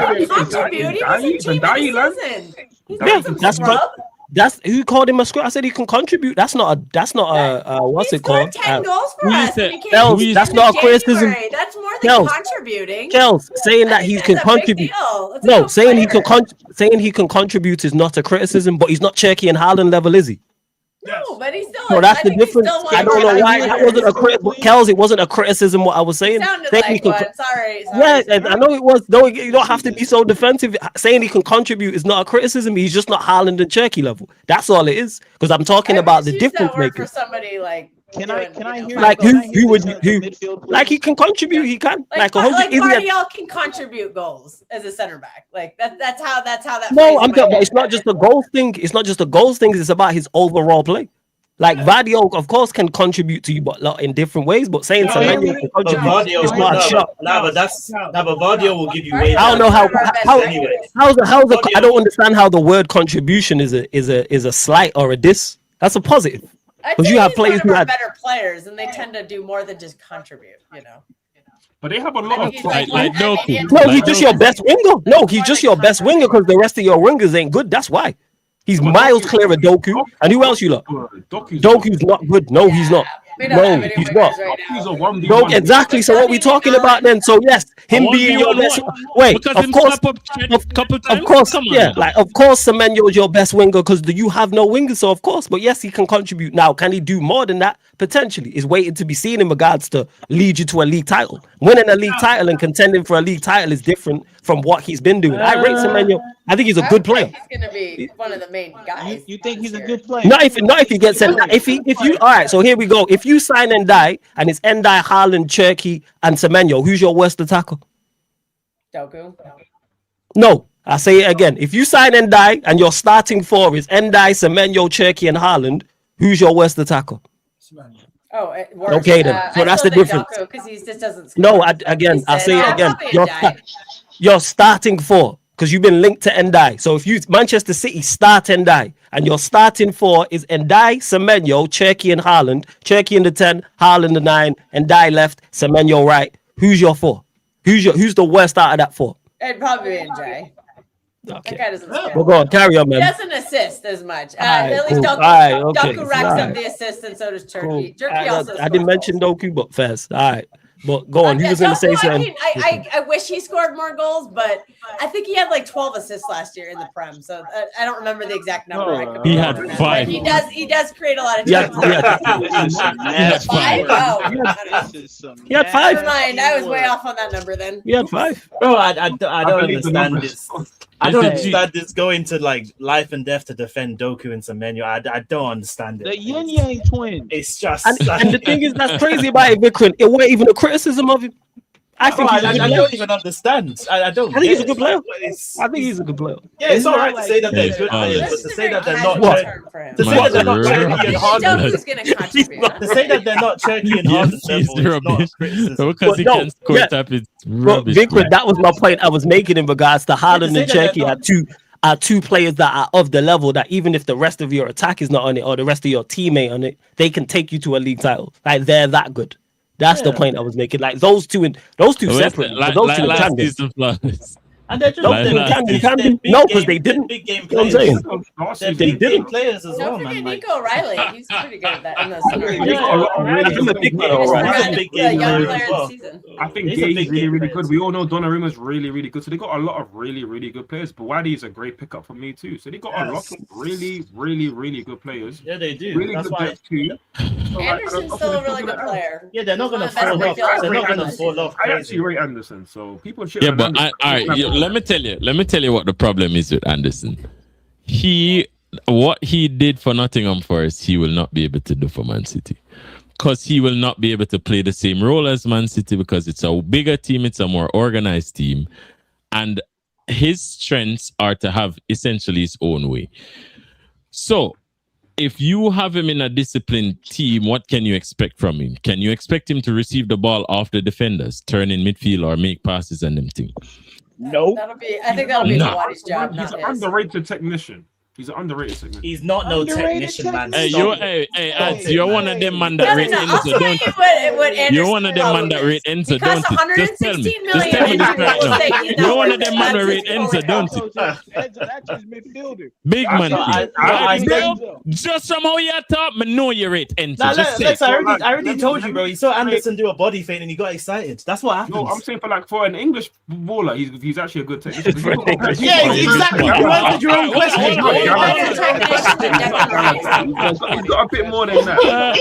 That's who called him a scrub. I said he can contribute. That's not a what's it called? 10 goals for us. That's not a criticism. That's more than contributing. Kels, saying that he can contribute. No, saying he can contribute is not a criticism, but he's not Cherky and Haaland level, is he? No, but he's still. So that's the difference. I don't know why that wasn't a criticism. Kels, it wasn't a criticism. What I was saying. Sounded like one. Sorry. Yeah, I know it was. No, you don't have to be so defensive. Saying he can contribute is not a criticism. He's just not Haaland and Cherky level. That's all it is. Because I'm talking about the difference maker. For somebody like. Can I hear? Like who would like he can contribute? He can like Guardiola can contribute goals as a center back. Like that's how that. No, I'm talking. It's not just a goal thing. It's not just a goals thing. It's about his overall play. Like Vardio, of course, can contribute to you, but in different ways. But saying Semenyo can contribute is not a shot. But Vardio will give you. I don't know how. I don't understand how the word contribution is a slight or a diss. That's a positive. Because you have players who have better players, and they tend to do more than just contribute. You know. But they have a lot of no, he's just your best winger. No, he's just your best winger because the rest of your wingers ain't good. That's why. He's miles clear of Doku. And who else you lot? Doku's not good. No, he's not. No, he's not. No, exactly. So what we talking about then? So yes, him being your best. Wait, of course, of course, yeah. Like of course, Semenyo is your best winger because you have no wingers. So of course, but yes, he can contribute. Now, can he do more than that? Potentially, is waiting to be seen in regards to lead you to a league title. Winning a league title and contending for a league title is different from what he's been doing. I rate Semenyo. I think he's a good player. He's gonna be one of the main guys. You think he's a good player? Not if he gets sent. If you all right. So here we go. If you sign Ndai and it's Ndai, Haaland, Cherky, and Semenyo, who's your worst attacker? Doku. No, I say it again. If you sign Ndai and your starting four is Ndai, Semenyo, Cherky, and Haaland, who's your worst attacker? Oh, it works. Okay then. So that's the difference. Because he just doesn't. No, I say it again. Your starting four. Because you've been linked to Ndai. So if you Manchester City start Ndai and your starting four is Ndai, Semenyo, Cherky, and Haaland. Cherky in the 10, Haaland the 9, Ndai left, Semenyo right. Who's your four? Who's the worst out of that four? It'd probably be Ndai. Okay. That guy doesn't score. Well, go on, carry on, man. He doesn't assist as much. Right, at least cool. Doku racks up the assists, and so does Turkey. Cool. Turkey also. I didn't mention Doku, but first. All right. But go on. He was going to say something. I wish he scored more goals, but I think he had like 12 assists last year in the Prem. So I don't remember the exact number. He had 5. He does create a lot of Yeah, chances. He had 5. Oh, he had 5. Never mind. I was way off on that number then. He had 5. Bro, I don't understand this. I don't understand this going to like life and death to defend Doku and Semenyo. I don't understand it. The Yin Yang twins. It's just and the thing is that's crazy about it, Vikram. It wasn't even a criticism of him. I think I don't even understand. I don't. I think he's a good player. I think he's a good player. Yeah, it's all right to say that they're good players, but to say that they're not to say that they're not Cherky and Haaland. To say that they're not Cherky and Haaland level is not a criticism. Because he can't score tap is rubbish. Vikram, that was my point I was making in regards to Haaland and Cherky are two players that are of the level that even if the rest of your attack is not on it or the rest of your teammate on it, they can take you to a league title. Like they're that good. That's the point I was making. Like those two separate. Those two can be. And they're just no, because they didn't. Big game You know what I'm players. saying? They're big game players as well, Don't forget man. Nico O'Reilly. He's pretty good at that in those I think Gay's really, really good. We all know Donnarumma's really, really good. So they got a lot of really, really good players. But Wadi is a great pickup for me too. So they got a lot of really, really, really good players. Yeah, they do. Really good depth too. Anderson's still a really good player. Yeah, they're not going to fall off. They're not going to fall off. I actually rate Anderson. So people should. Yeah, but all right. Let me tell you what the problem is with Anderson. What he did for Nottingham Forest, he will not be able to do for Man City. Because he will not be able to play the same role as Man City because it's a bigger team, it's a more organized team. And his strengths are to have essentially his own way. So, if you have him in a disciplined team, what can you expect from him? Can you expect him to receive the ball off the defenders, turn in midfield, or make passes and them things? Nope. I think that'll be Wadi's job. He's an underrated technician. He's an underrated technician. He's not no technician, man. Hey, you're one of them man that rate Enzo, don't you? You're one of them man that rate Enzo, don't you? Just tell me. Just tell me this right now. You're one of them man that rate Enzo, don't you? That's his midfielder. Big man. Just from how you talk, I know you rate Enzo. I already told you, bro. You saw Anderson do a body feint and he got excited. That's what happened. No, I'm saying for an English baller, he's actually a good technician. Yeah, exactly. You answered your own question. He's got a bit more than that.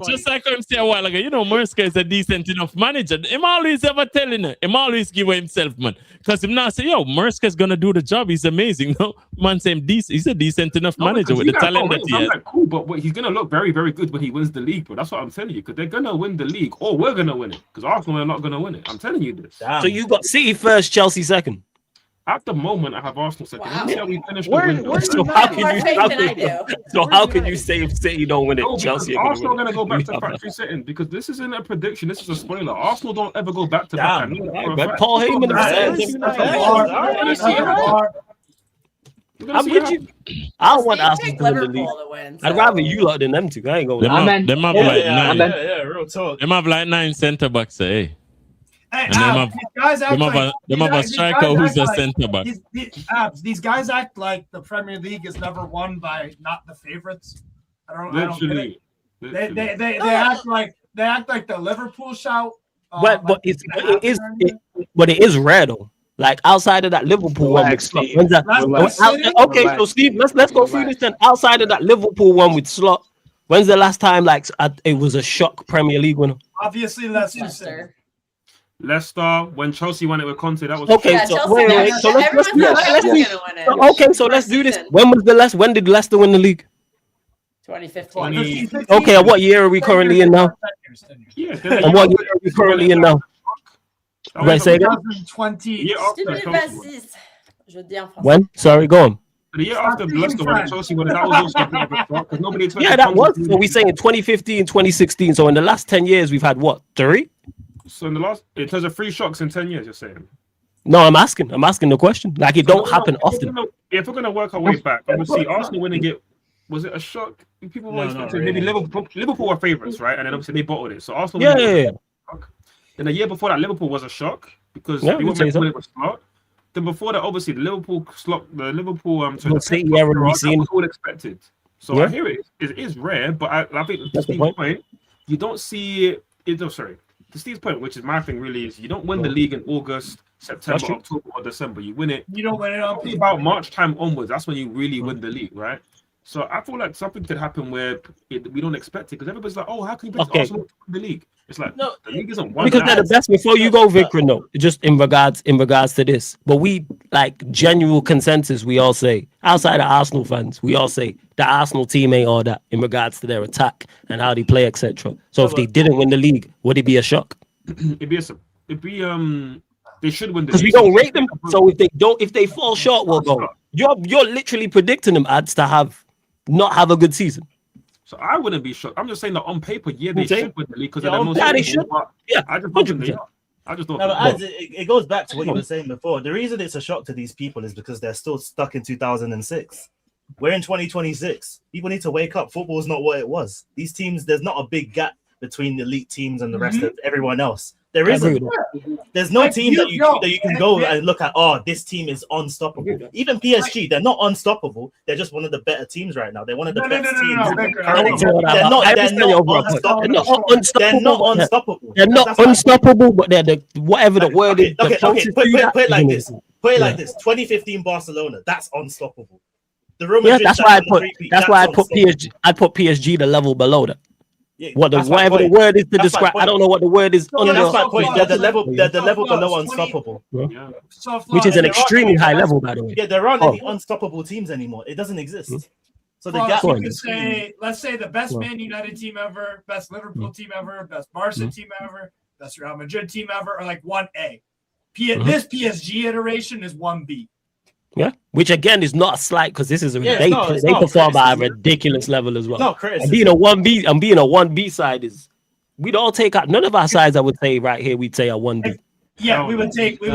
Just like him say a while ago, Merska is a decent enough manager. Him always ever telling her. Him always give himself, man. Because him now say, Merska's gonna do the job. He's amazing. No man say he's a decent enough manager with the talent that he has. Cool, but he's gonna look very, very good when he wins the league, bro. That's what I'm telling you. Because they're gonna win the league, or we're gonna win it. Because Arsenal are not gonna win it. I'm telling you this. Damn. So you got City first, Chelsea second. At the moment, I have Arsenal second. Wow. Until we finish the Where window. How can you say if City don't win it? No, Chelsea Arsenal are going to go back to factory setting because this isn't a prediction. This is a spoiler. Arsenal don't ever go back to back. Paul Heyman I'm with you. I want Arsenal to win the league. I'd rather you lot than them two. I ain't going. Them have like 9 real talk. Them have like 9 centre backs. Hey. Hey, And them Abs, these guys act like them have a striker who's a centre back. These guys act like the Premier League is never won by not the favorites. I don't Literally. get it. They act like the Liverpool shout. But it is rare though. Like outside of that Liverpool one with Slot. Okay, so Steve, let's go through this then. Outside of that Liverpool one with Slot, when's the last time like it was a shock Premier League winner? Obviously, Leicester. Leicester, when Chelsea won it with Conte, that was okay. So wait. So let's do this. When did Leicester win the league? 2015. Okay, what year are we currently in now? Yeah, and what year are we currently in now? Wait, say again? 2020. When? Sorry, go on. The year after Leicester won, Chelsea won it, that was also a bit of a shock because nobody expected. Yeah, that was. So we saying 2015, 2016. So in the last 10 years, we've had what? 3? So in terms of 3 shocks in 10 years, you're saying? No, I'm asking the question. Like it don't happen often. If we're gonna work our way back, obviously Arsenal winning it. Was it a shock? People were expecting maybe Liverpool were favourites, right? And then obviously they bottled it. So Arsenal. Yeah. Then the year before that, Liverpool was a shock because they were meant to win it with Slot. Then before that, obviously the Liverpool City era we've seen was all expected. So I hear it. It is rare, but I think to Steve's point, you don't see it. To Steve's point, which is my thing, really is you don't win the league in August, September, October, or December. You win it. You don't win it on about March time onwards. That's when you really win the league, right? So I feel like something could happen where we don't expect it because everybody's like, "Oh, how can you predict Arsenal to win the league?" It's like the league isn't one. Because they're the best. Before you go, Victor, no, just in regards to this, but we like general consensus. We all say outside of Arsenal fans, we all say the Arsenal team ain't all that in regards to their attack and how they play, etc. So if they didn't win the league, would it be a shock? It'd be they should win the because we don't rate them. So if they fall short, we'll go. You're literally predicting them ads to not have a good season. So I wouldn't be shocked. I'm just saying that on paper, they should win the league because they should. Yeah, I just don't think they are. I just don't. No, but it goes back to what you were saying before. The reason it's a shock to these people is because they're still stuck in 2006. We're in 2026. People need to wake up. Football's not what it was. These teams, there's not a big gap between the elite teams and the rest of everyone else. There isn't. There's no team that you can go and look at. Oh, this team is unstoppable. Even PSG, they're not unstoppable. They're just one of the better teams right now. They're one of the best teams. They're not unstoppable. They're not unstoppable, but they're the whatever the word is. Okay. Put it like this. Put it like this. 2015 Barcelona. That's unstoppable. The Real Madrid. That's why I put PSG. I put PSG the level below that. Yeah, whatever the word is to describe, I don't know what the word is. That's my point. They're the level below unstoppable, which is an extremely high level, by the way. Yeah, there aren't any unstoppable teams anymore. It doesn't exist. So the gap. Let's say the best Man United team ever, best Liverpool team ever, best Barca team ever, best Real Madrid team ever, are like 1A. This PSG iteration is 1B. Yeah, which again is not a slight because this is they perform at a ridiculous level as well. No, Chris. And being a 1B and being a 1B side is we'd all take out none of our sides. I would say right here we'd say a 1B. Yeah, we would take two.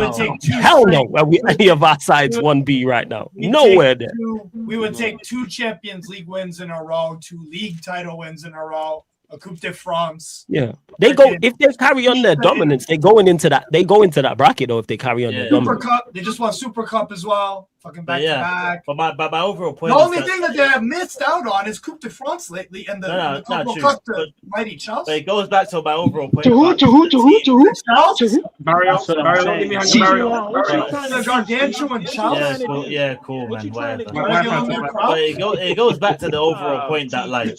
Hell no, any of our sides 1B right now. Nowhere there. We would take 2 Champions League wins in a row, 2 league title wins in a row, a Coupe de France. Yeah, they go if they carry on their dominance. They go into that bracket though. If they carry on their dominance. Super Cup. They just won Super Cup as well. Fucking back to back. But my overall point. The only thing that they have missed out on is Coupe de France lately, and the Cup to mighty Chelsea. But it goes back to my overall point. To who? Mario. The gargantuan Chelsea. Yeah, cool, man. Whatever. But it goes back to the overall point that like.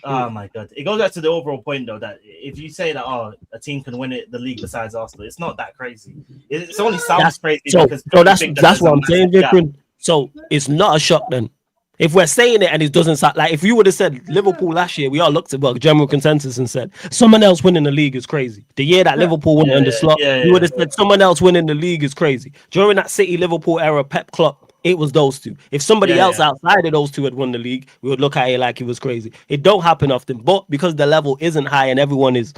Oh my god! It goes back to the overall point though that if you say that a team can win the league besides Arsenal, it's not that crazy. It only sounds crazy. That's what I'm saying, Vikram. So it's not a shock then. If we're saying it and it doesn't sound like if you would have said Liverpool last year, we all looked at general consensus and said someone else winning the league is crazy. The year that Liverpool won under Slot, you would have said someone else winning the league is crazy. During that City Liverpool era, Pep Klopp. It was those two. If somebody else outside of those two had won the league, we would look at it like it was crazy. It don't happen often, but because the level isn't high and everyone is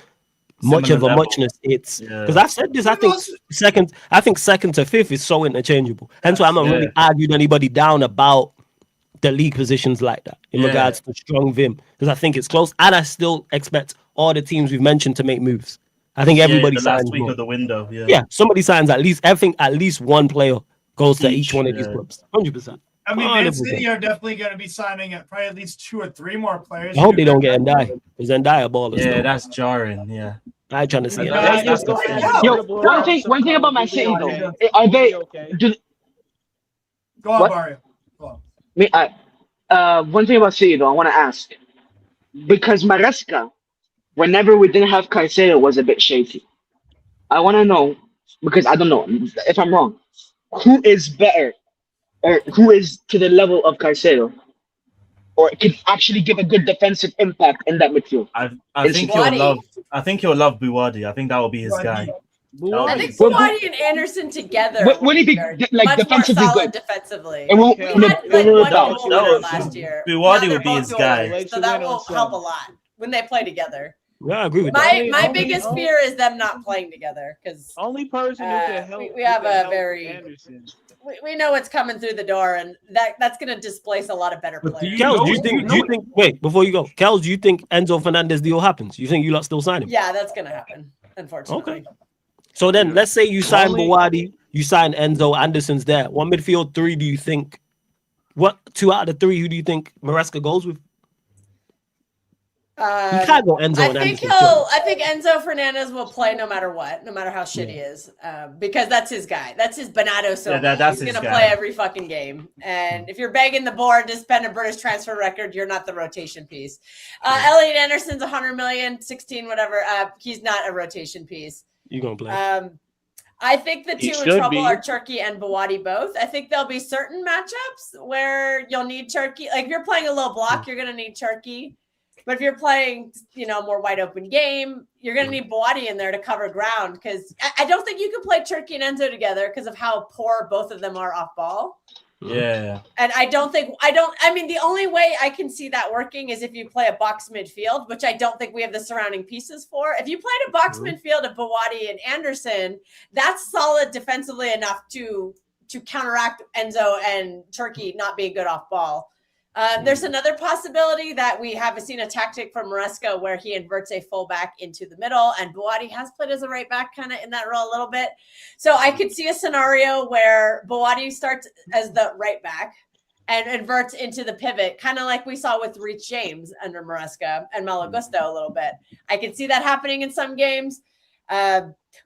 much of a muchness, it's because I've said this. I think second to fifth is so interchangeable. Hence why I'm not really arguing anybody down about the league positions like that in regards to strong Vim because I think it's close, and I still expect all the teams we've mentioned to make moves. I think everybody the signs last week more. of the window. Yeah. Yeah, somebody signs at least. I think at least one player goes to each one of these yeah. clubs. 100%. I mean, Man 100%. City are definitely going to be signing at probably at least 2 or 3 more players. I hope they don't get Ndai. Because Ndai a baller. Yeah, still. that's jarring. Yeah. I ain't trying to see it. Yo, one thing about Man City though, are they? Go on, What? Mario. Go on. One thing about City though, I want to ask, because Maresca, whenever we didn't have Caicedo, was a bit shaky. I want to know, because I don't know if I'm wrong, who is better, or who is to the level of Caicedo, or can actually give a good defensive impact in that midfield. I think he'll love. I think he'll love Buwadi. I think that will be his guy. I think Buwadi and Anderson together will he be like much defensively more solid good? defensively. It won't- We had like one goal winner last year. Buwadi Now would be they're his both guy. goals, so that will help a lot when they play together. Yeah, I agree with My biggest fear is them not playing together because only person who can help. we have a very we know it's coming through the door, and that's going to displace a lot of better players. Kels, do you think? Wait, before you go, Kels, do you think Enzo Fernandez deal happens? You think you lot still sign him? Yeah, that's going to happen. Unfortunately. Okay. So then, let's say you sign Buwadi, you sign Enzo, Anderson's there. What midfield 3 do you think? What 2 out of the 3? Who do you think Maresca goes with? You can't go Enzo and Anderson. I think Enzo Fernandez will play no matter what, no matter how shit he is, because that's his guy. That's his Bernardo Silva. Yeah, that's He's his gonna guy. play every fucking game. And if you're begging the board to spend a British transfer record, you're not the rotation piece. Elliot Anderson's 100 million, 16, whatever. He's not a rotation piece. You gonna play? I think the He two in should trouble be. are Turkey and Buwadi both. I think there'll be certain matchups where you'll need Turkey. Like if you're playing a low block, you're gonna need Turkey. But if you're playing, more wide open game, you're going to need Buwadi in there to cover ground because I don't think you can play Turkey and Enzo together because of how poor both of them are off ball. Yeah. And the only way I can see that working is if you play a box midfield, which I don't think we have the surrounding pieces for. If you played a box midfield of Buwadi and Anderson, that's solid defensively enough to counteract Enzo and Turkey not being good off ball. There's another possibility that we have seen a tactic from Maresca where he inverts a fullback into the middle, and Buwadi has played as a right back kind of in that role a little bit. So I could see a scenario where Buwadi starts as the right back and inverts into the pivot, kind of like we saw with Reece James under Maresca and Malo Gusto a little bit. I could see that happening in some games.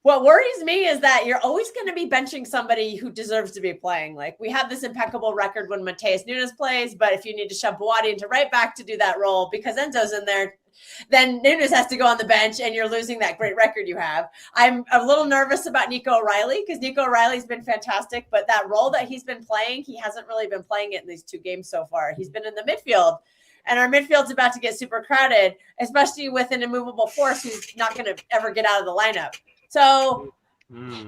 What worries me is that you're always going to be benching somebody who deserves to be playing. Like we have this impeccable record when Mateus Nunes plays, but if you need to shove Buwadi into right back to do that role because Enzo's in there, then Nunes has to go on the bench and you're losing that great record you have. I'm a little nervous about Nico O'Reilly because Nico O'Reilly's been fantastic, but that role that he's been playing, he hasn't really been playing it in these 2 games so far. He's been in the midfield. And our midfield's about to get super crowded, especially with an immovable force who's not going to ever get out of the lineup. So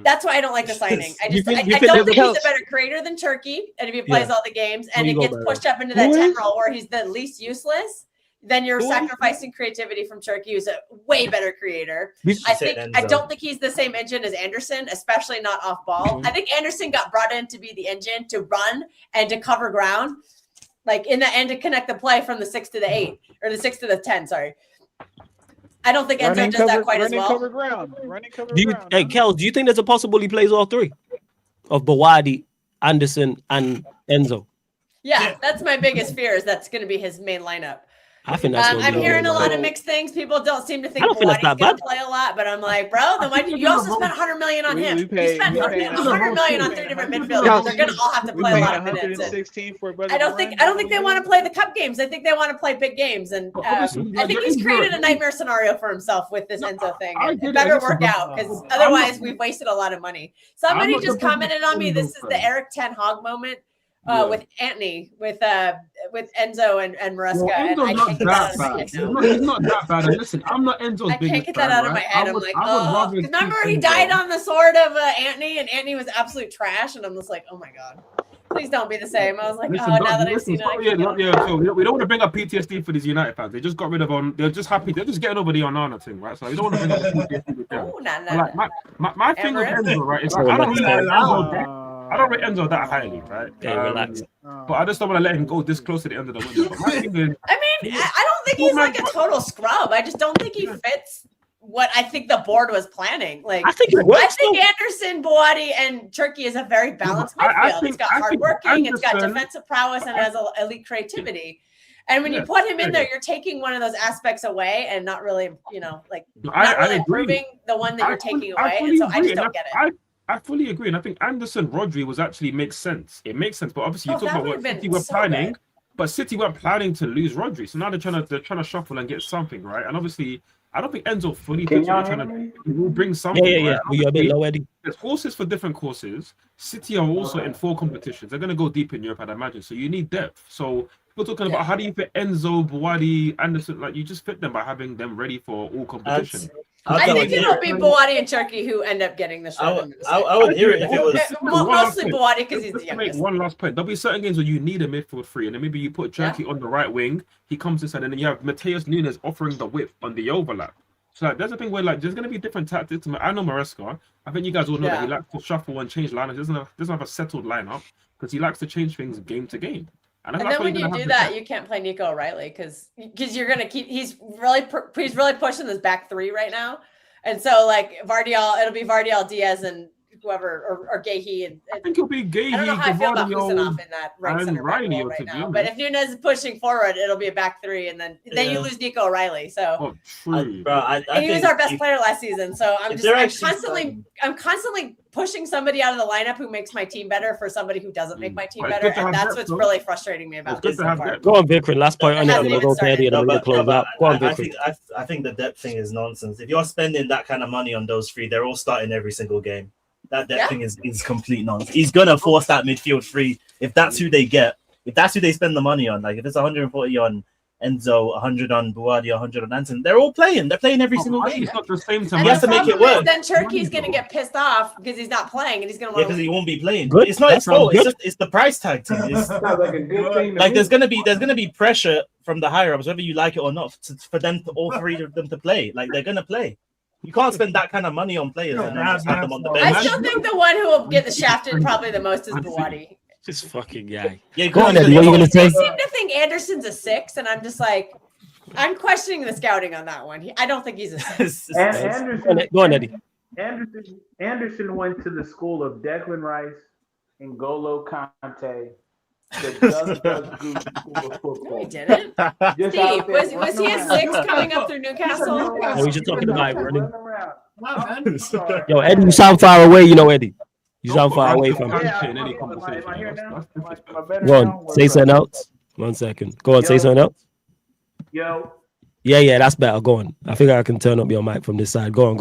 that's why I don't like the signing. I don't think he's a better creator than Turkey. And if he plays all the games and it gets pushed up into that 10 role where he's the least useless, then you're sacrificing creativity from Turkey, who's a way better creator. I don't think he's the same engine as Anderson, especially not off ball. I think Anderson got brought in to be the engine to run and to cover ground. Like in the end to connect the play from the 6 to the 8 or the 6 to the 10. Sorry. I don't think Enzo does that quite as well. Cover ground. Hey, Kels, do you think there's a possibility he plays all 3 of Buwadi, Anderson, and Enzo? Yeah, that's my biggest fear is that's going to be his main lineup. I think that's I'm hearing a lot of mixed things. People don't seem to think Buwadi's going to play a lot, but I'm like, bro, then why you also spent 100 million on him? You spent 100 million on 3 different midfielders. They're going to all have to play a lot of minutes. I don't think they want to play the cup games. I think they want to play big games, and I think he's created a nightmare scenario for himself with this Enzo thing. It better work out because otherwise we've wasted a lot of money. Somebody just commented on me. This is the Eric Ten Hag moment. With Anthony, with Enzo and Maresca. Well, Enzo's not that bad. He's not that bad. And listen, I'm not Enzo's biggest fan. I can't get that out of my head. I'm like, oh, remember he died on the sword of Anthony, and Anthony was absolute trash, and I'm just like, oh my god, please don't be the same. I was like, now that I've seen it, so we don't want to bring up PTSD for these United fans. They just got rid of They're just happy. They're just getting over the Onana thing, right? So we don't want to bring up PTSD with them. My thing with Enzo, right? Is I don't really like Enzo. I don't rate Enzo that highly, right? Relax. But I just don't want to let him go this close to the end of the window. But my thing is, I don't think he's like a total scrub. I just don't think he fits what I think the board was planning. Like, I think Anderson, Boadi, and Turkey is a very balanced midfield. It's got hardworking, it's got defensive prowess, and it has elite creativity. And when you put him in there, you're taking one of those aspects away and not really, not really improving the one that you're taking away. And so I just don't get it. I fully agree, and I think Anderson Rodri makes sense. It makes sense, but obviously you talk about what City were planning. Good. But City weren't planning to lose Rodri, so now they're trying to shuffle and get something right. And obviously, I don't think Enzo fully thinks they're trying to bring something. Yeah. Well, you're a bit low, Eddie. There's horses for different courses. City are also in 4 competitions. They're going to go deep in Europe, I'd imagine. So you need depth. So we're talking about how do you fit Enzo, Boadi, Anderson? Like you just fit them by having them ready for all competition. I think it'll be Boadi and Turkey who end up getting the shot. I would hear it if it was mostly Boadi because he's the youngest. One last point. There'll be certain games where you need a midfield free, and then maybe you put Turkey on the right wing. He comes inside, and then you have Mateus Nunes offering the width on the overlap. So like, there's a thing where like there's gonna be different tactics. I know Maresca. I think you guys all know that he likes to shuffle and change lineups. He doesn't have a settled lineup because he likes to change things game to game. And then when you do that, you can't play Nico O'Reilly because you're gonna keep. He's really pushing this back 3 right now. And so, like, it'll be Vardiel, Diaz, and whoever, or Gahey. And I think it'll be Gahey, I don't know how I feel about Husanov in that right center back role right now. But if Nunes is pushing forward, it'll be a back 3, and then you lose Nico O'Reilly. So, true. He was our best player last season. So I'm constantly pushing somebody out of the lineup who makes my team better for somebody who doesn't make my team better, and that's what's really frustrating me about this so far. Go on, Vikram. Last point on it, and we'll go Teddy, and then we'll close out. Go on, Vikram. I think the depth thing is nonsense. If you're spending that kind of money on those 3, they're all starting every single game. That depth thing is complete nonsense. He's gonna force that midfield free if that's who they get. If that's who they spend the money on, like if it's 140 on Enzo, 100 on Boadi, 100 on Anton, they're all playing. They're playing every single game. It's not the same time. He has to make it work. Then Turkey's gonna get pissed off because he's not playing, and he's gonna because he won't be playing. Good. It's not his fault. It's the price tag thing. It's like a good thing. Like there's gonna be pressure from the higher ups, whether you like it or not, for them all 3 of them to play. Like they're gonna play. You can't spend that kind of money on players and then just have them on the bench. I still think the one who will get the shafted probably the most is Boadi. This fucking guy. Yeah, go on, Eddie. What are you gonna say? I seem to think Anderson's a 6, and I'm just like, I'm questioning the scouting on that one. I don't think he's a 6. Go on, Eddie. Anderson went to the school of Declan Rice and N'Golo Kante. No, he didn't. Steve, was he a 6 coming up through Newcastle? No, he's just talking about running. Yo, Eddie, you sound far away. You know, Eddie. You sound far away from him. Go on, say something else. 1 second. Go on, say something else. Yo. Yeah, that's better. Go on. I figure I can turn up your mic from this side. Go on.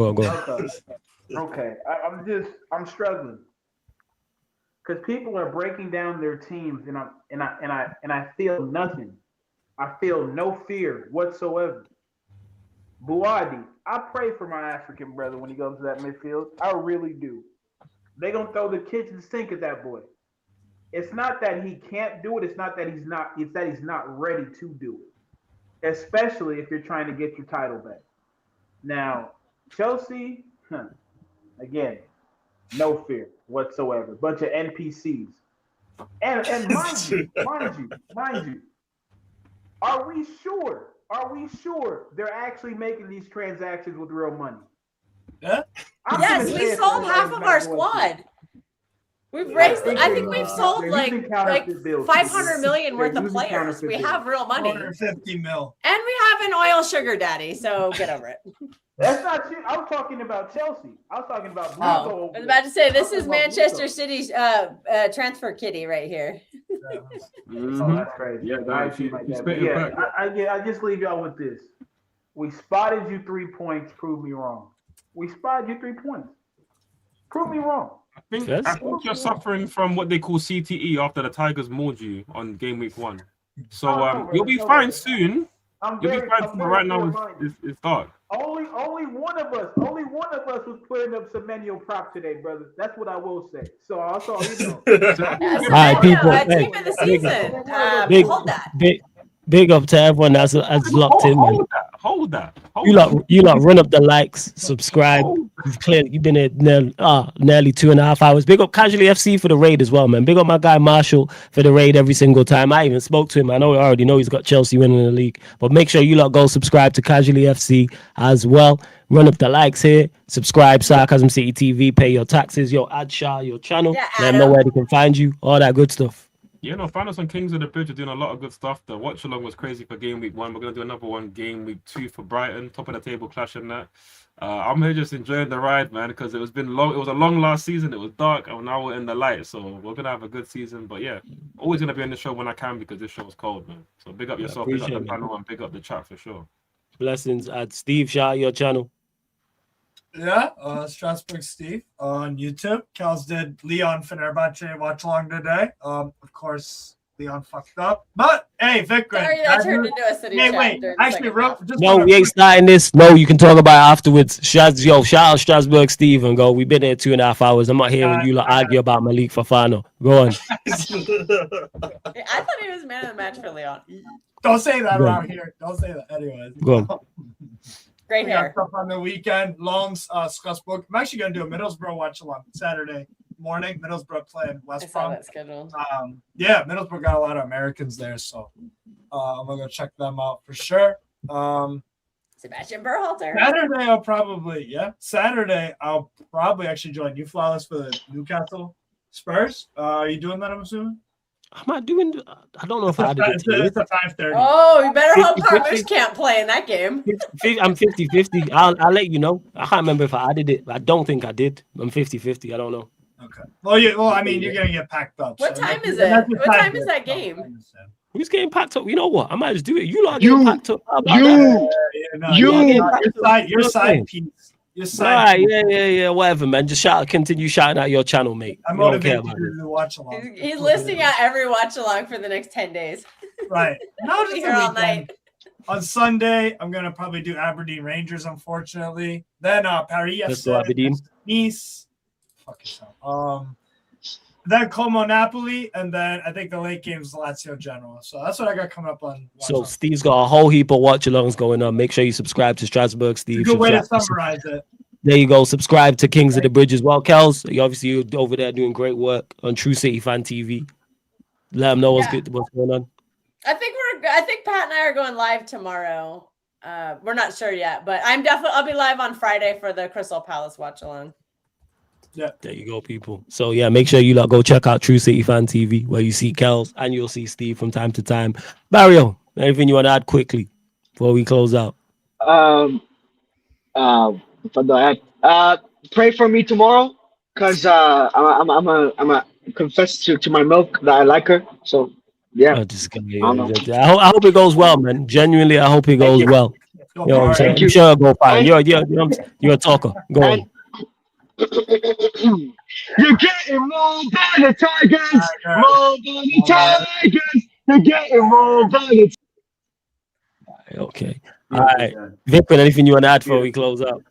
Okay. I'm struggling. Because people are breaking down their teams, and I feel nothing. I feel no fear whatsoever. Boadi, I pray for my African brother when he goes to that midfield. I really do. They're gonna throw the kitchen sink at that boy. It's not that he can't do it. It's not that he's not. It's that he's not ready to do it. Especially if you're trying to get your title back. Now, Chelsea, again. No fear whatsoever. Bunch of NPCs. And mind you, are we sure they're actually making these transactions with real money? Yeah? Yes, we sold half of our squad. We've raised. I think we've sold like 500 million worth of players. We have real money. 150 mil. And we have an oil sugar daddy. So get over it. That's not true. I was talking about Chelsea. I was talking about. I was about to say this is Manchester City's transfer kitty right here. Oh, that's crazy. I just leave y'all with this. We spotted you 3 points. Prove me wrong. We spotted you 3 points. Prove me wrong. I think you're suffering from what they call CTE after the Tigers mauled you on game week 1. So you'll be fine soon. You'll be fine. Right now it's dark. Only one of us was putting up some manual prop today, brother. That's what I will say. So that's all you know. All right, people. Team of the season. Hold that. Big up to everyone that's locked in, man. Hold that. You lot run up the likes, subscribe. You've been here nearly 2.5 hours. Big up Casually FC for the raid as well, man. Big up my guy Marshall for the raid every single time. I even spoke to him. I already know he's got Chelsea winning the league. But make sure you lot go subscribe to Casually FC as well. Run up the likes here. Subscribe, Sarcasm City TV. Pay your taxes, your ad share, your channel. Let them know where they can find you. All that good stuff. Yeah, no, find us on Kings of the Bridge. We're doing a lot of good stuff. The watch along was crazy for game week 1. We're gonna do another one game week 2 for Brighton, top of the table clash and that. I'm here just enjoying the ride, man, because it was a long last season. It was dark, and now we're in the light. So we're gonna have a good season. But yeah, always gonna be on the show when I can because this show is cold, man. So big up yourself, big up the panel, and big up the chat for sure. Blessings. Steve, shout out your channel. Yeah, Strasbourg Steve on YouTube. Kels did Leon Fenerbahce watch along today. Of course, Leon fucked up. But hey, Vikram. Sorry, that turned into a city chat. Wait. Actually, No, we ain't starting this. No, you can talk about it afterwards. Shout out Strasbourg Steve and go. We've been here 2.5 hours. I'm not hearing you lot argue about Malik Fofana. Go on. I thought he was man of the match for Leon. Don't say that around here. Don't say that. Anyways. Go on. Great hair. Got stuff on the weekend. Long's Strasbourg. I'm actually going to do a Middlesbrough watch along Saturday morning. Middlesbrough playing West Brom. That scheduled. Yeah, Middlesbrough got a lot of Americans there, so I'm going to go check them out for sure. Sebastian Berhalter. Saturday, I'll probably actually join you, Flawless, for the Newcastle Spurs. Are you doing that, I'm assuming? Am I doing? I don't know if I did it. It's a 5:30. Oh, you better hope Carmish can't play in that game. I'm 50-50. I'll let you know. I can't remember if I added it. I don't think I did. I'm 50-50. I don't know. Okay. Well, I mean, you're gonna get packed up. What time is it? What time is that game? Who's getting packed up? You know what? I might just do it. You lot getting packed up. Your side piece. Right, yeah, whatever, man. Just continue shouting out your channel, mate. I'm motivated to watch along. He's listing out every watch along for the next 10 days. Right. No, just here all night. On Sunday, I'm gonna probably do Aberdeen Rangers, unfortunately. Then Paris FC, Nice. Fuck yourself. Then Como Napoli, and then I think the late game is Lazio Genoa. So that's what I got coming up on. So Steve's got a whole heap of watch-alongs going on. Make sure you subscribe to Strasbourg Steve. Good way to summarize it. There you go. Subscribe to Kings of the Bridge as well. Kels, you're over there doing great work on True City Fan TV. Let them know what's going on. I think Pat and I are going live tomorrow. We're not sure yet, but I'll be live on Friday for the Crystal Palace watch along. Yeah, there you go, people. So yeah, make sure you lot go check out True City Fan TV, where you see Kels and you'll see Steve from time to time. Barrio, anything you want to add quickly before we close out? Pray for me tomorrow, cause I'm a confess to my milk that I like her. So yeah, I hope it goes well, man. Genuinely, I hope it goes well. You know what I'm saying? I'm sure it'll go fine. You're a talker. Go on. You're getting more than the Tigers, more than the Tigers. You're getting more than the. Okay. All right. Victor, anything you want to add before we close out?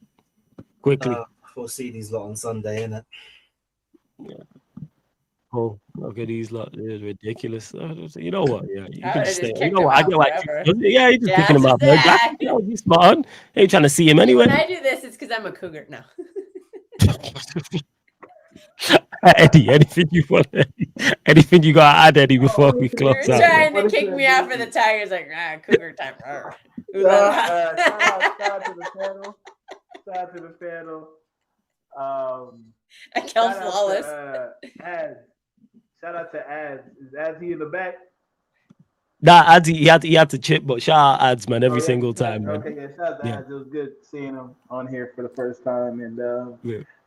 Quickly. We'll see these lot on Sunday, innit? Yeah. Oh, look at these lot. It's ridiculous. You know what? Yeah, you can just stay. You know what? I get why. Yeah, you're just picking him up. You know, he's smart. Ain't trying to see him anyway. When I do this, it's because I'm a cougar now. Eddie, anything you got to add, Eddie, before we close out? Trying to kick me out for the Tigers, like cougar time. Shout out to the panel. I kill flawless. Shout out to Ads. Is Ads he in the back? Nah, Ads, he had to chip, but shout out Ads, man, every single time, man. Okay, yeah, shout out to Ads. It was good seeing him on here for the first time, and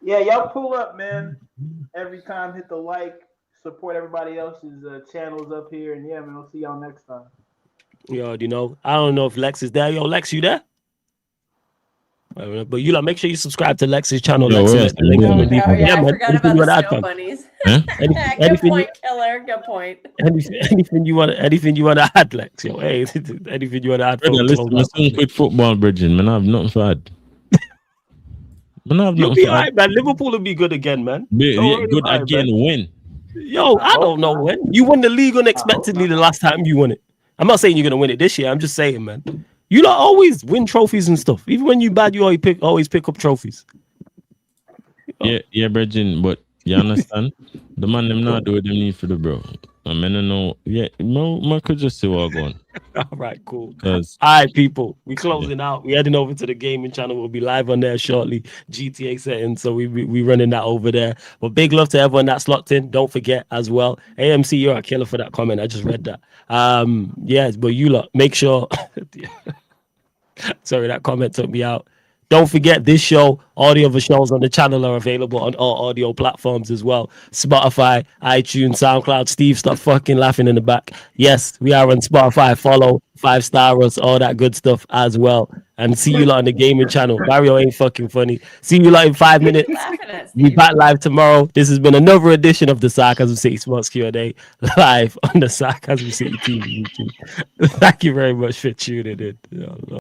yeah, y'all pull up, man. Every time, hit the like, support everybody else's channels up here, and yeah, man, we'll see y'all next time. Yo, you know, I don't know if Lex is there. Yo, Lex, you there? But you like, make sure you subscribe to Lex's channel. I forgot about the snow bunnies. Good point, Killer. Good point. Anything you want to add, Lex? Yo, hey, anything you want to add? Listen, quick football, Bridget, man. I have nothing to add. You'll be all right, man. Liverpool will be good again, man. Good again, win. Yo, I don't know when. You won the league unexpectedly the last time you won it. I'm not saying you're going to win it this year. I'm just saying, man. You don't always win trophies and stuff. Even when you bad, you always pick up trophies. Yeah, Bridging, but you understand? The man them not do what them need for the bro. I mean, I know. Yeah, man could just see what going. All right, cool. 'Cause- All right, people, we closing out. We heading over to the gaming channel. We'll be live on there shortly. GTA settings, so we running that over there. But big love to everyone that's locked in. Don't forget as well, AMC, you're a killer for that comment. I just read that. Yes, but you lot, make sure. Sorry, that comment took me out. Don't forget this show, all the other shows on the channel are available on all audio platforms as well. Spotify, iTunes, SoundCloud. Steve, stop fucking laughing in the back. Yes, we are on Spotify. Follow, 5-star us, all that good stuff as well. And see you lot on the gaming channel. Mario ain't fucking funny. See you lot in 5 minutes. We back live tomorrow. This has been another edition of the Sarcasm City Sports Q&A live on the Sarcasm City TV YouTube. Thank you very much for tuning in.